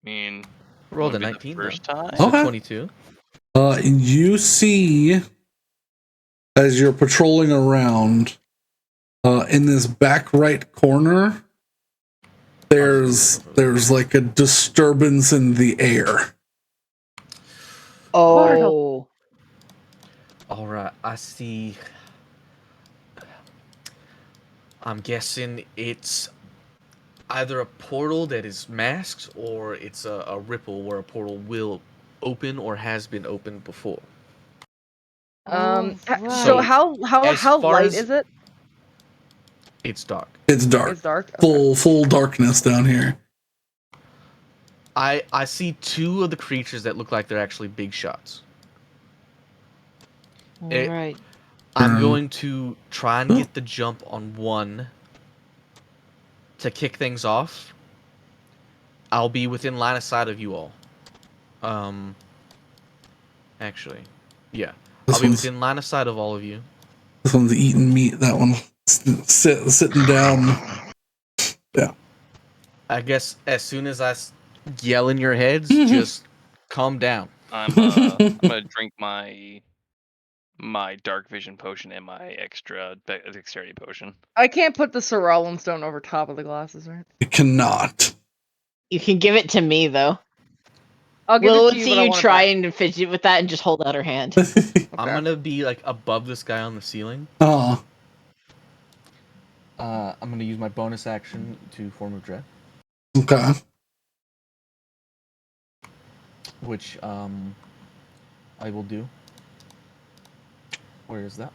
I mean, Rolled a wouldn't be 19 the first though. time. So Okay. 22. You see, as you're patrolling around, in this back right corner, there's like a disturbance in the air. Oh, All right, I see. I'm guessing it's either a portal that is masked or it's a ripple where a portal will open or has been opened before. Oh, So right. as how far light as- is it? It's dark. It's dark. It's dark. Okay. Full darkness down here. I see 2 of the creatures that look like they're actually big shots. all It- right. I'm going to try and get the jump on one to kick things off. I'll be within line of sight of you all. Actually, yeah. This I'll be one's- within line of sight of all of you. This one's eating meat. That one sitting down. Yeah. I guess as soon as I yell in your heads, just calm down. I'm gonna drink my dark vision potion and my extra dexterity potion. I can't put the Sorrellan stone over top of the glasses, right? You cannot. You can give it to me though. I'll give We'll it to you. see but I you want it back. trying to fidget with that and just hold out her hand. I'm gonna be above this guy on the ceiling. Oh, I'm gonna use my bonus action to form of dread, okay. which I will do. Where is that?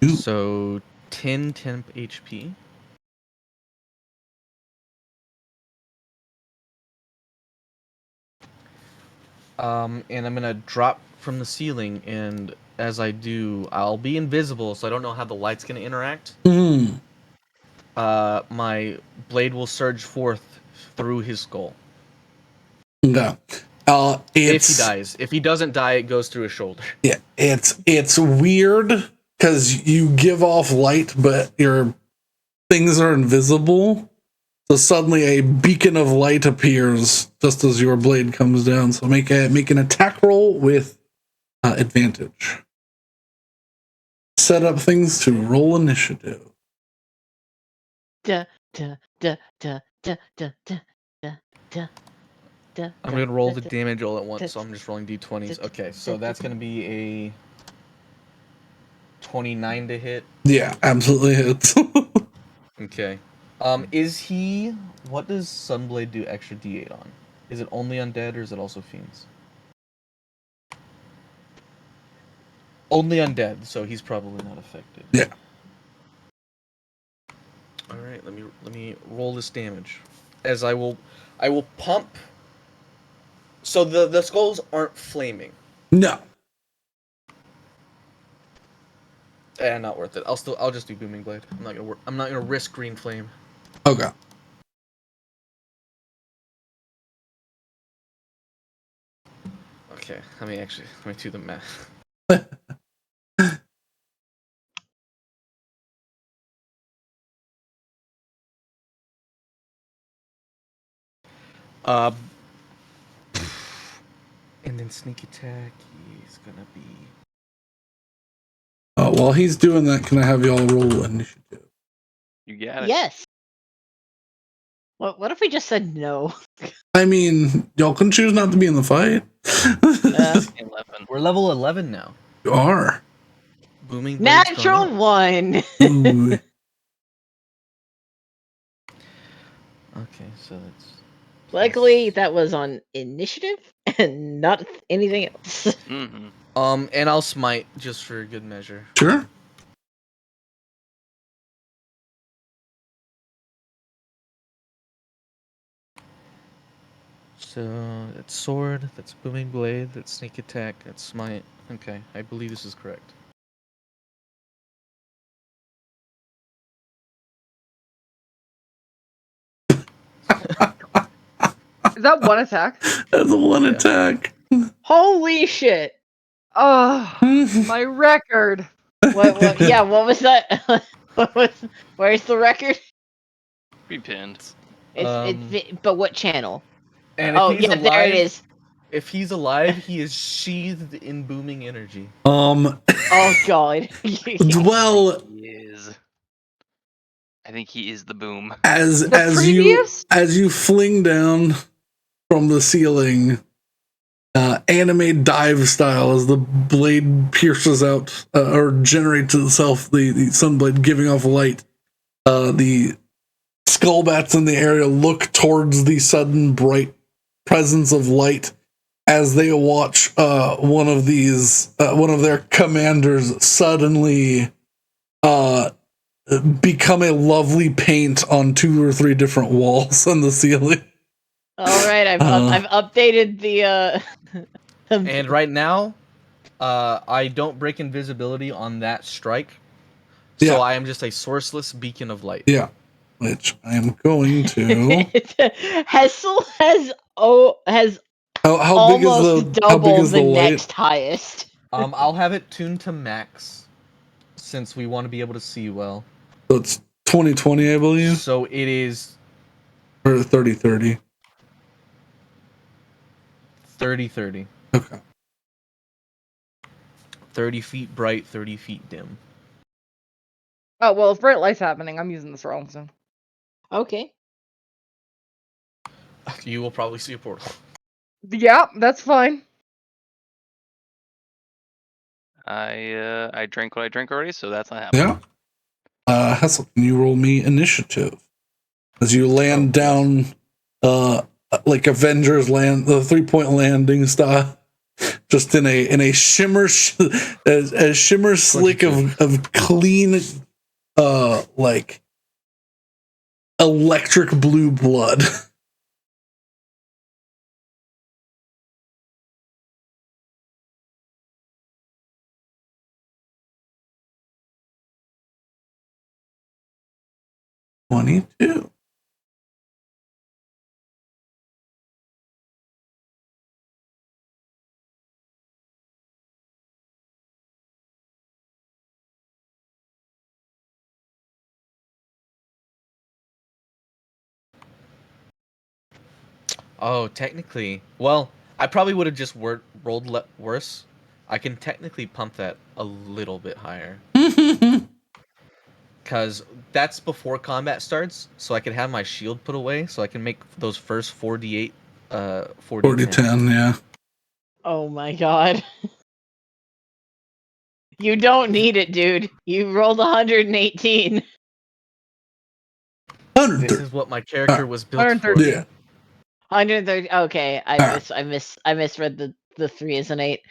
Ooh. So 10 temp HP. And I'm gonna drop from the ceiling, and as I do, I'll be invisible, so I don't know how the light's gonna interact. My blade will surge forth through his skull. Okay. If he dies. If he doesn't die, it goes through his shoulder. Yeah, it's weird because you give off light, but your things are invisible. So suddenly a beacon of light appears just as your blade comes down. So make an attack roll with advantage. Set up things to roll initiative. Da, da, da, da, da, da, da, da, da, da, I'm gonna roll the damage all at once, so I'm just rolling d20s. Okay, so that's gonna be a 29 to hit. Yeah, absolutely hits. Okay. What does Sunblade do extra d8 on? Is it only undead or is it also fiends? only undead, so he's probably not affected. Yeah. All right, let me roll this damage, as I will pump. So the skulls aren't flaming. No. Not worth it. I'll just do booming blade. I'm not gonna risk green flame. Okay. Okay, let me do the math. And then sneak attack is gonna be. While he's doing that, can I have y'all roll initiative? You got it. Yes. What if we just said no? I mean, y'all can choose not to be in the fight. 11. We're level 11 now. You are. Booming blade's gone Natural one. Ooh. Okay, so that's. Luckily, that was on initiative and not anything else. Mm-hmm. And I'll smite just for good measure. Sure. So that's sword, that's booming blade, that's sneak attack, that's smite. Okay, I believe this is correct. Is that one attack? That's one Yeah. attack. Holy shit! Oh, my record. What? Yeah, what was that? Where's the record? Be pinned. But what channel? And Oh, if he's yeah, alive, there it is. If he's alive, he is sheathed in booming energy. Oh god. Well, He is. I think he is the boom. as you fling down from the ceiling, anime dive style, as the blade pierces out or generates itself, the sunblade giving off light. The skull bats in the area look towards the sudden bright presence of light as they watch one of their commanders suddenly become a lovely paint on 2 or 3 different walls on the ceiling. All right, I've updated the. And right now, I don't break invisibility on that strike, so Yeah. I am just a sourceless beacon of light. Yeah, which I am going to. Hessel has How big almost double the next highest. I'll have it tuned to max, since we want to be able to see well. So it's 20/20, I believe, So it is or 30/30. 30/30. Okay. 30 feet bright, 30 feet dim. Oh, well, if bright light's happening, I'm using this wrong, so. Okay. You will probably see a portal. Yeah, that's fine. I drank what I drank already, so that's not happening. Yeah. Hessel, can you roll me initiative as you land down, like Avengers land, the 3-point landing style, just in a shimmer, a shimmer slick of clean, like electric blue blood. $22. Oh, technically. Well, I probably would have just rolled worse. I can technically pump that a little bit higher. Because that's before combat starts, so I can have my shield put away, so I can make those first 4d8, 40/10, yeah. Oh my god. You don't need it, dude. You rolled 118. 130. This is what my character was built for. 130. Yeah. 130. Okay, I misread the 3 as an 8.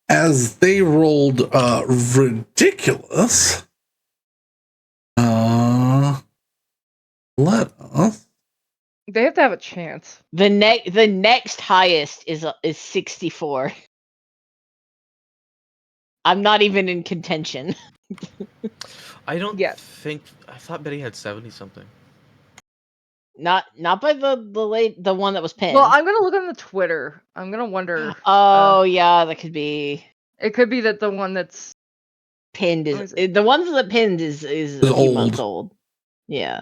as they rolled ridiculous. Let us. They have to have a chance. The next highest is 64. I'm not even in contention. I don't Yes. think. I thought Betty had 70 something. Not by the one that was pinned. Well, I'm gonna look on the Twitter. I'm gonna wonder. Oh yeah, that could be It could be that the one that's pinned What is is it? the ones that pinned is a few months old. Yeah.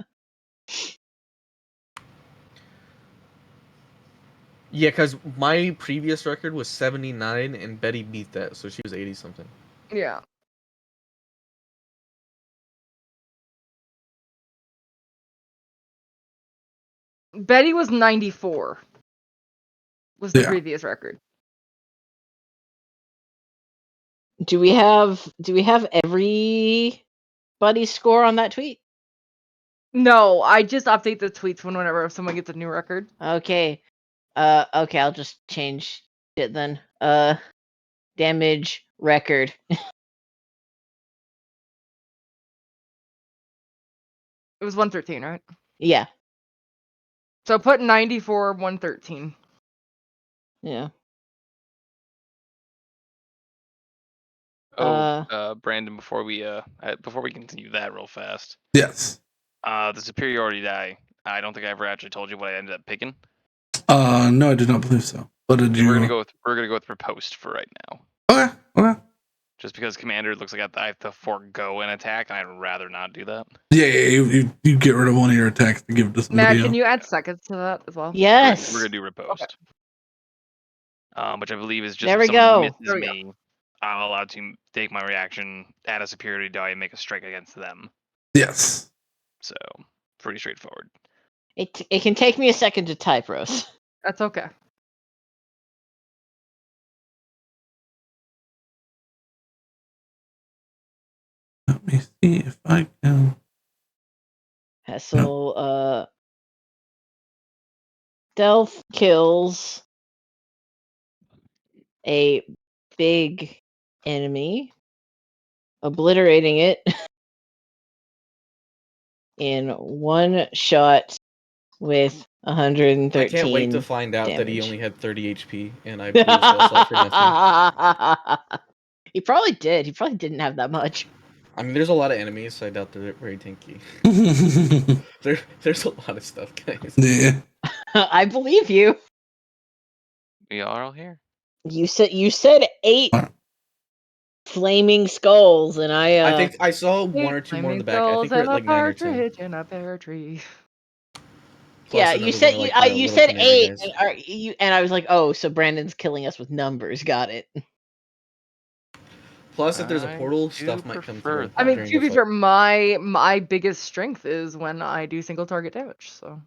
Yeah, because my previous record was 79, and Betty beat that, so she was 80 something. yeah. Betty was 94. Was the Yeah. previous record. Do we have everybody's score on that tweet? No, I just update the tweets whenever someone gets a new record. Okay. Okay, I'll just change it then. Damage record. It was 113, right? Yeah. So put 94, 113. Yeah. Brandon, before we continue that real fast, Yes. the superiority die. I don't think I ever actually told you what I ended up picking. No, I did not believe so. What did you? We're gonna go with riposte for right now. Okay. Just because commander looks like I have to forego an attack, and I'd rather not do that. Yeah. You get rid of one of your attacks to give it to somebody Matt, can else. you add seconds to that as well? Yes. We're gonna do riposte. Okay. Which I believe is just There if we someone go. misses There we go. me, I'm allowed to take my reaction, add a superiority die, and make a strike against them. Yes. So pretty straightforward. It can take me a second to type, Rose. That's okay. Let me see if I can. Hessel, stealth kills a big enemy, obliterating it in one shot with 113. I can't wait to find out that he damage. only had 30 HP, and I blew his boss up for nothing. He probably did. He probably didn't have that much. I mean, there's a lot of enemies, so I doubt they're very tanky. There's a lot of stuff, guys. Yeah. I believe you. We are all here. You said 8 flaming skulls, and I think I saw one or two more in the back. I think we're at like 9 or 10. Partridge in a pear tree. Plus yeah, you another said one of, like, the you little said commander 8, guys. and I was like, oh, so Brandon's killing us with numbers. Got it. Plus, if there's a I portal, do stuff might come prefer through. that. I mean, during to the be fight. fair, my biggest strength is when I do single target damage. So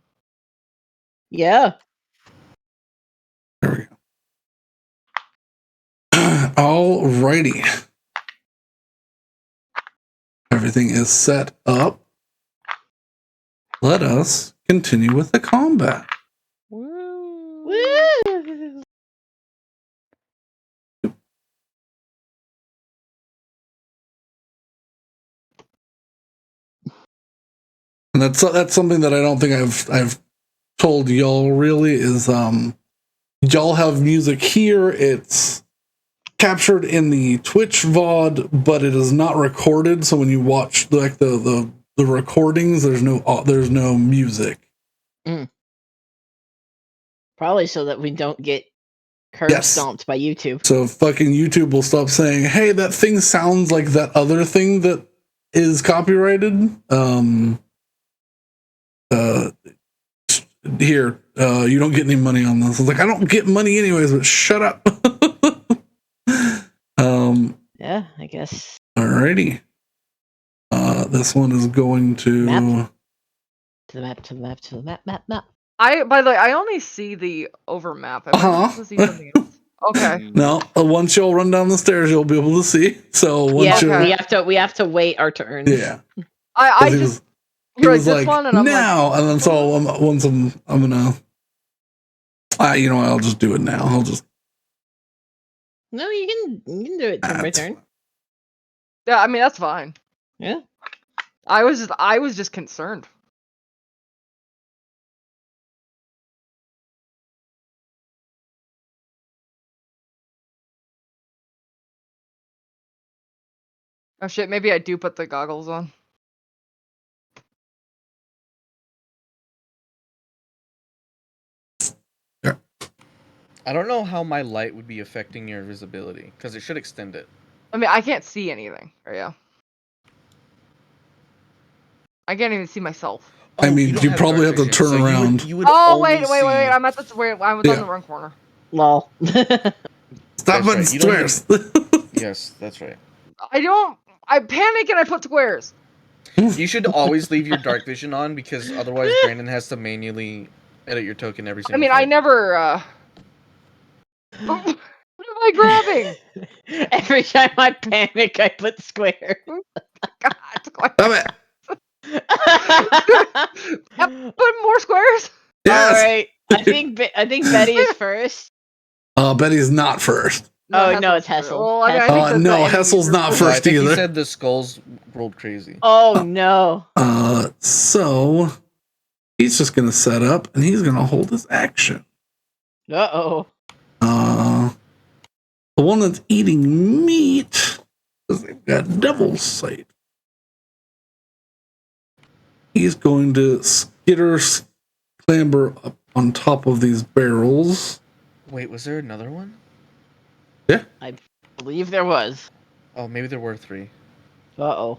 Yeah. There we go. Alrighty. Everything is set up. Let us continue with the combat. Woo! And that's something that I don't think I've told y'all really is y'all have music here. It's captured in the Twitch VOD, but it is not recorded. So when you watch like the recordings, there's no music. Probably so that we don't get curb stomped by YouTube. So fucking YouTube will stop saying, "Hey, that thing sounds like that other thing that is copyrighted." Here, you don't get any money on this. I was like, I don't get money anyways, but shut up. Yeah, I guess. Alrighty. This one is going to Map. To the map. by the way, I only see the overmap. Am I supposed to see something else? Okay. No, once you'll run down the stairs, you'll be able to see. So once we have to wait our turn. yeah. I just He was this like, one, and I'm now, like, and then so once I'm gonna, you know, I'll just do it now. I'll just. No, you can do it turn by That's turn. Yeah, I mean that's fine. Yeah. I was just concerned. Oh shit, maybe I do put the goggles on. I don't know how my light would be affecting your visibility, because it should extend it. I mean, I can't see anything. Or yeah. I can't even see myself. I mean, don't you probably dark have to vision, turn so around. You would Oh only wait, see... I'm at the I was on the wrong corner. Lol. Stop That's putting right, you don't even- squares. Yes, that's right. I panic and I put squares. You should always leave your dark vision on, because otherwise Brandon has to manually edit your token every I single mean, fight. I never what am I grabbing? Every time I panic, I put square. God, Stop it. put more squares. Yes. All right. I think Betty is first. Betty's not first. Oh, no, Hessel's it's Hessel. Well, I mean, I think Hessel. that's No, the enemy Hessel's user not first. No, I first think he either. said the skulls rolled crazy. Oh no. So he's just gonna set up and he's gonna hold his action. Uh-oh. The one that's eating meat, because they've got devil's sight. He's going to clamber up on top of these barrels. Wait, was there another one? Yeah. I believe there was. Oh, maybe there were 3. Uh-oh.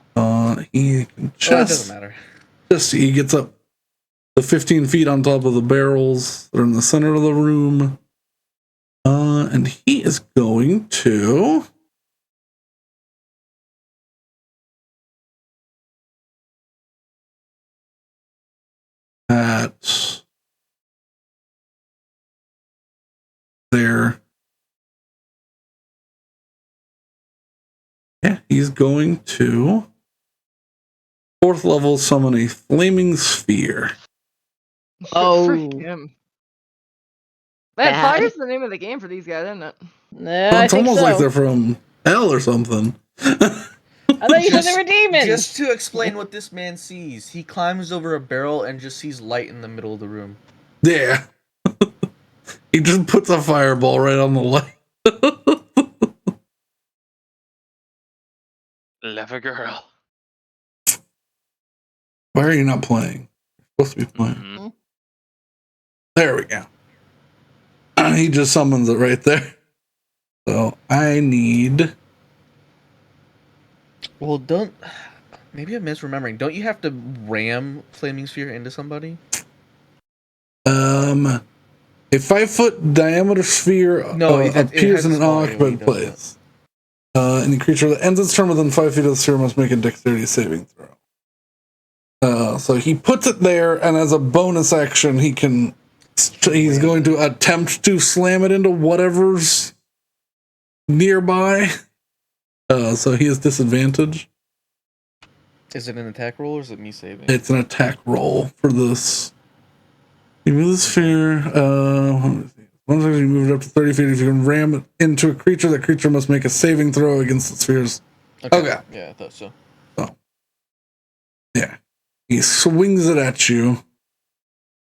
He can Well, it just doesn't matter. he gets up to 15 feet on top of the barrels that are in the center of the room. And he is going to at there. Yeah, he's going to 4th level summon a flaming sphere. Oh. Frick him. Man, Bad. fire's the name of the game for these guys, isn't it? I It's think almost so. like they're from hell or something. I thought you said they were demons. Just to explain what this man sees, he climbs over a barrel and just sees light in the middle of the room. Yeah. He just puts a fireball right on the light. Love a girl. Why are you not playing? You're supposed to be playing. Mhm. There we go. He just summons it right there. So I need. Well, maybe I'm misremembering. Don't you have to ram Flaming Sphere into somebody? A 5-foot diameter sphere No, it appears has in a an small unoccupied AoE, doesn't place. Any creature that ends its turn within 5 feet of the sphere must make a dexterity saving throw. So he puts it there, and as a bonus action, he's going to attempt to slam it into whatever's nearby. So he has disadvantage. Is it an attack roll or is it me saving? It's an attack roll for this. You move the sphere. Once you move it up to 30 feet, if you can ram it into a creature, that creature must make a saving throw against the spheres. Okay. Yeah, I thought so. Yeah. He swings it at you,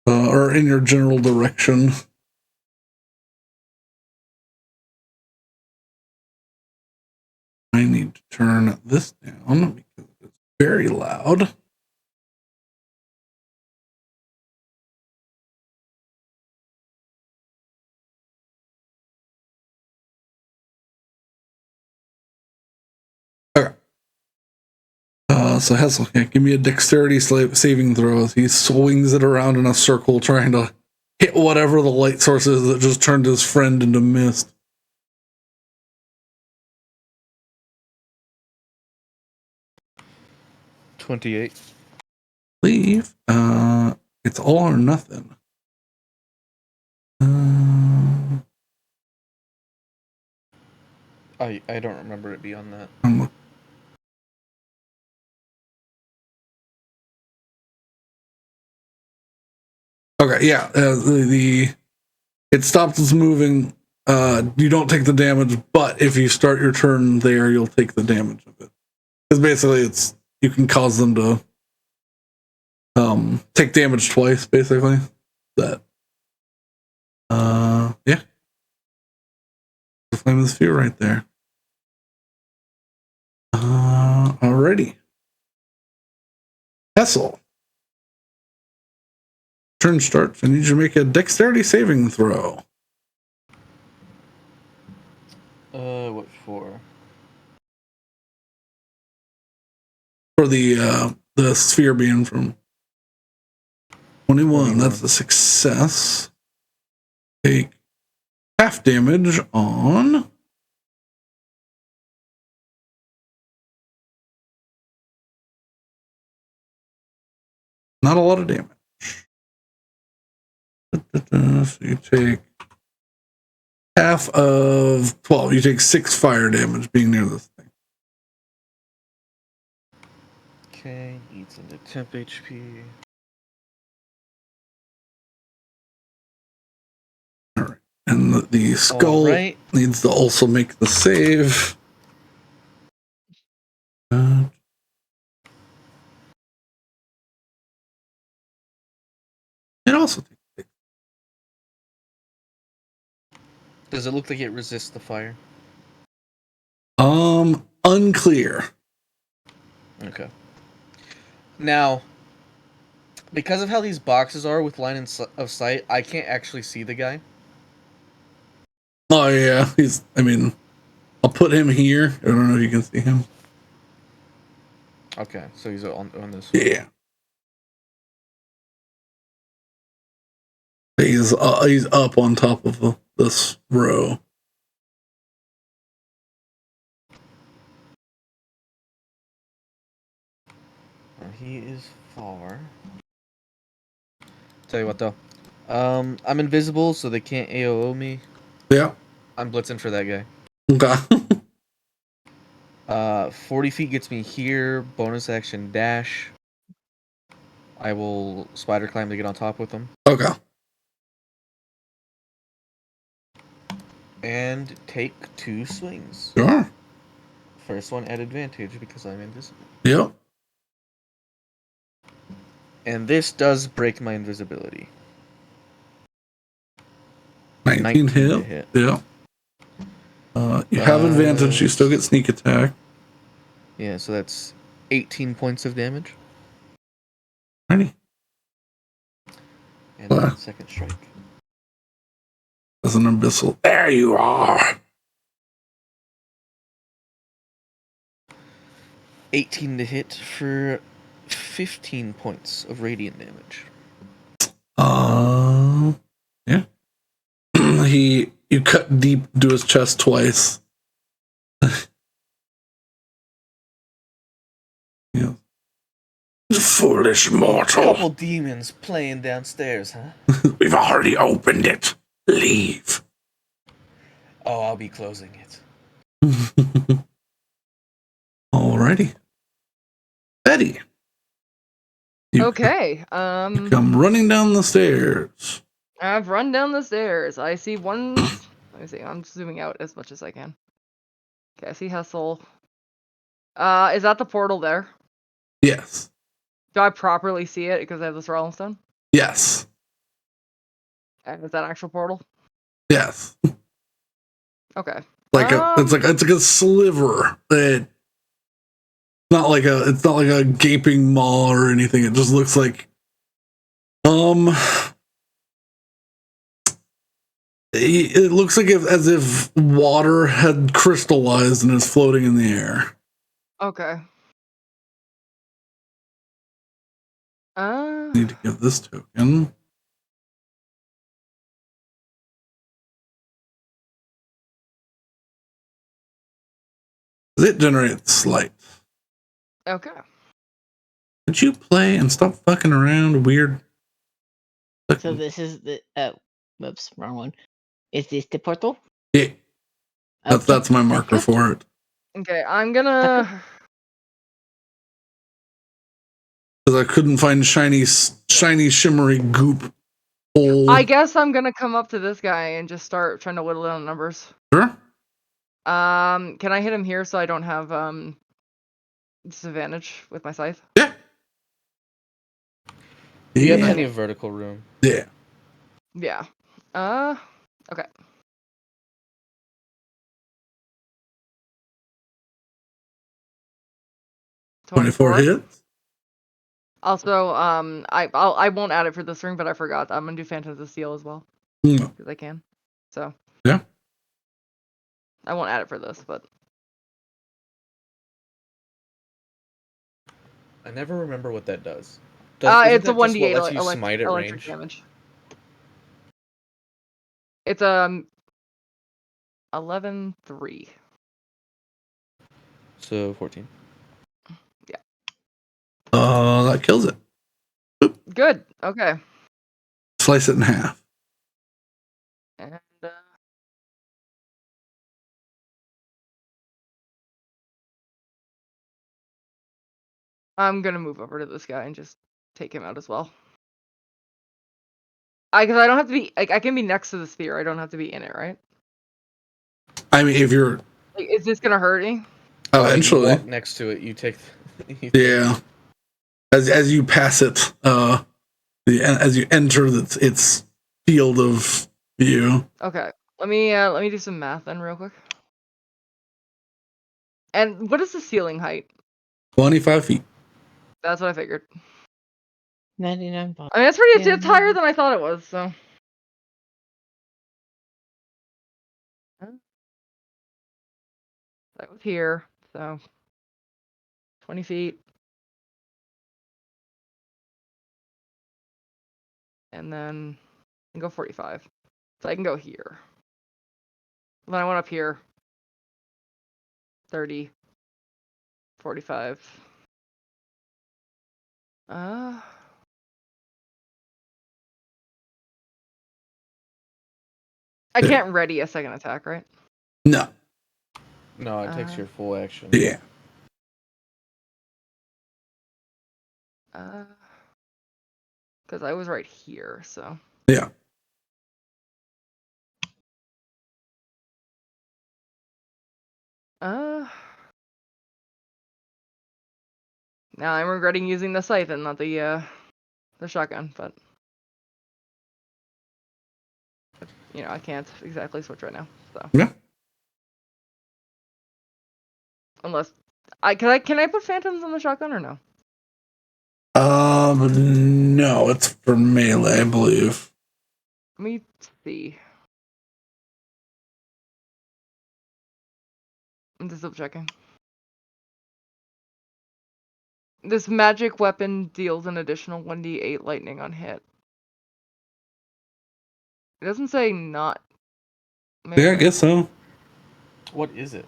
or in your general direction. I need to turn this down because it's very loud. Okay. So Hessel, give me a dexterity saving throw as he swings it around in a circle, trying to hit whatever the light source is that just turned his friend into mist. 28. Leave. It's all or nothing. I don't remember it beyond that. Okay, yeah. It stops its moving you don't take the damage, but if you start your turn there, you'll take the damage of it. Because basically, you can cause them to take damage twice. Basically, that. Yeah. The flame of the sphere right there. Alrighty. Hessel. Turn starts. I need you to make a dexterity saving throw. What for? For the sphere being from 21. That's a success. Take half damage on. Not a lot of damage. So you take half of 12. You take 6 fire damage being near this thing. Okay, eats into temp HP. Alright. And the skull needs to also make the save. It also takes. Does it look like it resists the fire? Unclear. Okay. Now, because of how these boxes are with line of sight, I can't actually see the guy. Oh yeah, I'll put him here. I don't know if you can see him. Okay, so he's on this one. Yeah. He's up on top of this row. He is far. Tell you what though, I'm invisible, so they can't AOO me. Yeah. I'm blitzing for that guy. Okay. 40 feet gets me here. Bonus action dash. I will spider climb to get on top with him. Okay. And take 2 swings. Sure. First one at advantage because I'm invisible. Yep. And this does break my invisibility. 19 hit. Yeah. You have advantage. You still get sneak attack. Yeah, so that's 18 points of damage. Ready. And then second strike. As an abyssal. There you are. 18 to hit for 15 points of radiant damage. Yeah. You cut deep into his chest twice. Yeah. Foolish mortal. Couple demons playing downstairs, huh? We've already opened it. Leave. Oh, I'll be closing it. Alrighty. Betty. Okay. You come running down the stairs. I've run down the stairs. I see one. Let me see. I'm zooming out as much as I can. Okay, I see Hessel. Is that the portal there? Yes. Do I properly see it because I have this Rolling Stone? Yes. And is that an actual portal? Yes. Okay. It's like a sliver. It's not like a gaping maw or anything. It just looks like it looks like as if water had crystallized and is floating in the air. Okay. Need to give this token. It generates light. Okay. Could you play and stop fucking around, weird? So this is the whoops, wrong one. Is this the portal? Yeah. That's my marker for it. Okay, I'm gonna. Because I couldn't find shiny, shimmery goop whole. I guess I'm gonna come up to this guy and just start trying to whittle down numbers. Sure. Can I hit him here so I don't have disadvantage with my scythe? Yeah. You have Yeah. plenty of vertical room. Yeah. Yeah. Okay. $24 hits. Also, I won't add it for this ring, but I forgot. I'm gonna do Phantoms of Steel as well Mm. because I can. So Yeah. I won't add it for this, but I never remember what that does. it's a Isn't that just 1d8 what lets you smite at electric range? damage. It's 11-3. So 14. That kills it. Good. Okay. Slice it in half. And I'm gonna move over to this guy and just take him out as well. Because I don't have to be like I can be next to the sphere. I don't have to be in it, right? I mean, if you're Like, is this gonna hurt me? You eventually, walk next to it. You take. yeah. As you pass it, as you enter its field of view. Okay. Let me do some math then real quick. And what is the ceiling height? 25 feet. That's what I figured. 99 bucks. I mean, it's pretty. Yeah, It's higher than I thought it was. So. That was here. So. 20 feet. And then I can go 45. So I can go here. Then I went up here. 30. 45. I can't ready a second attack, right? No. No, it takes your full action. Yeah. Because I was right here, so. Yeah. Now I'm regretting using the scythe and not the shotgun, but you know I can't exactly switch right now. So. Yeah. Unless can I put phantoms on the shotgun or no? No, it's for melee, I believe. Let me see. I'm just double checking. This magic weapon deals an additional 1d8 lightning on hit. It doesn't say not. Yeah, I guess so. What is it?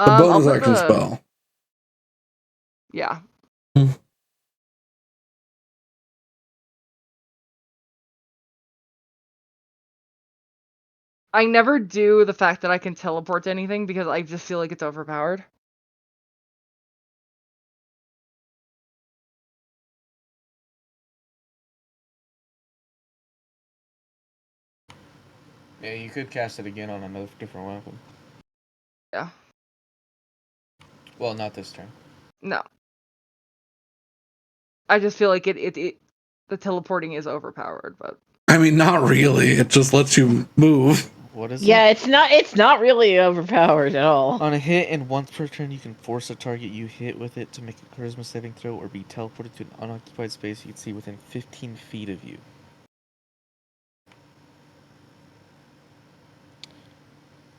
A bonus I'll put action spell. Yeah. Hmm. I never do the fact that I can teleport to anything because I just feel like it's overpowered. Yeah, you could cast it again on another different weapon. Yeah. Well, not this turn. No. I just feel like it the teleporting is overpowered, but I mean, not really. It just lets you move. What is Yeah, it? it's not really overpowered at all. On a hit and once per turn, you can force a target you hit with it to make a charisma saving throw or be teleported to an unoccupied space you can see within 15 feet of you.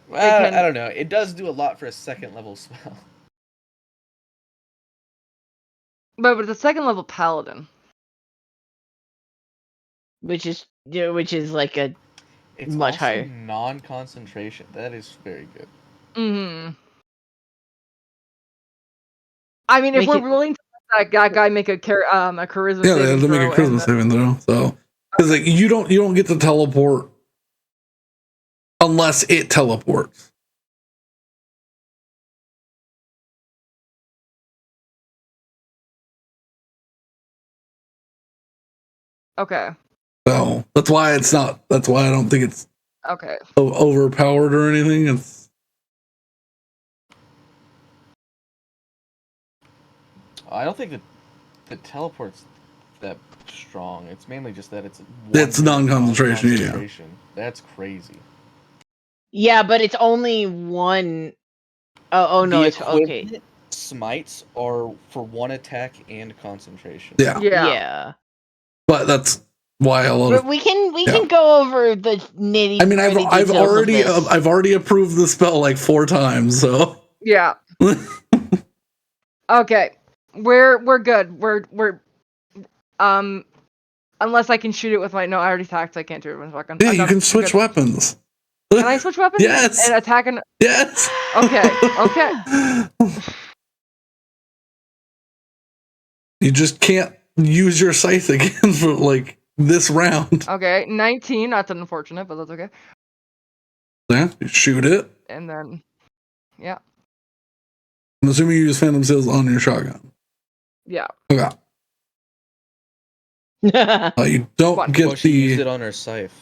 Well, I don't know. It does do a lot for a second level spell. But it's a second level paladin. Which is like a It's much also higher. non-concentration. That is very good. Mm-hmm. I mean, if Make we're it- willing to let that guy make a charisma Yeah, they have saving to make a throw, charisma saving throw. So, because like you don't get to teleport unless it teleports. okay. So that's why it's not. That's why I don't think it's Okay. overpowered or anything. It's I don't think that the teleport's that strong. It's mainly just that it's It's non-concentration, yeah. concentration. That's crazy. Yeah, but it's only one. Oh no, The it's okay. equivalent smites are for one attack and concentration. yeah. Yeah. But that's why a lot But of. we can go over the nitty. I mean, I've already approved the spell like 4 times. So Yeah. Okay. We're good. We're unless I can shoot it with my I already attacked, so I can't do it with my shotgun. yeah, you can switch weapons. Can I switch weapons? Yes. And attack an Yes. Okay. You just can't use your scythe again for like this round. Okay. 19, that's unfortunate, but that's okay. Yeah, you shoot it. And then yeah. I'm assuming you use Phantom Seals on your shotgun. Yeah. Okay. You don't What? get Well, she used the. it on her scythe.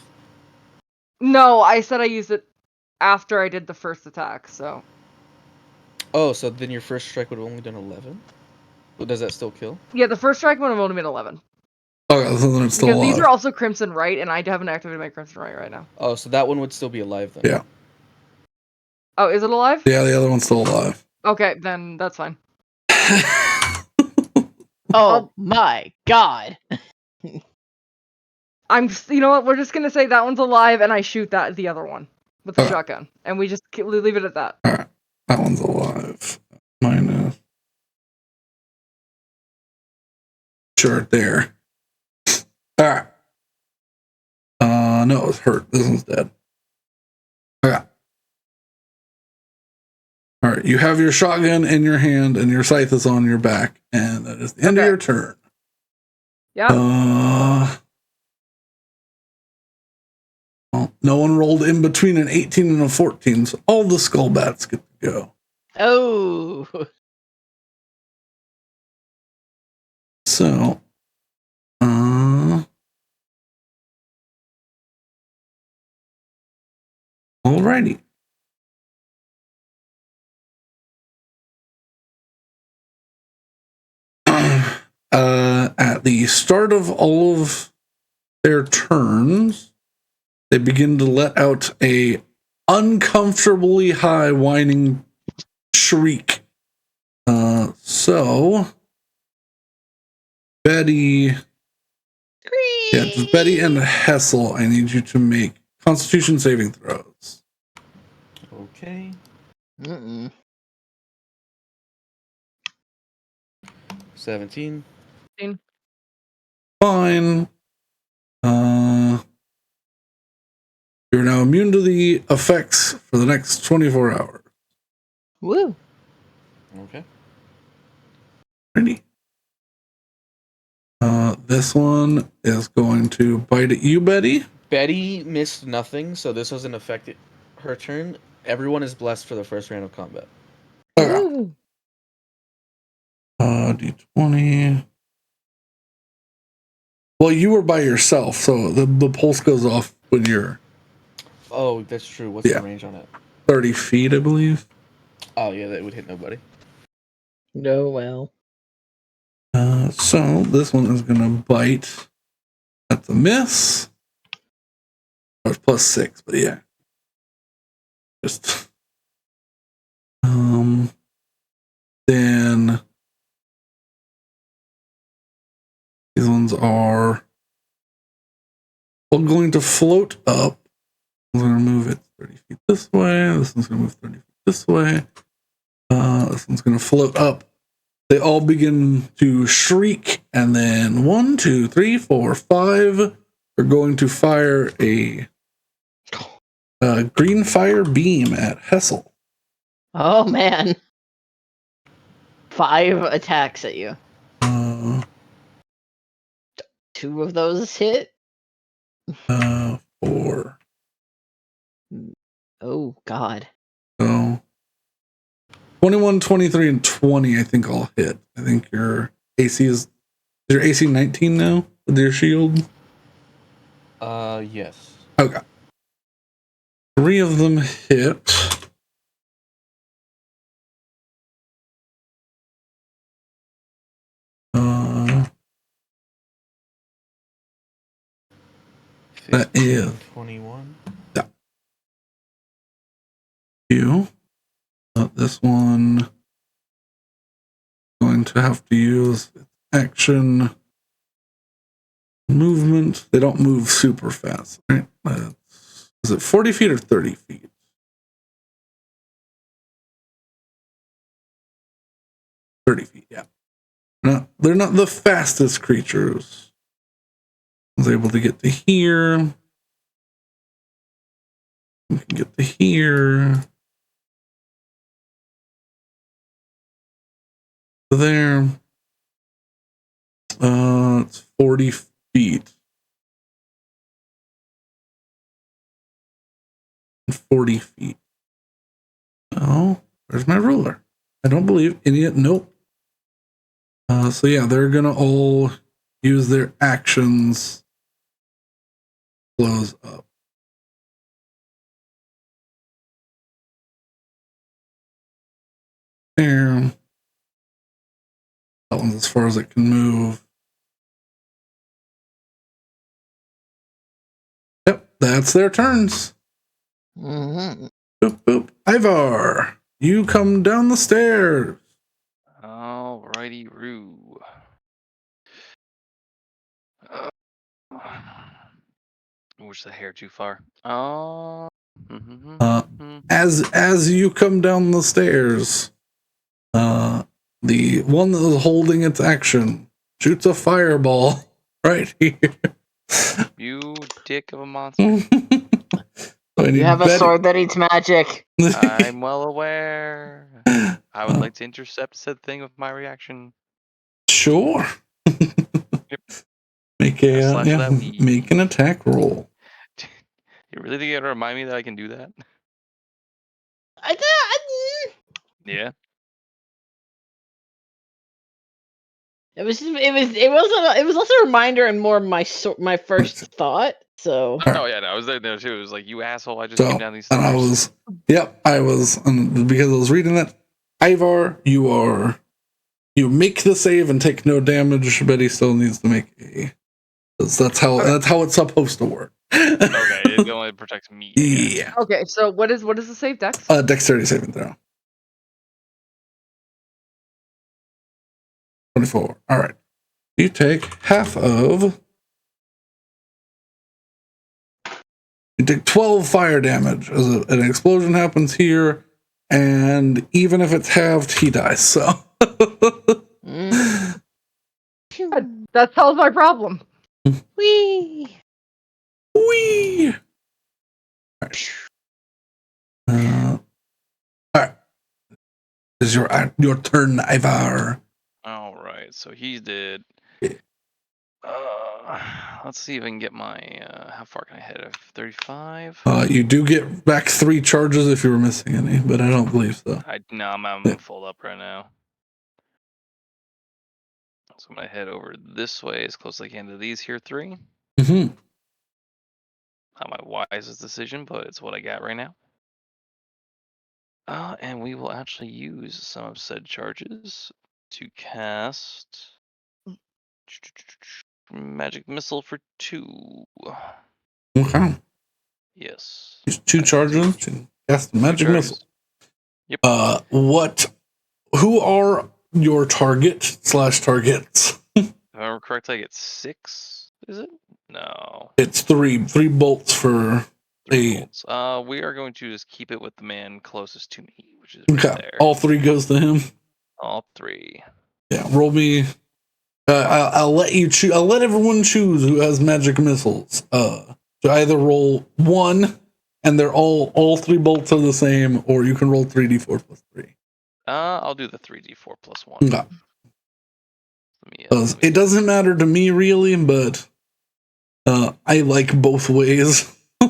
No, I said I used it after I did the first attack, so Oh, so then your first strike would have only done 11? Well, does that still kill? yeah, the first strike would have only been 11. Okay, so then it's still Because alive. these are also Crimson Right, and I haven't activated my Crimson Right now. Oh, so that one would still be alive then. Yeah. Oh, is it alive? Yeah, the other one's still alive. Okay, then that's fine. Oh my god. You know what? We're just gonna say that one's alive, and I shoot the other one with the Okay. shotgun, and we just leave it at that. All right, that one's alive. Minus. Sure, there. All right. No, it's hurt. This one's dead. Okay. All right, you have your shotgun in your hand, and your scythe is on your back, and that is the end of Okay. your turn. Yeah. Well, no one rolled in between an 18 and a 14, so all the skull bats get to go. Oh. So, alrighty. At the start of all of their turns, they begin to let out a uncomfortably high whining shriek. So Betty, just Betty and Hessel, I need you to make Constitution saving throws. Okay. Mm-mm. 17. Fine. You're now immune to the effects for the next 24 hours. Woo. Okay. Ready? This one is going to bite at you, Betty. Betty missed nothing, so this doesn't affect her turn. Everyone is blessed for the first round of combat. Okay. Woo. D20. Well, you were by yourself, so the pulse goes off when you're Oh, that's true. What's Yeah. the range on it? 30 feet, I believe. Oh, yeah, that would hit nobody. No, well. So this one is going to bite at the miss. Oh, it's plus 6, but yeah. Just. Then these ones are all going to float up. I'm going to move it 30 feet this way. This one's going to move 30 feet this way. This one's going to float up. They all begin to shriek, and then 1, 2, 3, 4, 5 are going to fire a green fire beam at Hessel. Oh man. 5 attacks at you. 2 of those hit. 4. Oh god. So 21, 23, and 20, I think I'll hit. I think your AC is your AC 19 now with your shield? Yes. Okay. 3 of them hit. That is 21. you. This one going to have to use action movement. They don't move super fast, right? Is it 40 feet or 30 feet? 30 feet, yeah. No, they're not the fastest creatures. I was able to get to here. We can get to here. There. It's 40 feet. 40 feet. Oh, where's my ruler? I don't believe. Idiot. Nope. So yeah, they're gonna all use their actions. Close up. There. That one's as far as it can move. Yep, that's their turns. Mm-hmm. Boop, boop. Ivar, you come down the stairs. Alrighty, Roo. Wish the hair too far. As you come down the stairs, the one that is holding its action shoots a fireball right here. You dick of a monster. You have a sword that eats magic. I'm well aware. I would like to intercept said thing with my reaction. Sure. Yep. Make make an attack roll. You really think you're gonna remind me that I can do that? Yeah. It was less a reminder and more my first thought. So. Oh yeah, no, I was there too. It was like, you asshole! I just came down these stairs. And I was because I was reading that. Ivar, you make the save and take no damage. Betty still needs to make a. That's how it's supposed to work. Okay, it only protects me. Yeah. Okay, so what is the save, Dex? Dexterity saving throw. 24. All right. You take half of. You take 12 fire damage as an explosion happens here, and even if it's halved, he dies. So. That solves my problem. Whee! Whee! All right. This is your turn, Ivar. All right, so he's dead. Let's see if I can get my. How far can I hit? 35. You do get back 3 charges if you were missing any, but I don't believe so. I'm full up right now. So I'm gonna head over this way as close as I can to these here 3. Mm-hmm. Not my wisest decision, but it's what I got right now. And we will actually use some of said charges to cast magic missile for 2. Okay. Yes. Use 2 charges to cast magic missile. Yep. Who are your targets? If I remember correctly, I get 6. Is it? No. It's 3 bolts for 3 bolts. We are going to just keep it with the man closest to me, which is right there. All 3 goes to him. All 3. Yeah. Roll me. I'll let you choose. I'll let everyone choose who has magic missiles. To either roll 1, and they're all 3 bolts are the same, or you can roll 3d4 plus 3. I'll do the 3d4 plus 1. Okay. It doesn't matter to me really, but I like both ways. I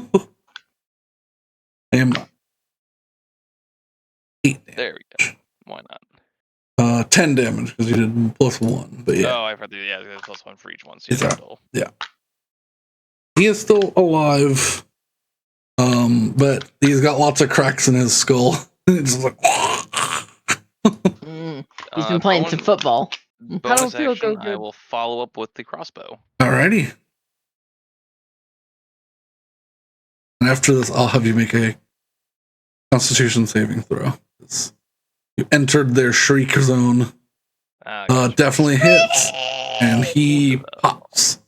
am 8 damage. There we go. Why not? 10 damage because you did plus 1, but yeah. Oh, I forgot to do plus 1 for each one. So Yeah. He is still alive, but he's got lots of cracks in his skull. It's just like, He's been playing some football. Bonus feel action, good. I will follow up with the crossbow. alrighty. And after this, I'll have you make a Constitution saving throw. You entered their shriek zone. Gotcha. Definitely hits, and he pops.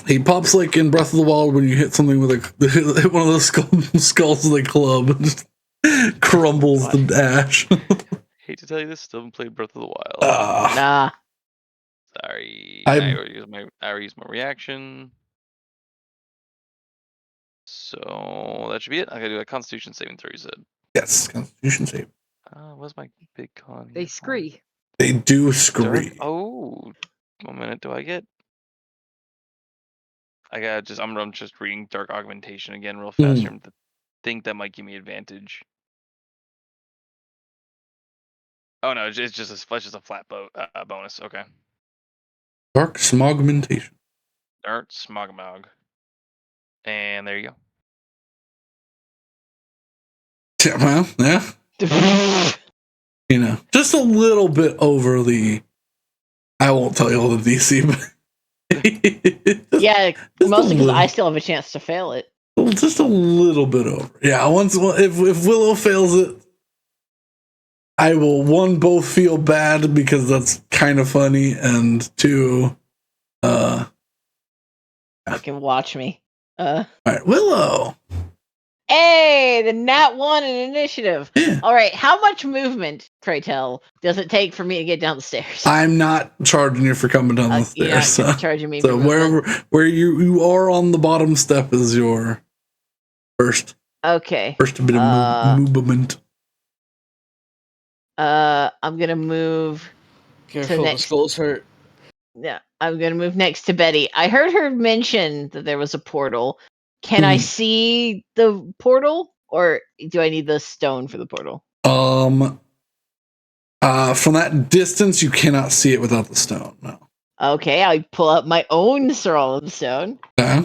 He pops like in Breath of the Wild when you hit something with hit one of those skulls with a club, and just crumbles to ash. Hate to tell you this, still haven't played Breath of the Wild. Nah. Sorry. I I already used my reaction. So that should be it. I gotta do a Constitution saving throw, you said. Yes, Constitution save. What's my big con? They scree. They do scream. Oh, 1 minute do I get? I'm just reading Dark Augmentation again real fast. I think that might give me advantage. Oh no, it's just a flat bonus. Okay. Dark smogmentation. Dark smogmog. And there you go. Yeah, well, yeah. Just a little bit over the. I won't tell you all the DC, but Yeah, mostly because I still have a chance to fail it. Just a little bit over. Yeah, if Willow fails it, I will both feel bad because that's kind of funny, and two, Fucking watch me. All right, Willow. Hey, the nat 1 in initiative. Yeah. All right, how much movement, pray tell, does it take for me to get down the stairs? I'm not charging you for coming down the stairs. You're not charging me. So where you are on the bottom step is your first. Okay. First bit of movement. I'm gonna move. Careful, the skulls hurt. Yeah, I'm gonna move next to Betty. I heard her mention that there was a portal. Can I see the portal, or do I need the stone for the portal? From that distance, you cannot see it without the stone. No. Okay, I pull out my own Solemn Stone. Yeah.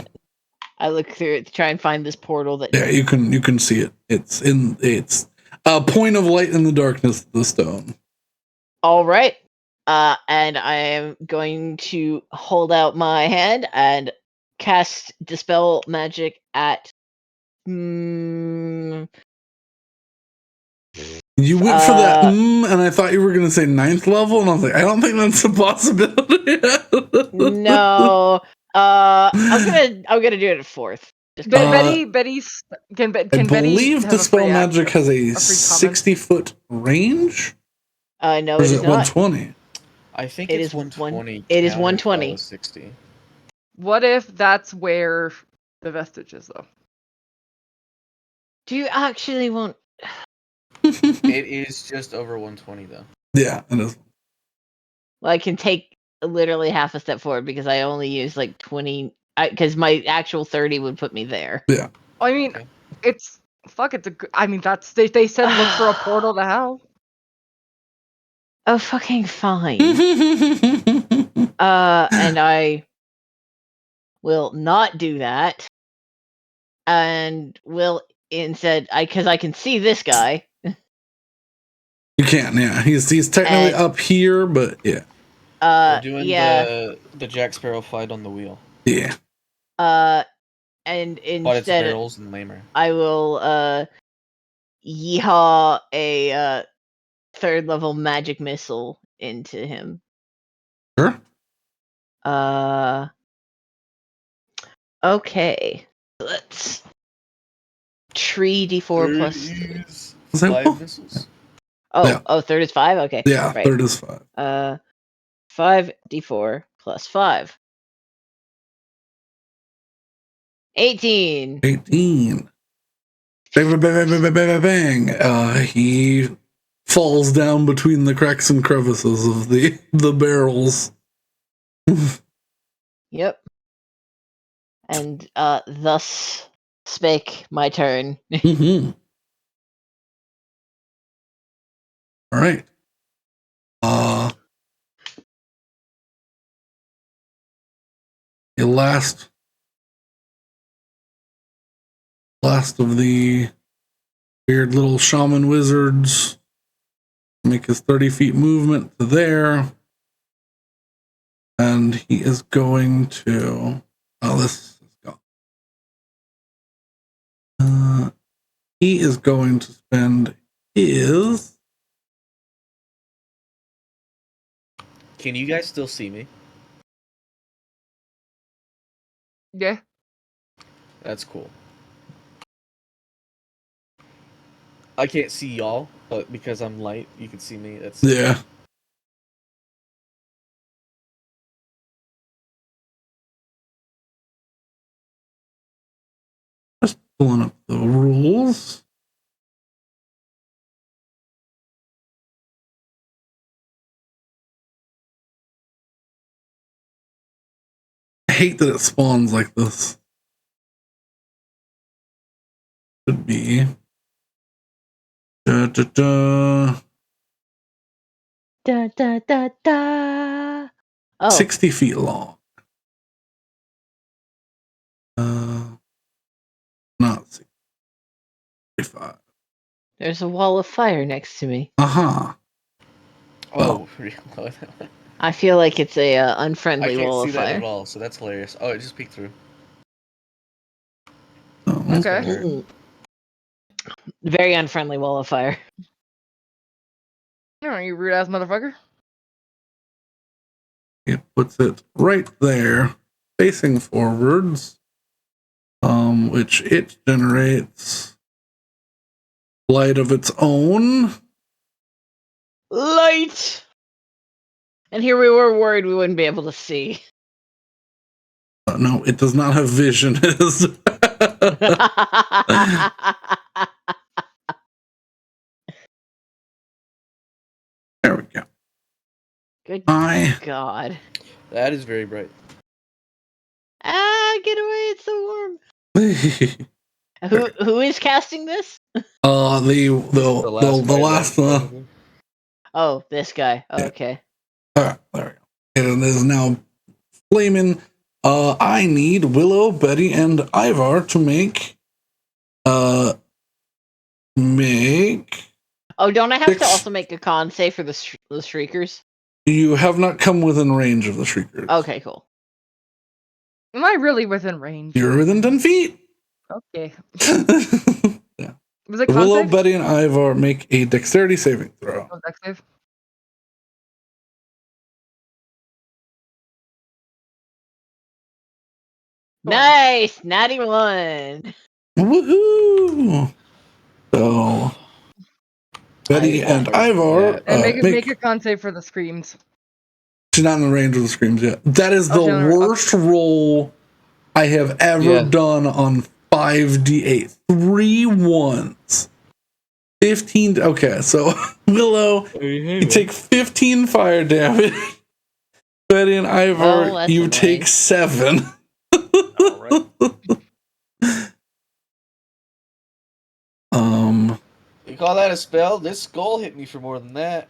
I look through it to try and find this portal that. Yeah, you can see it. It's a point of light in the darkness of the stone. All right. And I am going to hold out my hand and cast Dispel Magic at. You went for that, and I thought you were going to say 9th level, and I was like, I don't think that's a possibility. No. I'm gonna do it at 4th. Betty's can I Betty believe have the a spell free magic has a free comment? 60-foot range. No, Or is it it is not. 120? I think It it's is 120. it is countered by 120. the 60. What if that's where the vestige is, though? Do you actually want? It is just over 120 though. Yeah, it is. Well, I can take literally half a step forward because I only use like 20. Because my actual 30 would put me there. Yeah. I mean, Okay. it's I mean, that's they said look for a portal to hell. Oh, fucking fine. And I will not do that. And will instead, because I can see this guy. You can, yeah. He's technically up here, but yeah. We're doing yeah. the Jack Sparrow fight on the wheel. Yeah. And But it's instead, barrels and lamer. I will yeehaw a 3rd level magic missile into him. Sure. Okay. Let's 3d4 plus 5 missiles. Yeah. 3rd is 5? Okay. Yeah, right. 3rd is 5. 5d4 plus 5. 18. 18. Bang, bang, bang, bang, bang, bang, bang. He falls down between the cracks and crevices of the barrels. Yep. And thus spake my turn. Mm-hmm. All right. Your last last of the weird little shaman wizards. Make his 30 feet movement to there. And he is going to... Oh, this is gone. He is going to spend his... Can you guys still see me? Yeah. That's cool. I can't see y'all, but because I'm light, you can see me. That's Yeah. Just pulling up the rules. I hate that it spawns like this. Could be. Da, da, da. Da da da da. Oh, 60 feet long. Not 65. there's a wall of fire next to me. Uh-huh. Oh, really? I feel like it's a I unfriendly can't wall see of that fire. at all, so that's hilarious. Oh, it just peeked through. So That's Okay. gonna hurt. Mm-mm. Very unfriendly wall of fire. No, you rude ass motherfucker. it puts it right there, facing forwards, which it generates light of its own. Light! And here we were worried we wouldn't be able to see. No, it does not have vision. It is there we go. Good I God. That is very bright. Ah, get away, it's so warm. the Who is casting this? the last probably. Oh, this guy. Yeah. Okay. there we go. It is now flaming. I need Willow, Betty, and Ivar to make Oh, don't I have to Six. also make a con save for the Shriekers? You have not come within range of the Shriekers. Okay, cool. Am I really within range? You're within 10 feet. Okay. Yeah. Was it Willow, con save? Betty, and Ivar make a dexterity saving throw. Oh, dex save. Nice! Natty 1! Woohoo! So, Betty and Ivar Yeah. And make a con save for the screams. She's not in the range of the screams yet. That is the Okay, okay. worst roll I have ever done on 5d8. 3 ones. 15. Okay, so Willow, you take 15 fire damage. Betty and Ivar, Oh, that's you annoying. take 7. All right. You call that a spell? This skull hit me for more than that.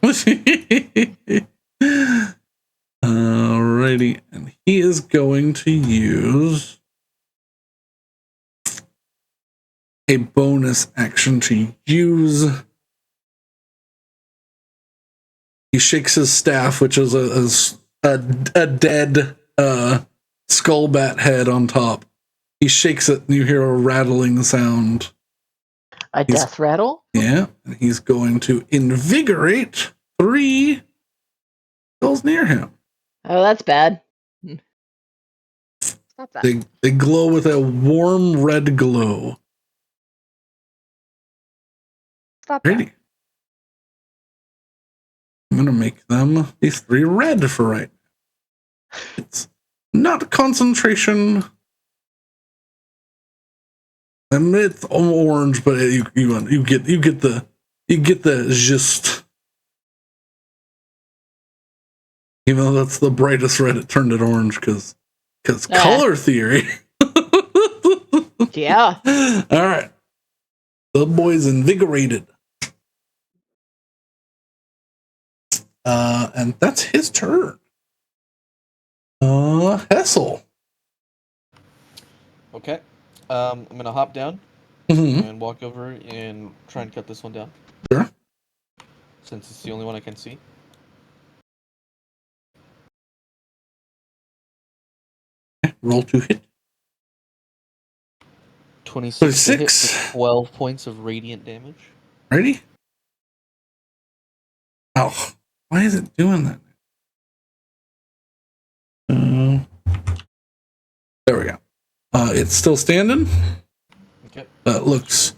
Alrighty, and he is going to use a bonus action to use. He shakes his staff, which is a dead skull bat head on top. He shakes it, and you hear a rattling sound. A death rattle? Yeah, and he's going to invigorate 3 skulls near him. Oh, that's bad. Stop that. They glow with a warm red glow. Stop that. Ready? I'm gonna make them these 3 red for right now. It's not concentration. And it's orange, but you get the gist. Even though that's the brightest red, it turned it orange because color theory. Yeah. All right. The boy's invigorated. And that's his turn. Hessel. Okay. I'm gonna hop down Mhm. and walk over and try and cut this one down. Sure. Since it's the only one I can see. Roll to hit. 26 to hit 26. for 12 points of radiant damage. Ready? Oh, why is it doing that? There we go. It's still standing. Okay. Looks.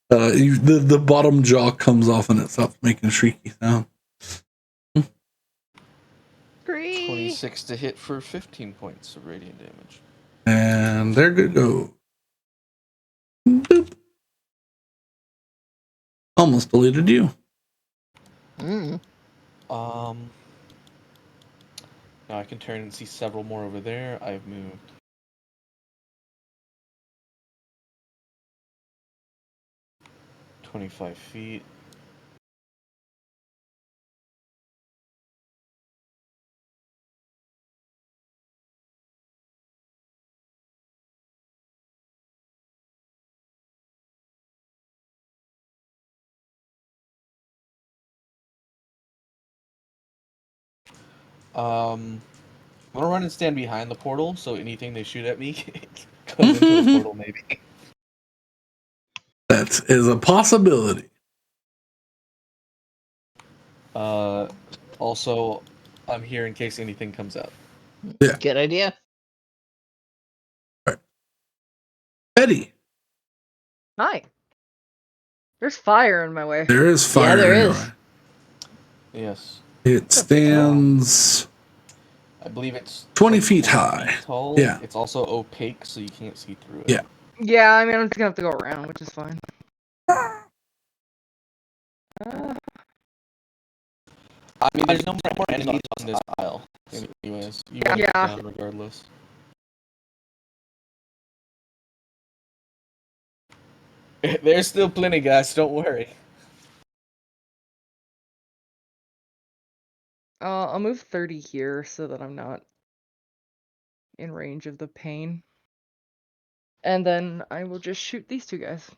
The bottom jaw comes off and it stops making shrieky sound. 26 to hit for 15 points of radiant damage. And there good go. Boop. Almost deleted you. Mm. Now I can turn and see several more over there. I've moved 25 feet. I'm gonna run and stand behind the portal, so anything they shoot at me goes into the portal, maybe. That is a possibility. Also, I'm here in case anything comes out. Yeah. Good idea. Eddie, Hi. There's fire in my way. there is fire. there in your is. way. Yes. It stands I believe it's 20 feet high. tall. Yeah. It's also opaque, so you can't see through it. Yeah. Yeah, I mean, I'm just gonna have to go around, which is fine. I mean, there's no more enemies on this isle. Anyways, you won't get Yeah. down regardless. There's still plenty, guys. Don't worry. I'll move 30 here so that I'm not in range of the pain. And then I will just shoot these two guys.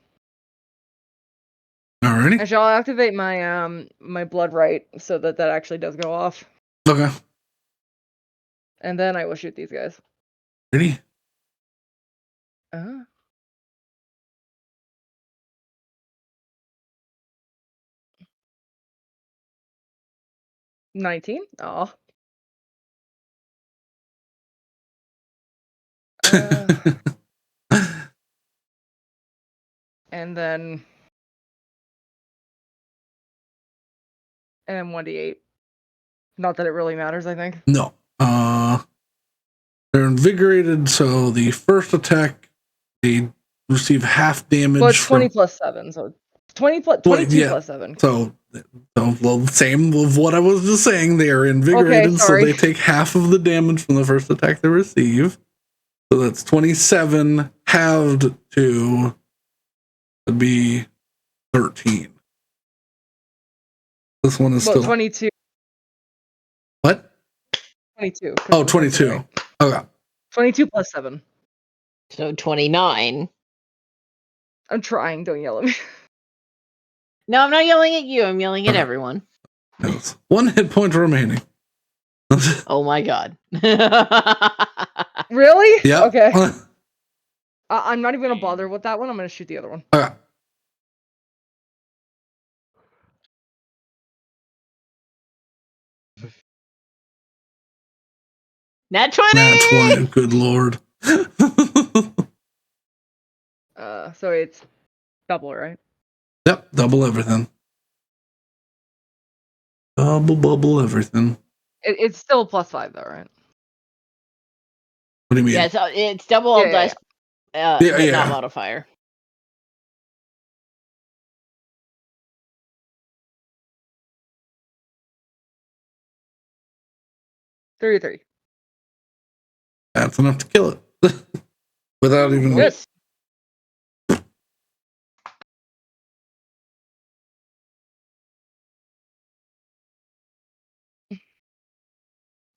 Alrighty. Actually, I'll activate my my blood right so that that actually does go off. Okay. And then I will shoot these guys. Ready? Uh-huh. $19? Oh. And then 1d8. Not that it really matters, I think. No. They're invigorated, so the first attack they receive half damage. Well, it's 20 from, plus 7, so 22 yeah. plus 7. So, well, same of what I was just saying. They are invigorated, so sorry. they take half of the damage from the first attack they receive. So that's 27 halved to would be 13. This one is Well, still 22. what? 22. Oh, 22. Okay. 22 plus 7. So 29. I'm trying, don't yell at me. No, I'm not yelling at you. I'm yelling at everyone. Yes. 1 hit point remaining. Oh my god. Really? Yeah. Okay. I'm not even gonna bother with that one. I'm gonna shoot the other one. Okay. Nat 20! Nat 20. Good lord. So it's double, right? Yep. Double everything. Double bubble everything. It's still plus 5 though, right? What do you mean? Yeah, it's double Yeah, dice, Yeah, but yeah. not modifier. Three. That's enough to kill it. Without even. Nice.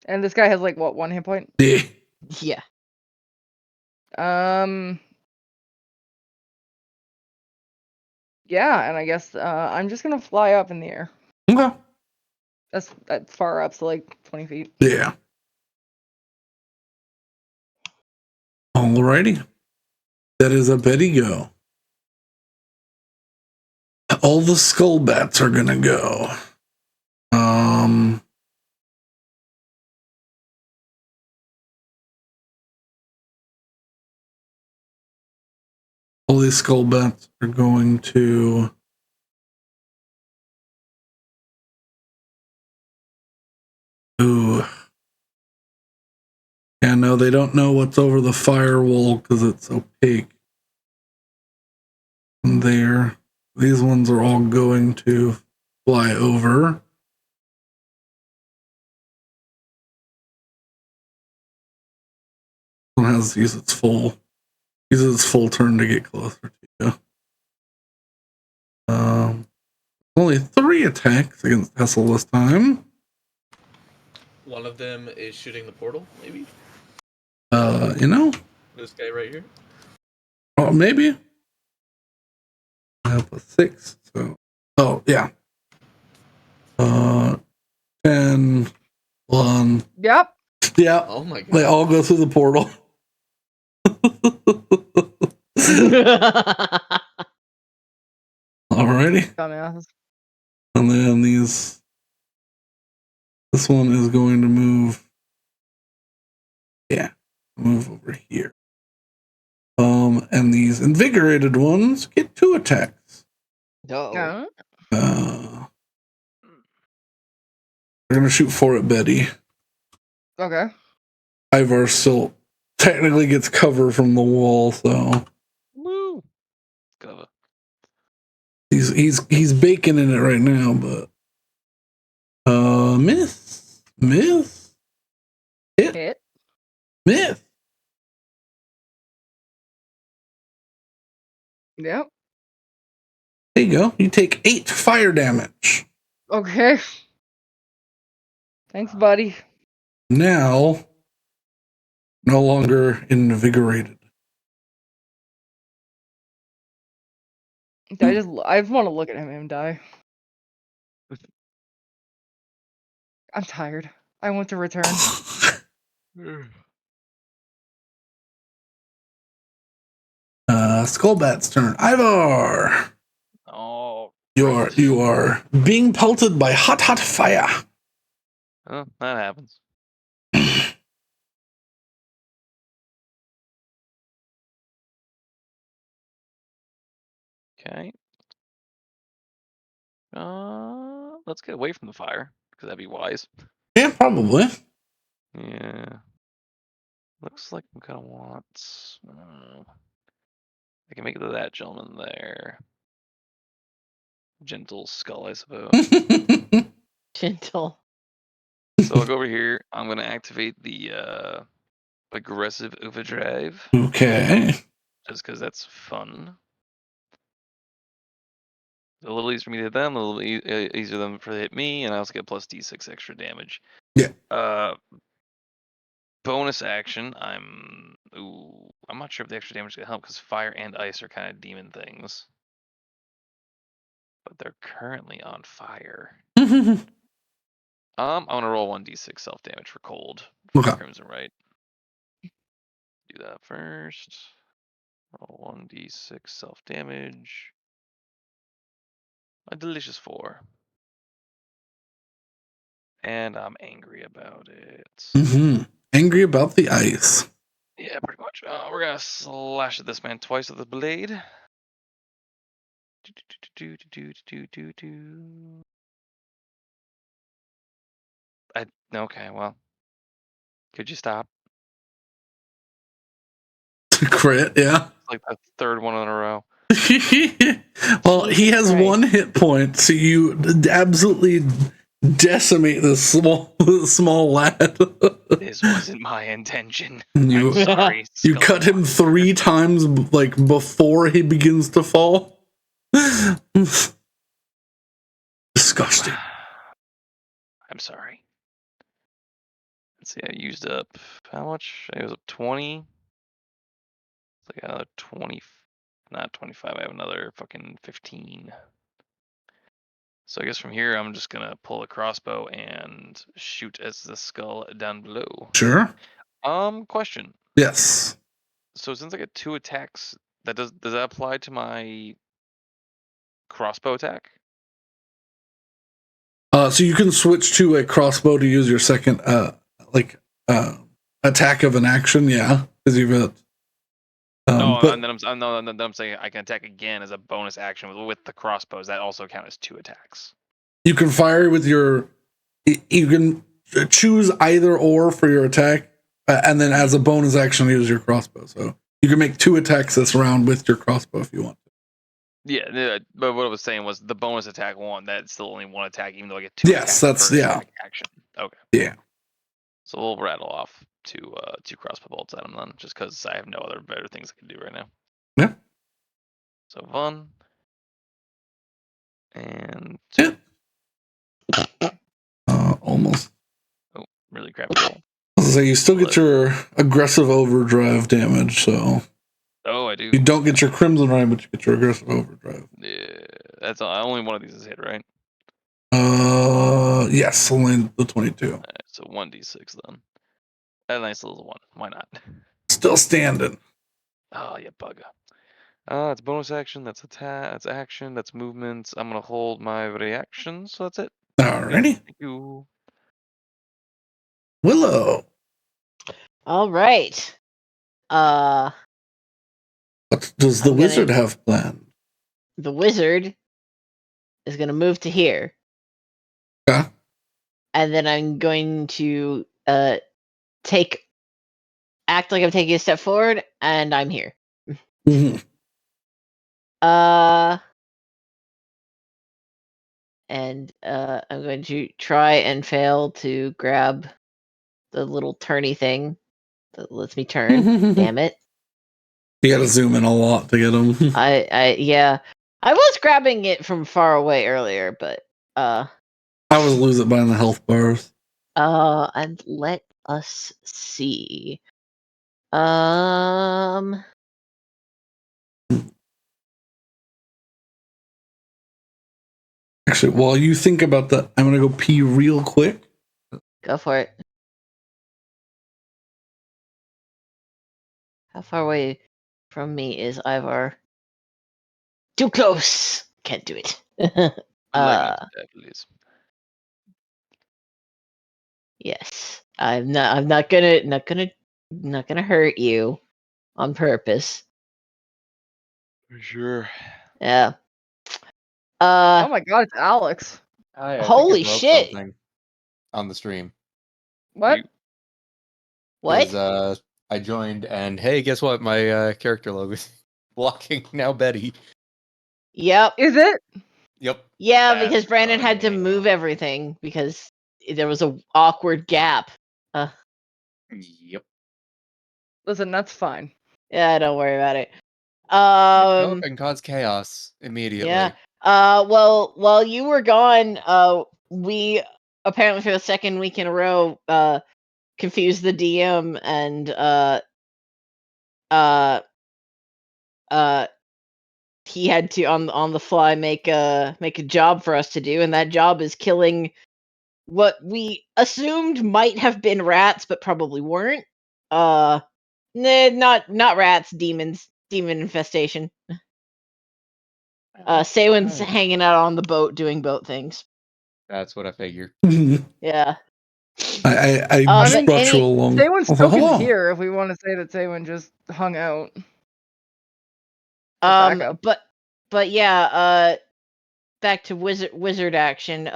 And this guy has like what, 1 hit point? Yeah. Yeah. Yeah, and I guess I'm just gonna fly up in the air. Okay. That's far up, so like 20 feet. Yeah. Alrighty. That is a Betty go. All the skull bats are gonna go. All these skull bats are going to ooh. Yeah, no, they don't know what's over the firewall because it's opaque. And there, these ones are all going to fly over. One has to use its full turn to get closer to you. Only 3 attacks against Hessel this time. One of them is shooting the portal, maybe? This guy right here? Oh, maybe. I have a 6, so. Oh, yeah. 10, 1. Yep. Yeah. Oh my god. They all go through the portal. Alrighty. Dumbass. And then this one is going to move. Yeah. Move over here. And these invigorated ones get 2 attacks. No. They're gonna shoot 4 at Betty. Okay. Ivar still technically gets cover from the wall, so Woo. Cover. he's baking in it right now, but miss, hit, miss. Yep. There you go. You take 8 fire damage. Okay. Thanks, buddy. Now, no longer invigorated. I just want to look at him die. I'm tired. I want to return. Skullbat's turn. Ivar, Oh. you are being pelted by hot fire. Oh, that happens. Okay. Let's get away from the fire because that'd be wise. Yeah, probably. Yeah. Looks like I'm gonna want. I can make it to that gentleman there. Gentle skull, I suppose. Gentle. So I'll go over here. I'm gonna activate the aggressive overdrive. Okay. Just because that's fun. A little easier for me to hit them, a little easier them for to hit me, and I also get plus d6 extra damage. Yeah. Bonus action. I'm not sure if the extra damage is gonna help because fire and ice are kind of demon things, but they're currently on fire. I'm gonna roll 1d6 self damage for cold. For Okay. Crimson Right. Do that first. Roll 1d6 self damage. A delicious 4. And I'm angry about it. Angry about the ice. Yeah, pretty much. We're gonna slash at this man twice with the blade. Okay, well. Could you stop? Crit, yeah. It's like the 3rd one in a row. Well, he has Christ. 1 hit point, so you absolutely decimate this small lad. This wasn't my intention. You- I'm sorry. You cut him 3 times, like, before he begins to fall. Disgusting. I'm sorry. Let's see, I used up how much? I used up 20. It's like 20. Not 25. I have another fucking 15. So I guess from here, I'm just gonna pull a crossbow and shoot as the skull down below. Sure. Question. Yes. So since I get 2 attacks, does that apply to my crossbow attack? So you can switch to a crossbow to use your second, attack of an action. Yeah, because you've got. And then I'm saying I can attack again as a bonus action with the crossbows. That also count as 2 attacks. You can fire with your. You can choose either or for your attack, and then as a bonus action, use your crossbow. So you can make 2 attacks this round with your crossbow if you want. Yeah, but what I was saying was the bonus attack one. That's still only 1 attack, even though I get 2 Yes, attacks that's per attack action. Okay. Yeah. So we'll rattle off 2 crossbow bolts at him then, just because I have no other better things I can do right now. Yeah. So 1 and 2. Almost. Oh, really crappy roll. So you still get your aggressive overdrive damage. So. Oh, I do. You don't get your crimson ray, but you get your aggressive overdrive. Yeah, that's only one of these is hit, right? Yes, only the 22. All right, so 1d6 then. A nice little 1. Why not? Still standing. Oh, you bugger. It's bonus action. That's attack. That's action. That's movement. I'm gonna hold my reaction. So that's it. Alrighty. Thank you. Willow. All right. What does the wizard have planned? The wizard is going to move to here. Yeah. And then I'm going to act like I'm taking a step forward, and I'm here. Mm-hmm. And I'm going to try and fail to grab the little turny thing that lets me turn. Damn it. You gotta zoom in a lot to get them. Yeah. I was grabbing it from far away earlier, but I always lose it behind the health bars. And let us see. Actually, while you think about that, I'm gonna go pee real quick. Go for it. How far away from me is Ivar? Too close. Can't do it. Please. Yes. I'm not gonna hurt you on purpose. For sure. Yeah. Oh my god, it's Alex. I Holy think I broke shit. something on the stream. What? What? 'Cause, I joined and hey, guess what? My character logo is blocking now Betty. Yep. Is it? Yep. Yeah, That's because Brandon had to funny. move everything because there was a awkward gap. Yep. Listen, that's fine. Yeah, don't worry about it. And cause chaos immediately. Yeah. Well, while you were gone, we apparently for the second week in a row confused the DM and he had to on the fly make a job for us to do, and that job is killing what we assumed might have been rats, but probably weren't. Nah, not rats, demons, demon infestation. Saewynn's Nice. hanging out on the boat doing boat things. That's what I figured. Yeah. I but just brought you along. Saewynn still Hold can on. hear if we want to say that Saewynn just hung out. Backup. But yeah, back to wizard action.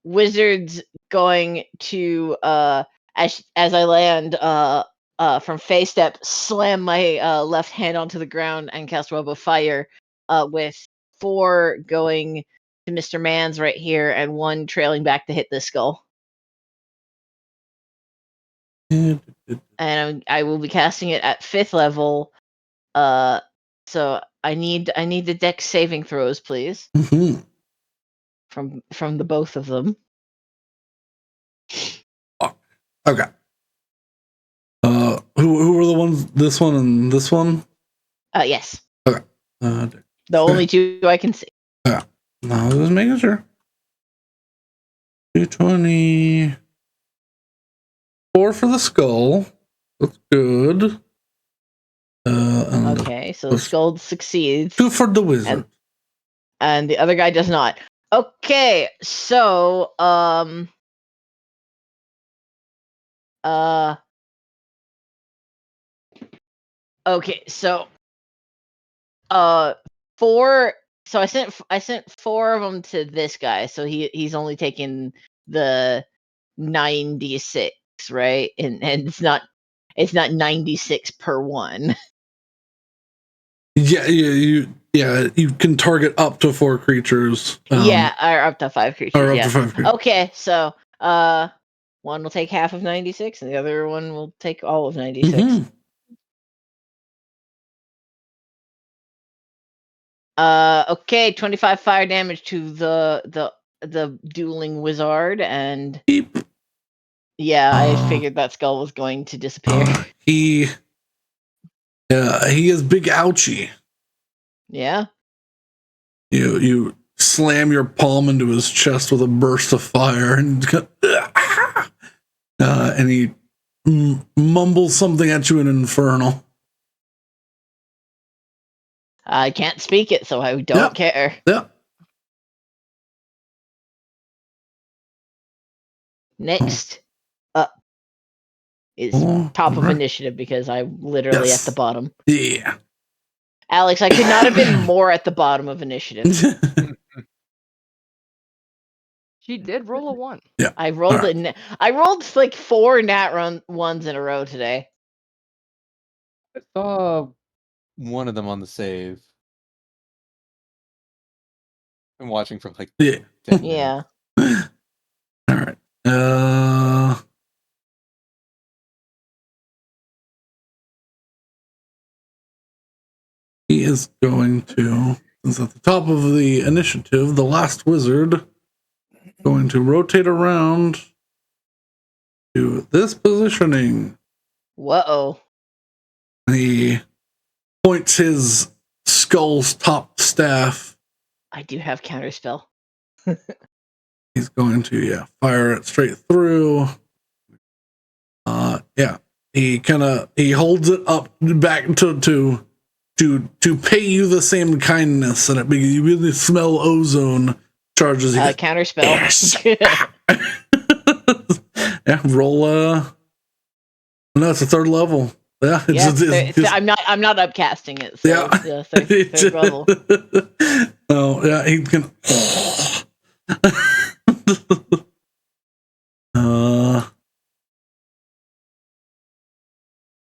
Wizard's going to as I land from face step, slam my left hand onto the ground and cast web of fire, with 4 going to Mr. Mans right here and 1 trailing back to hit the skull. And I will be casting it at 5th level. So I need the dex saving throws, please. Mm-hmm. From the both of them. Okay. Who were the ones? This one and this one. Yes. Okay. The only two I can see. Yeah. No, I was making sure. 220. 4 for the skull. That's good. Okay, so the skull succeeds. 2 for the wizard. And the other guy does not. Okay, so okay, so 4. So I sent 4 of them to this guy, so he's only taken the 96, right? And it's not 96 per one. Yeah, you can target up to 4 creatures. Yeah, or up to 5 creatures. Or up Yeah. to 5 creatures. Okay, so one will take half of 96, and the other one will take all of 96. Mhm. Okay, 25 fire damage to the dueling wizard, and Beep. yeah, I figured that skull was going to disappear. He is big ouchie. Yeah. You slam your palm into his chest with a burst of fire, and he mumbles something at you in Infernal. I can't speak it, so I don't care. Yep. Next up is top of initiative, because I'm literally at the bottom. Yeah. Alex, I could not have been more at the bottom of initiative. She did roll a 1. Yeah. I rolled I rolled like 4 nat ones in a row today. I saw one of them on the save. I'm watching for like 10 minutes. Yeah. All right. He is going to, since at the top of the initiative, the last wizard going to rotate around to this positioning. Whoa. He points his skull's top staff. I do have counterspell. He's going to fire it straight through. He holds it up back to pay you the same kindness, and you really smell ozone charges. Counterspell. Yes. Yeah, roll. No, it's a 3rd level. Yeah, I'm not upcasting it. So yeah, it's third level. Oh yeah, he's gonna.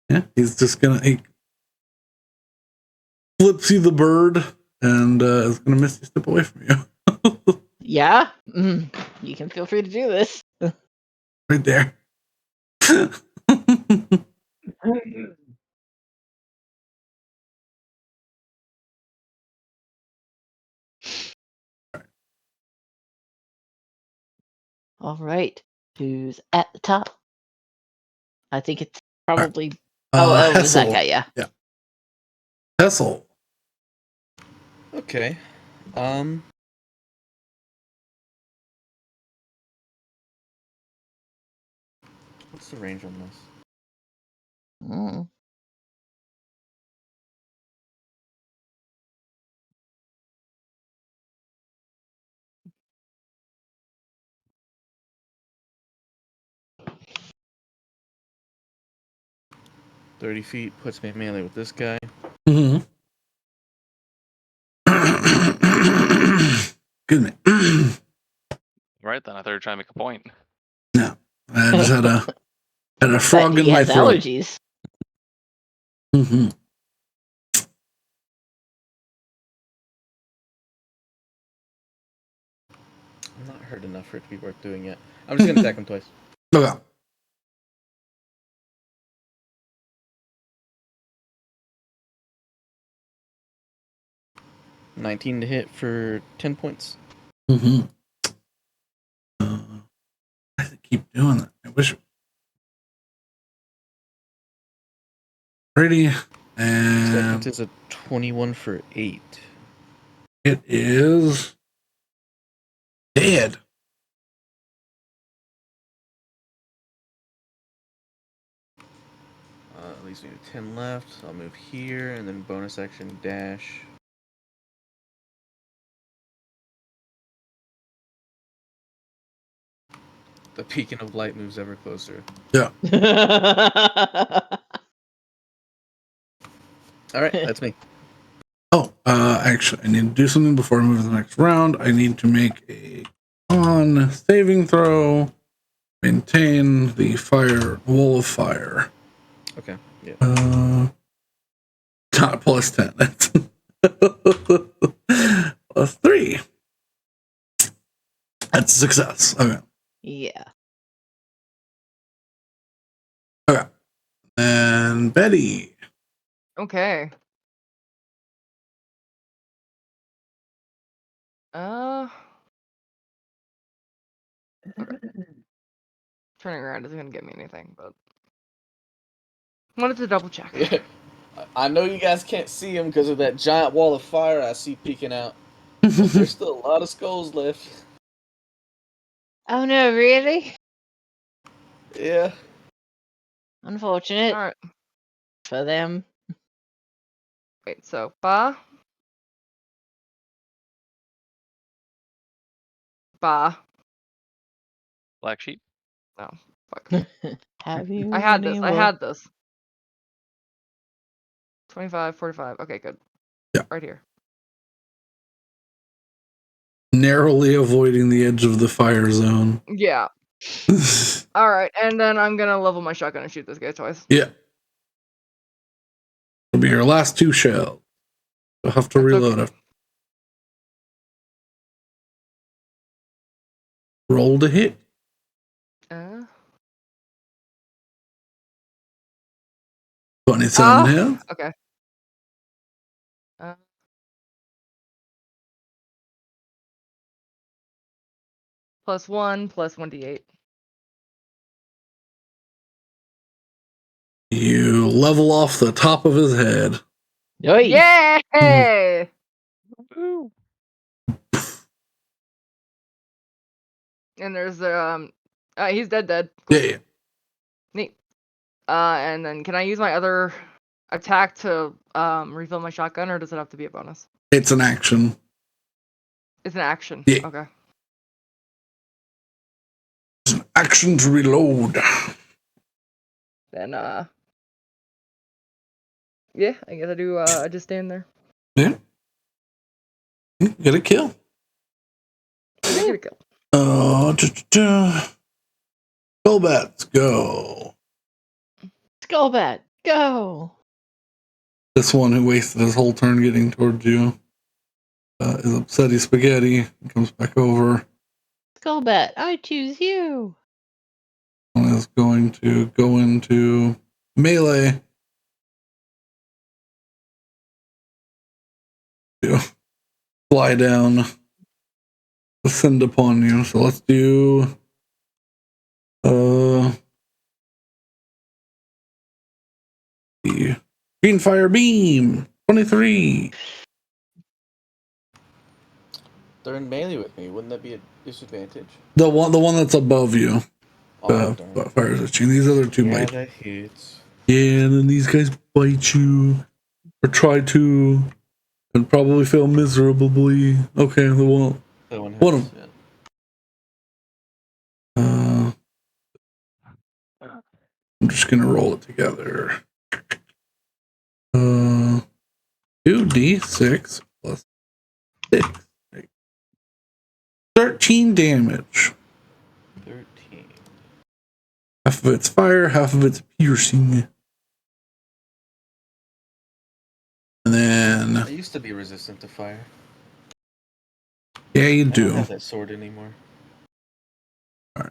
Yeah, he's just gonna. He flips you the bird and is gonna miss you, step away from you. Yeah, you can feel free to do this. Right there. All right, who's at the top? I think it's probably. It was that guy. Yeah. Hessel. Okay. What's the range on this? Mm. $30 feet puts me melee with this guy. Mm-hmm. Good man. Right then, I thought you were trying to make a point. No, I just had a frog in my throat. Allergies. Mm-hmm. I'm not hurt enough for it to be worth doing yet. I'm just gonna attack him twice. Okay. $19 to hit for 10 points. Mm-hmm. I have to keep doing that. I wish. Ready. And Second is a 21 for 8. it is dead. Leaves me with 10 left. So I'll move here and then bonus action dash. The beacon of light moves ever closer. Yeah. All right, that's me. Oh, actually, I need to do something before I move to the next round. I need to make a con saving throw. Maintain the wall of fire. Okay. Yeah. Not plus 10. That's plus 3. That's a success. Okay. Yeah. Okay. And Betty. Okay. Okay. Turning around isn't gonna get me anything, but wanted to double check. Yeah. I know you guys can't see him because of that giant wall of fire I see peeking out. But there's still a lot of skulls left. Oh no, really? Yeah. Unfortunate All right. for them. Wait. So ba. Black sheep. No. Fuck. Have you? I had any this. I luck? had this. 25, 45. Okay, good. Yeah. Right here. Narrowly avoiding the edge of the fire zone. Yeah. All right, and then I'm gonna level my shotgun and shoot this guy twice. Yeah. It'll be your last 2 shells. You'll have to That's reload okay. it. Roll to hit. 27 hits. Okay. +1, +1d8. You level off the top of his head. Yay! Yay! Ooh. And there's he's dead. Yeah, yeah. Neat. And then can I use my other attack to refill my shotgun, or does it have to be a bonus? It's an action. It's an action. Yeah. Okay. It's an action to reload. Then yeah, I guess I do. I just stand there. Yeah. Get a kill. I get a kill. Skullbats, go. Skullbat, go! This one who wasted his whole turn getting towards you is upsetty spaghetti. He comes back over. Skullbat, I choose you! One is going to go into melee. Fly down. Descend upon you. So let's do the green fire beam. 23. They're in melee with me. Wouldn't that be a disadvantage? The one that's above you. Oh, darn. Fires at you. These other 2 Yeah, bite. that hits. Yeah, and then these guys bite you or try to, and probably fail miserably. Okay, the one. That one One of hits, yeah. I'm just gonna roll it together. 2d6 plus 6. 13 damage. 13. Half of it's fire, half of it's piercing. And then, I used to be resistant to fire. yeah, you I don't do. have that sword anymore. And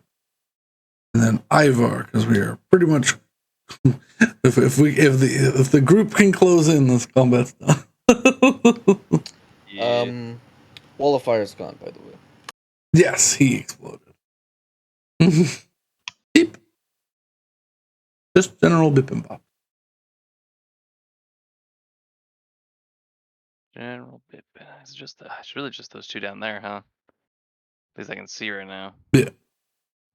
then Ivar, because we are pretty much. if the group can close in, this combat's done. Yeah. Wall of Fire's gone, by the way. Yes, he exploded. Beep. Just general bip and pop. General bit. It's really just those two down there, huh? At least I can see right now. Yeah.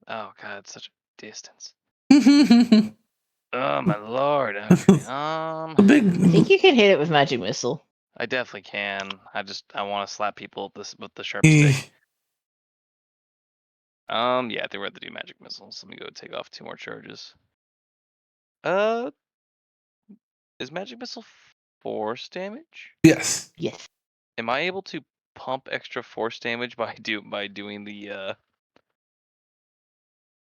Oh god, it's such a distance. The Oh my lord. Okay. I big. think you can hit it with magic missile. I definitely can. I want to slap people with the sharp stick. Yeah, I think we're at the do magic missiles. Let me go take off 2 more charges. Is magic missile force damage? Yes. Yes. Am I able to pump extra force damage by doing the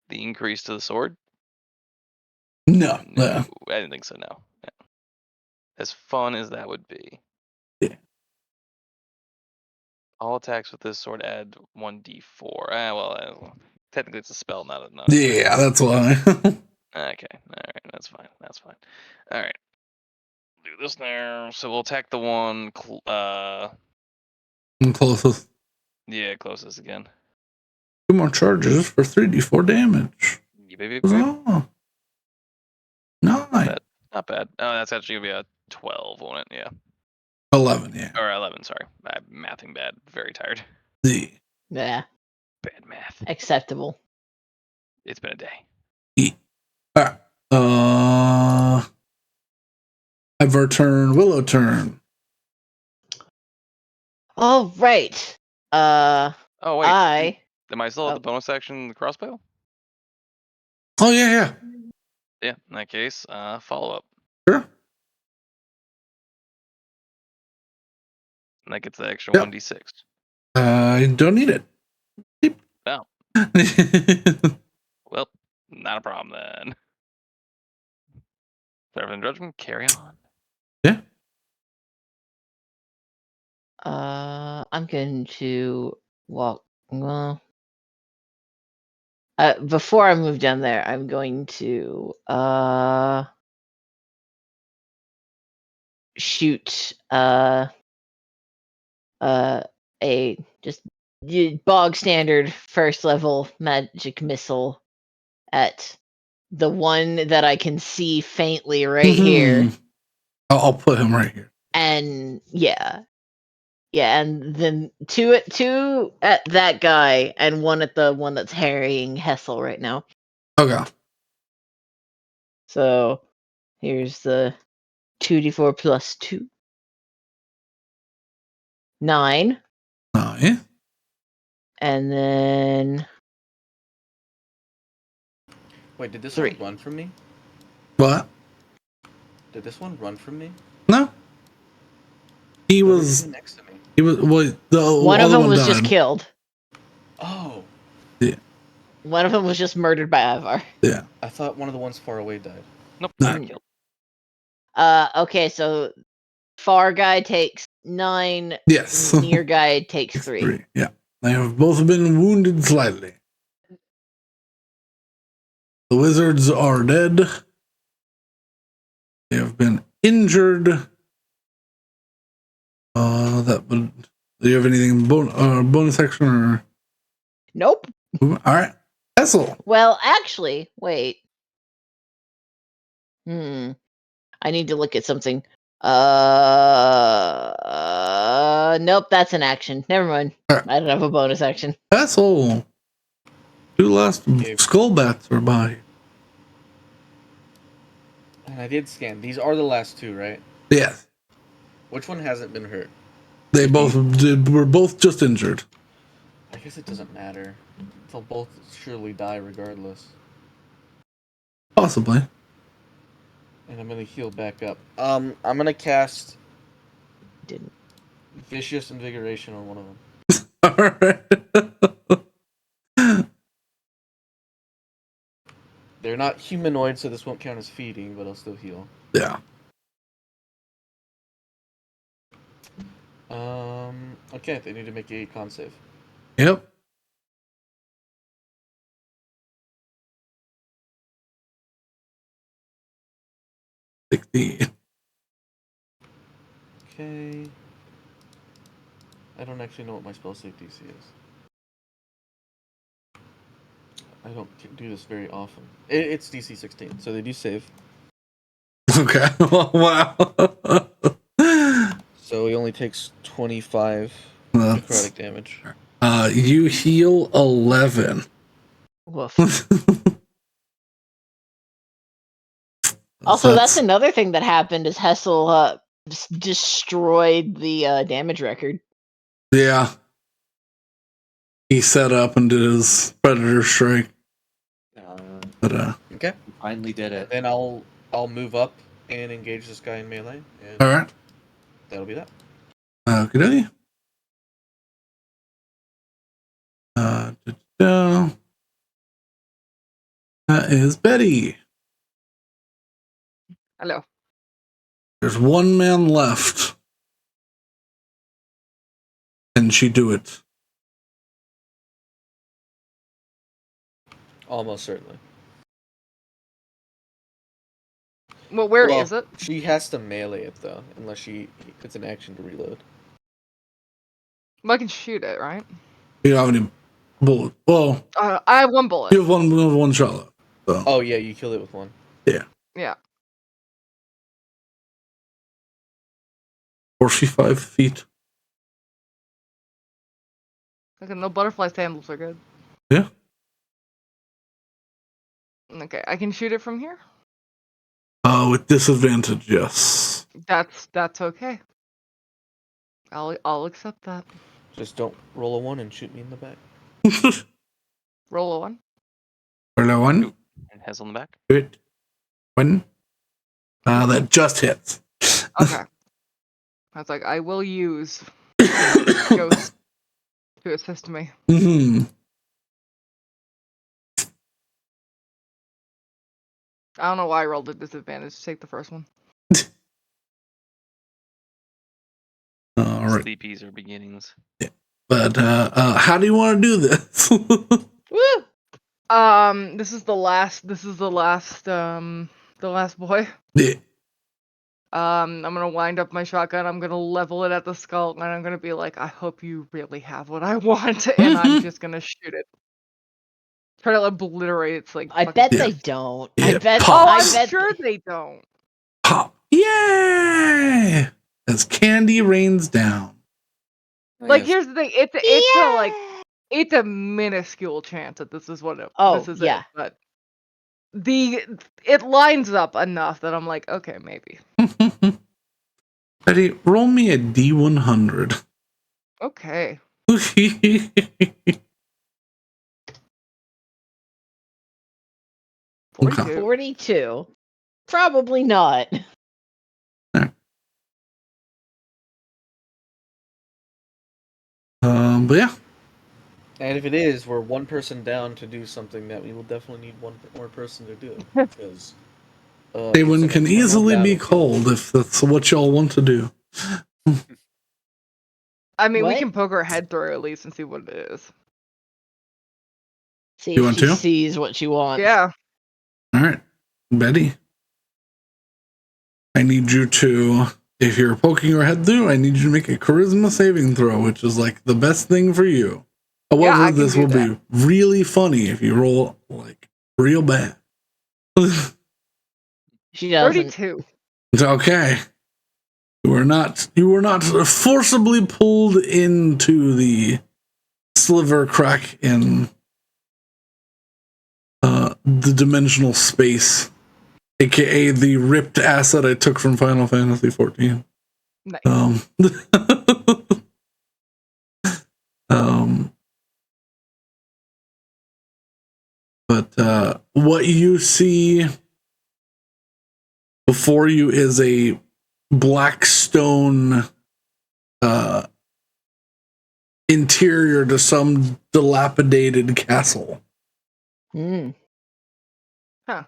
increase to the sword? No. No, I didn't think so. No. Yeah. As fun as that would be. Yeah. All attacks with this sword add 1d4. Technically it's a spell, not a. Yeah, that's why. Okay, alright, that's fine. Alright. Do this now. So we'll attack the one, I'm closest. yeah, closest again. 2 more charges for 3d4 damage. Yeah, baby. Oh. Not 9. bad. Not bad. Oh, that's actually gonna be a 12, won't it? Yeah. 11, yeah. Or 11, sorry. I'm mathing bad. Very tired. The Yeah. Bad math. Acceptable. It's been a day. E. Alright. Ivar turn, Willow turn. All right. Oh, wait. Am I still at Oh. the bonus action, the crossbow? Oh, yeah. Yeah, in that case, follow up. Sure. And that gets the extra Yep. 1d6. I don't need it. Oh, well, not a problem then. Servant judgment, carry on. Yeah. I'm going to walk. Well, before I move down there, I'm going to shoot a just bog standard first level magic missile at the one that I can see faintly right here. I'll put him right here. And yeah, and then two at that guy and one at the one that's harrying Hessel right now. Okay. So here's the 2d4 plus 2. 9. 9. And then Wait, did this 3. one run from me? What? Did this one run from me? No. He Why were you was. even next to me. He was. Well, the One of other them was died. just killed. Oh, One of them was just murdered by Ivar. Yeah. I thought one of the ones far away died. Nope, No. not killed. Okay, so far guy takes 9. Yes. Near guy takes 3. 3. Yeah. They have both been wounded slightly. The wizards are dead. They have been injured. That would. Do you have anything bonus action or? Nope. All right. Hessel. Well, actually, wait. I need to look at something. Nope, that's an action. Never mind. All right. I don't have a bonus action. Hessel. 2 last skull bats are by. And I did scan. These are the last 2, right? Yes. Which one hasn't been hurt? They both did. Were both just injured. I guess it doesn't matter. They'll both surely die regardless. Possibly. And I'm gonna heal back up. I'm gonna cast Didn't. Vicious Invigoration on one of them. All right. They're not humanoid, so this won't count as feeding, but I'll still heal. Yeah. Okay, they need to make a con save. Yep. Okay. I don't actually know what my spell save DC is. I don't do this very often. It's DC 16, so they do save. Okay. Wow. So we only takes 25 That's, necrotic damage. you heal 11. Woof. Also, that's another thing that happened is Hessel destroyed the damage record. Yeah. He set up and did his Predator Strike. But Okay. Finally did it. Then I'll move up and engage this guy in melee. And alright. that'll be that. Okay. That is Betty. Hello. There's one man left. Can she do it? Almost certainly. Well, where is it? She has to melee it though, unless it's an action to reload. Well, I can shoot it, right? You don't have any bullets. Well, I have one bullet. you have one shot left. So. Oh yeah, you kill it with one. Yeah. Yeah. 45 feet. Okay, no butterfly sandals are good. Yeah. Okay, I can shoot it from here? With disadvantage, yes. That's okay. I'll accept that. Just don't roll a 1 and shoot me in the back. Roll a 1. Roll a 1. And has on the back. Good. 1. That just hits. Okay. I was like, I will use Ghost to assist me. Mm-hmm. I don't know why I rolled a disadvantage to take the first one. All right. Sleepies are beginnings. Yeah. But how do you want to do this? Woo! This is the last boy. Yeah. I'm gonna wind up my shotgun, I'm gonna level it at the skull, and I'm gonna be like, I hope you really have what I want, and I'm just gonna shoot it. Try to obliterate its like. I bet they don't. Yeah. I bet. Pop. I'm sure they don't. Pop. Yay! As candy rains down. Like, here's the thing. It's a minuscule chance that this is what it. This is it. But it lines up enough that I'm like, okay, maybe. Betty, roll me a D100. Okay. 42. Probably not. But yeah. And if it is, we're one person down to do something that we will definitely need one more person to do. Because Saewynn can easily be called if that's what y'all want to do. I mean, we can poke our head through at least and see what it is. See if she sees what she wants. Yeah. All right, Betty. I need you to, if you're poking your head through, I need you to make a charisma saving throw, which is like the best thing for you. However, this will be really funny if you roll like real bad. She doesn't. 32. It's okay. You were not forcibly pulled into the sliver crack in the dimensional space, aka the ripped asset I took from Final Fantasy XIV. Nice. But what you see before you is a black stone interior to some dilapidated castle. Huh.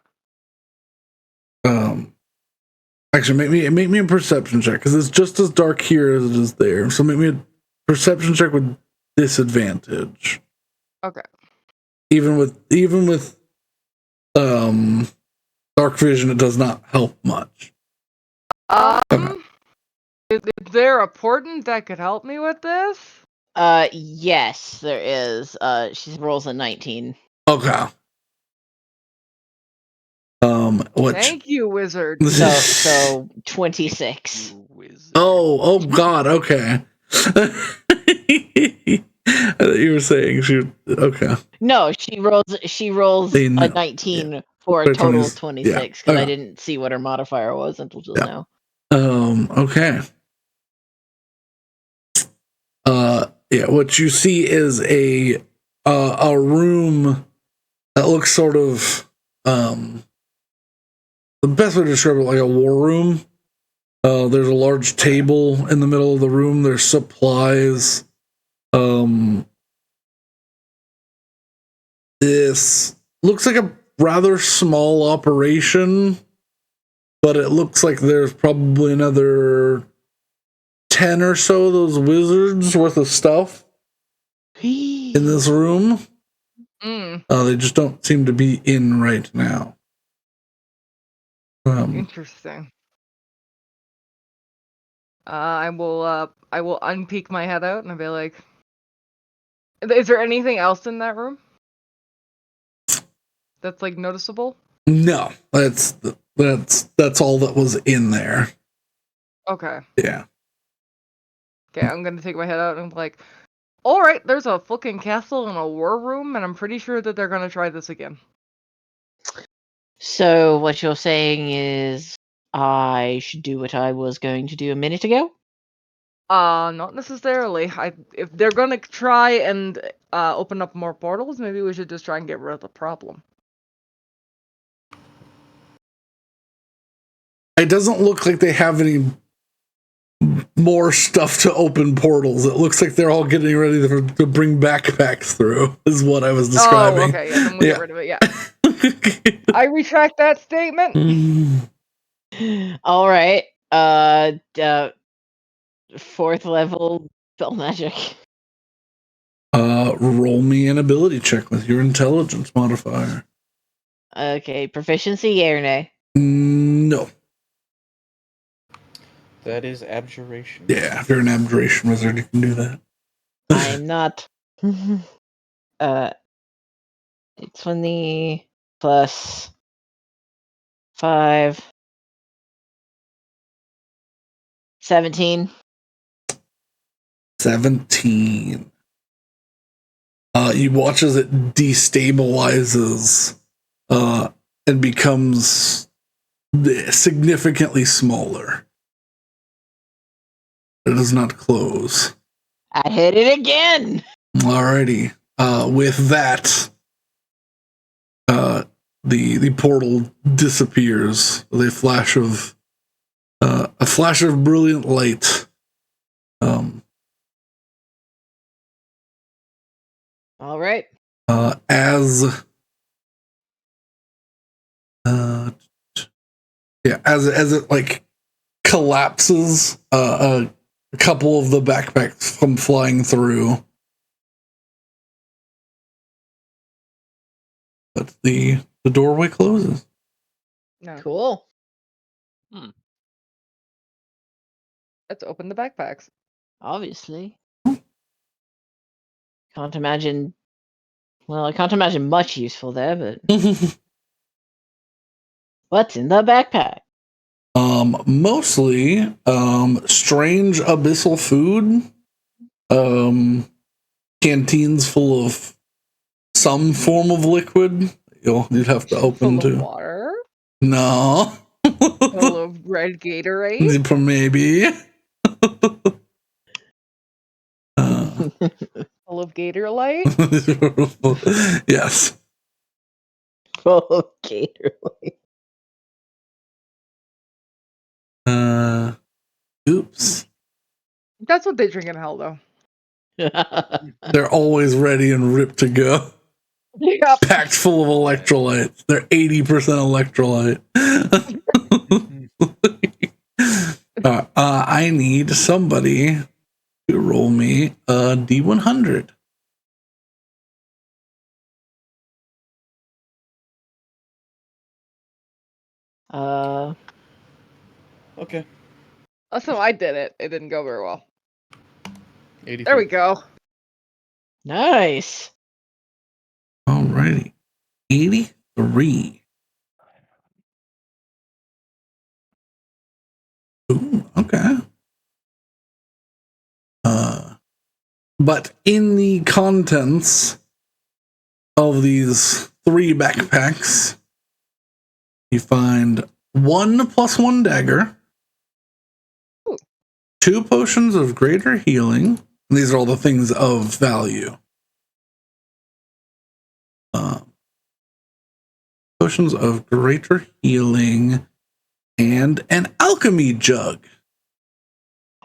Actually, make me a perception check because it's just as dark here as it is there. So make me a perception check with disadvantage. Okay. Even with dark vision, it does not help much. Is there a portent that could help me with this? Yes, there is. She rolls a 19. Okay. What? Thank you, wizard. So 26. You wizard. Oh God. Okay. I thought you were saying she. Okay. No, she rolls They a know, 19 for For a total of 20 26 yeah, because I okay. didn't see what her modifier was until just Yeah. now. Okay. Yeah. What you see is a room that looks sort of the best way to describe it, like a war room. There's a large table in the middle of the room. There's supplies. This looks like a rather small operation, but it looks like there's probably another 10 or so of those wizards worth of stuff in this room. They just don't seem to be in right now. Interesting. I will unpeek my head out and I'll be like, is there anything else in that room that's like noticeable? No, that's all that was in there. Okay. Yeah. Okay, I'm gonna take my head out and I'm like, all right, there's a fucking castle and a war room, and I'm pretty sure that they're gonna try this again. So what you're saying is I should do what I was going to do a minute ago? Not necessarily. If they're gonna try and open up more portals, maybe we should just try and get rid of the problem. It doesn't look like they have any more stuff to open portals. It looks like they're all getting ready to bring backpacks through, is what I was describing. Oh, okay, yeah, then we'll get rid of it, yeah. I retract that statement. All right. 4th level spell magic. Roll me an ability check with your intelligence modifier. Okay, proficiency, yeah or nay? No. That is abjuration. Yeah, if you're an abjuration wizard, you can do that. I'm not. 20 plus 5. 17. 17. You watch as it destabilizes and becomes significantly smaller. It does not close. I hit it again. Alrighty. With that, the portal disappears with a flash of brilliant light. All right. As it like collapses, a couple of the backpacks come flying through. But the doorway closes. No. Cool. Let's open the backpacks. Obviously. Can't imagine. Well, I can't imagine much useful there, but what's in the backpack? Mostly strange abyssal food. Canteens full of some form of liquid. You'd have to open Full of to. water? No. Full of red Gatorade? Maybe. Full of Gator Light? Yes. Full of Gatorade. Oops. That's what they drink in hell, though. They're always ready and ripped to go. Yep. Packed full of electrolytes. They're 80% electrolyte. I need somebody to roll me a D100. Okay. Also, I did it. It didn't go very well. 83. There we go. Nice. Alrighty. 83. But in the contents of these 3 backpacks, you find 1 +1 dagger, 2 potions of greater healing. These are all the things of value. Potions of greater healing and an alchemy jug.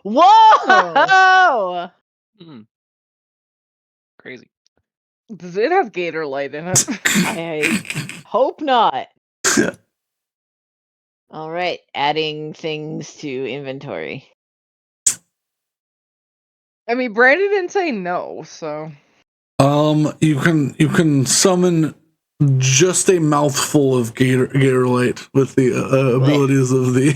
Whoa! Crazy. Does it have gator light in it? I hope not. All right, adding things to inventory. I mean, Brandon didn't say no, so. You can summon just a mouthful of gator light with the abilities of the.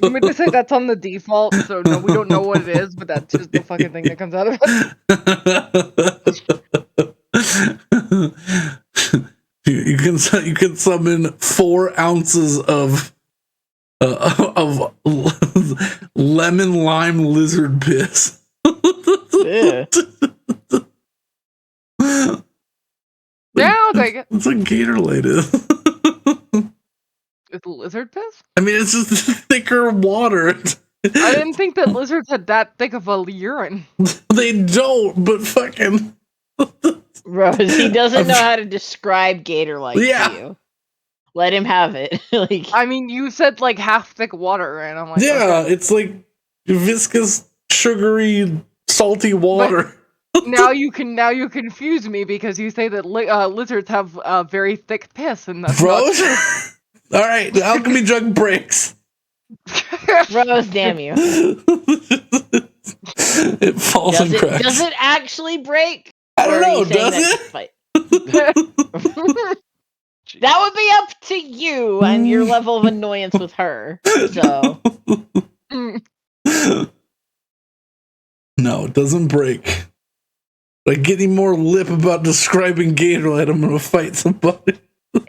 You mean to say that's on the default? So no, we don't know what it is, but that's just the fucking thing that comes out of it. You can summon 4 ounces of lemon lime lizard piss. Yeah. Yeah, I'll take it. It's like gator light is. It's lizard piss? I mean, it's just thicker water. I didn't think that lizards had that thick of a urine. They don't, but fucking. Rose, he doesn't know how to describe gator light Yeah. to you. Let him have it. Like, I mean, you said like half thick water, and I'm like, Yeah, okay. it's like viscous, sugary, salty water. Now you confuse me because you say that lizards have very thick piss, and that's Bro? not true. All right, the alchemy jug breaks. Rose, damn you. It falls and cracks. Does it actually break? I don't Or are you know, saying does that it? to fight? That would be up to you and your level of annoyance with her. So No, it doesn't break. Like, get any more lip about describing Gatorade, I'm gonna fight somebody.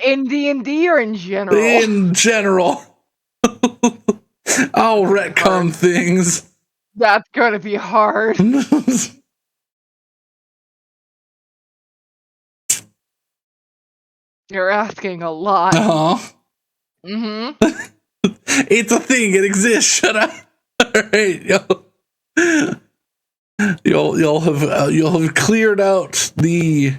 In D&D or in general? In general. I'll retcon things. That's gonna be hard. You're asking a lot. Mm-hmm. It's a thing. It exists. Shut up. All right, you'll have cleared out the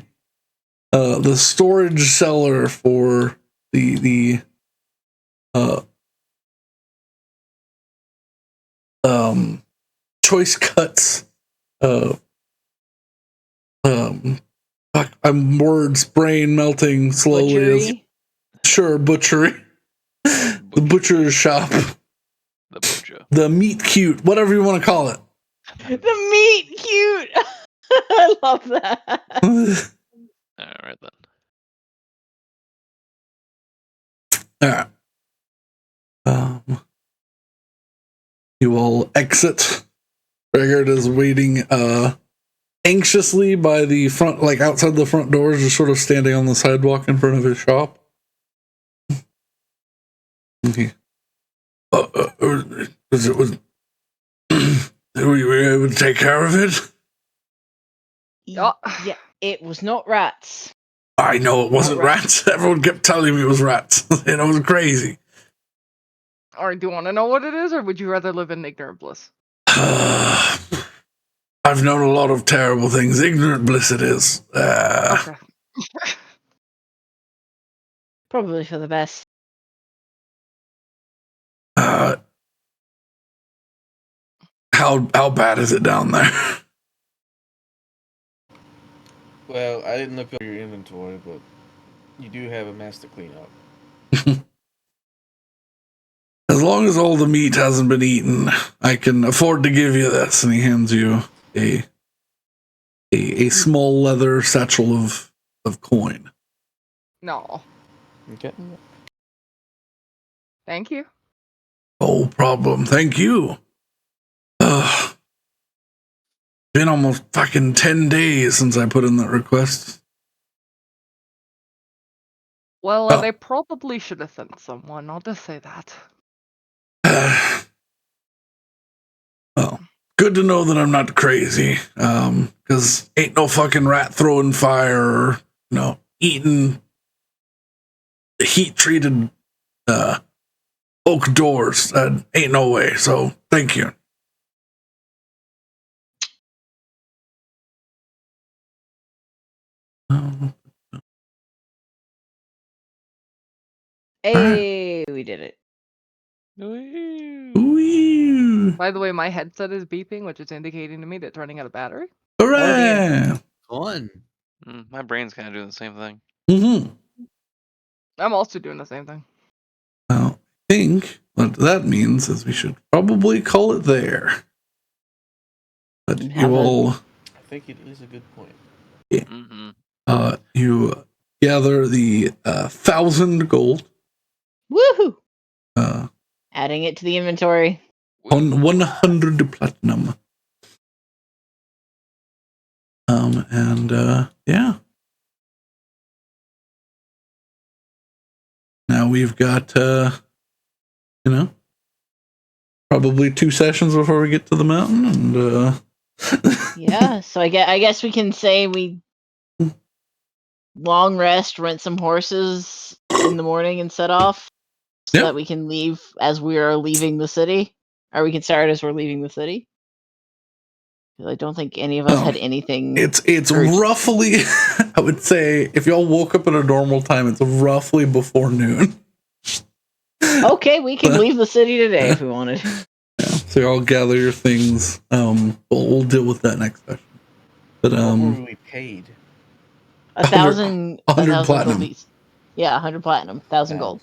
storage cellar for the choice cuts. Fuck, I'm words brain melting slowly. Sure, butchery. The butcher's shop. The butcher. The meat cute, whatever you want to call it. the meat cute. I love that. All right then. All right. You will exit. Regard is waiting anxiously by the front, like outside the front doors, just sort of standing on the sidewalk in front of his shop. Okay. Were you able to take care of it? Yeah, it was not rats. I know it wasn't rats. Everyone kept telling me it was rats. And it was crazy. Or do you want to know what it is, or would you rather live in ignorant bliss? I've known a lot of terrible things. Ignorant bliss it is. Okay. Probably for the best. How bad is it down there? Well, I didn't look up your inventory, but you do have a mess to clean up. As long as all the meat hasn't been eaten, I can afford to give you this. And he hands you a small leather satchel of coin. No. Okay. Thank you. No problem. Thank you. Been almost fucking 10 days since I put in that request. Well, they probably should have sent someone. I'll just say that. Well, good to know that I'm not crazy. Because ain't no fucking rat throwing fire or, eating heat treated oak doors. Ain't no way. So thank you. Hey, we did it. Ooh. By the way, my headset is beeping, which is indicating to me that it's running out of battery. Hooray! Fun. My brain's kind of doing the same thing. Mm-hmm. I'm also doing the same thing. Well, I think what that means is we should probably call it there. But you will. I think it is a good point. Yeah. Mm-hmm. You gather the 1,000 gold. Woohoo! Uh, Adding it to the inventory. on 100 platinum. And yeah. Now we've got probably 2 sessions before we get to the mountain, and Yeah, so I guess we can say we long rest, rent some horses in the morning, and set off so Yeah. that we can leave as we are leaving the city, or we can start as we're leaving the city. 'Cause I don't think any of us had anything. it's urgent. roughly, I would say, if y'all woke up at a normal time, it's roughly before noon. Okay, we can leave the city today if we wanted. Yeah, so y'all gather your things. We'll deal with that next session. But What were we paid? 1,000 100 platinum. gold piece. Yeah, 100 platinum, 1,000 gold.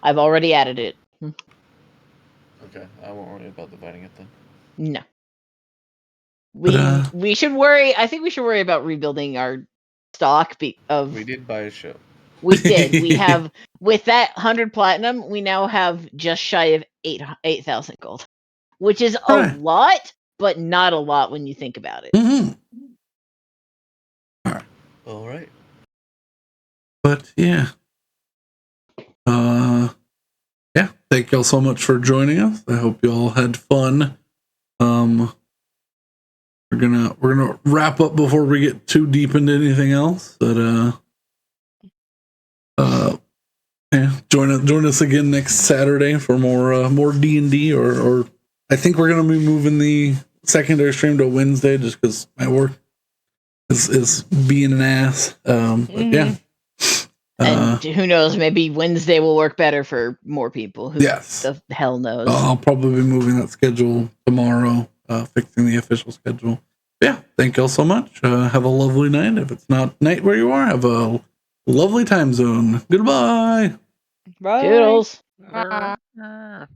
I've already added it. Okay, I won't worry about dividing it then. No. But, We should worry. I think we should worry about rebuilding our stock of. We did buy a ship. We did. We have, with that 100 platinum, we now have just shy of 8,000 gold, which is a Right. lot, but not a lot when you think about it. Mm-hmm. All right. But yeah. Yeah, thank y'all so much for joining us. I hope y'all had fun. We're gonna wrap up before we get too deep into anything else. But yeah, join us again next Saturday for more D&D, or I think we're gonna be moving the secondary stream to Wednesday just because my work is being an ass. But yeah. And who knows, maybe Wednesday will work better for more people. Who Yes. the hell knows? I'll probably be moving that schedule tomorrow, fixing the official schedule. Yeah, thank y'all so much. Have a lovely night. If it's not night where you are, have a lovely time zone. Goodbye. Bye. Toodles. Bye.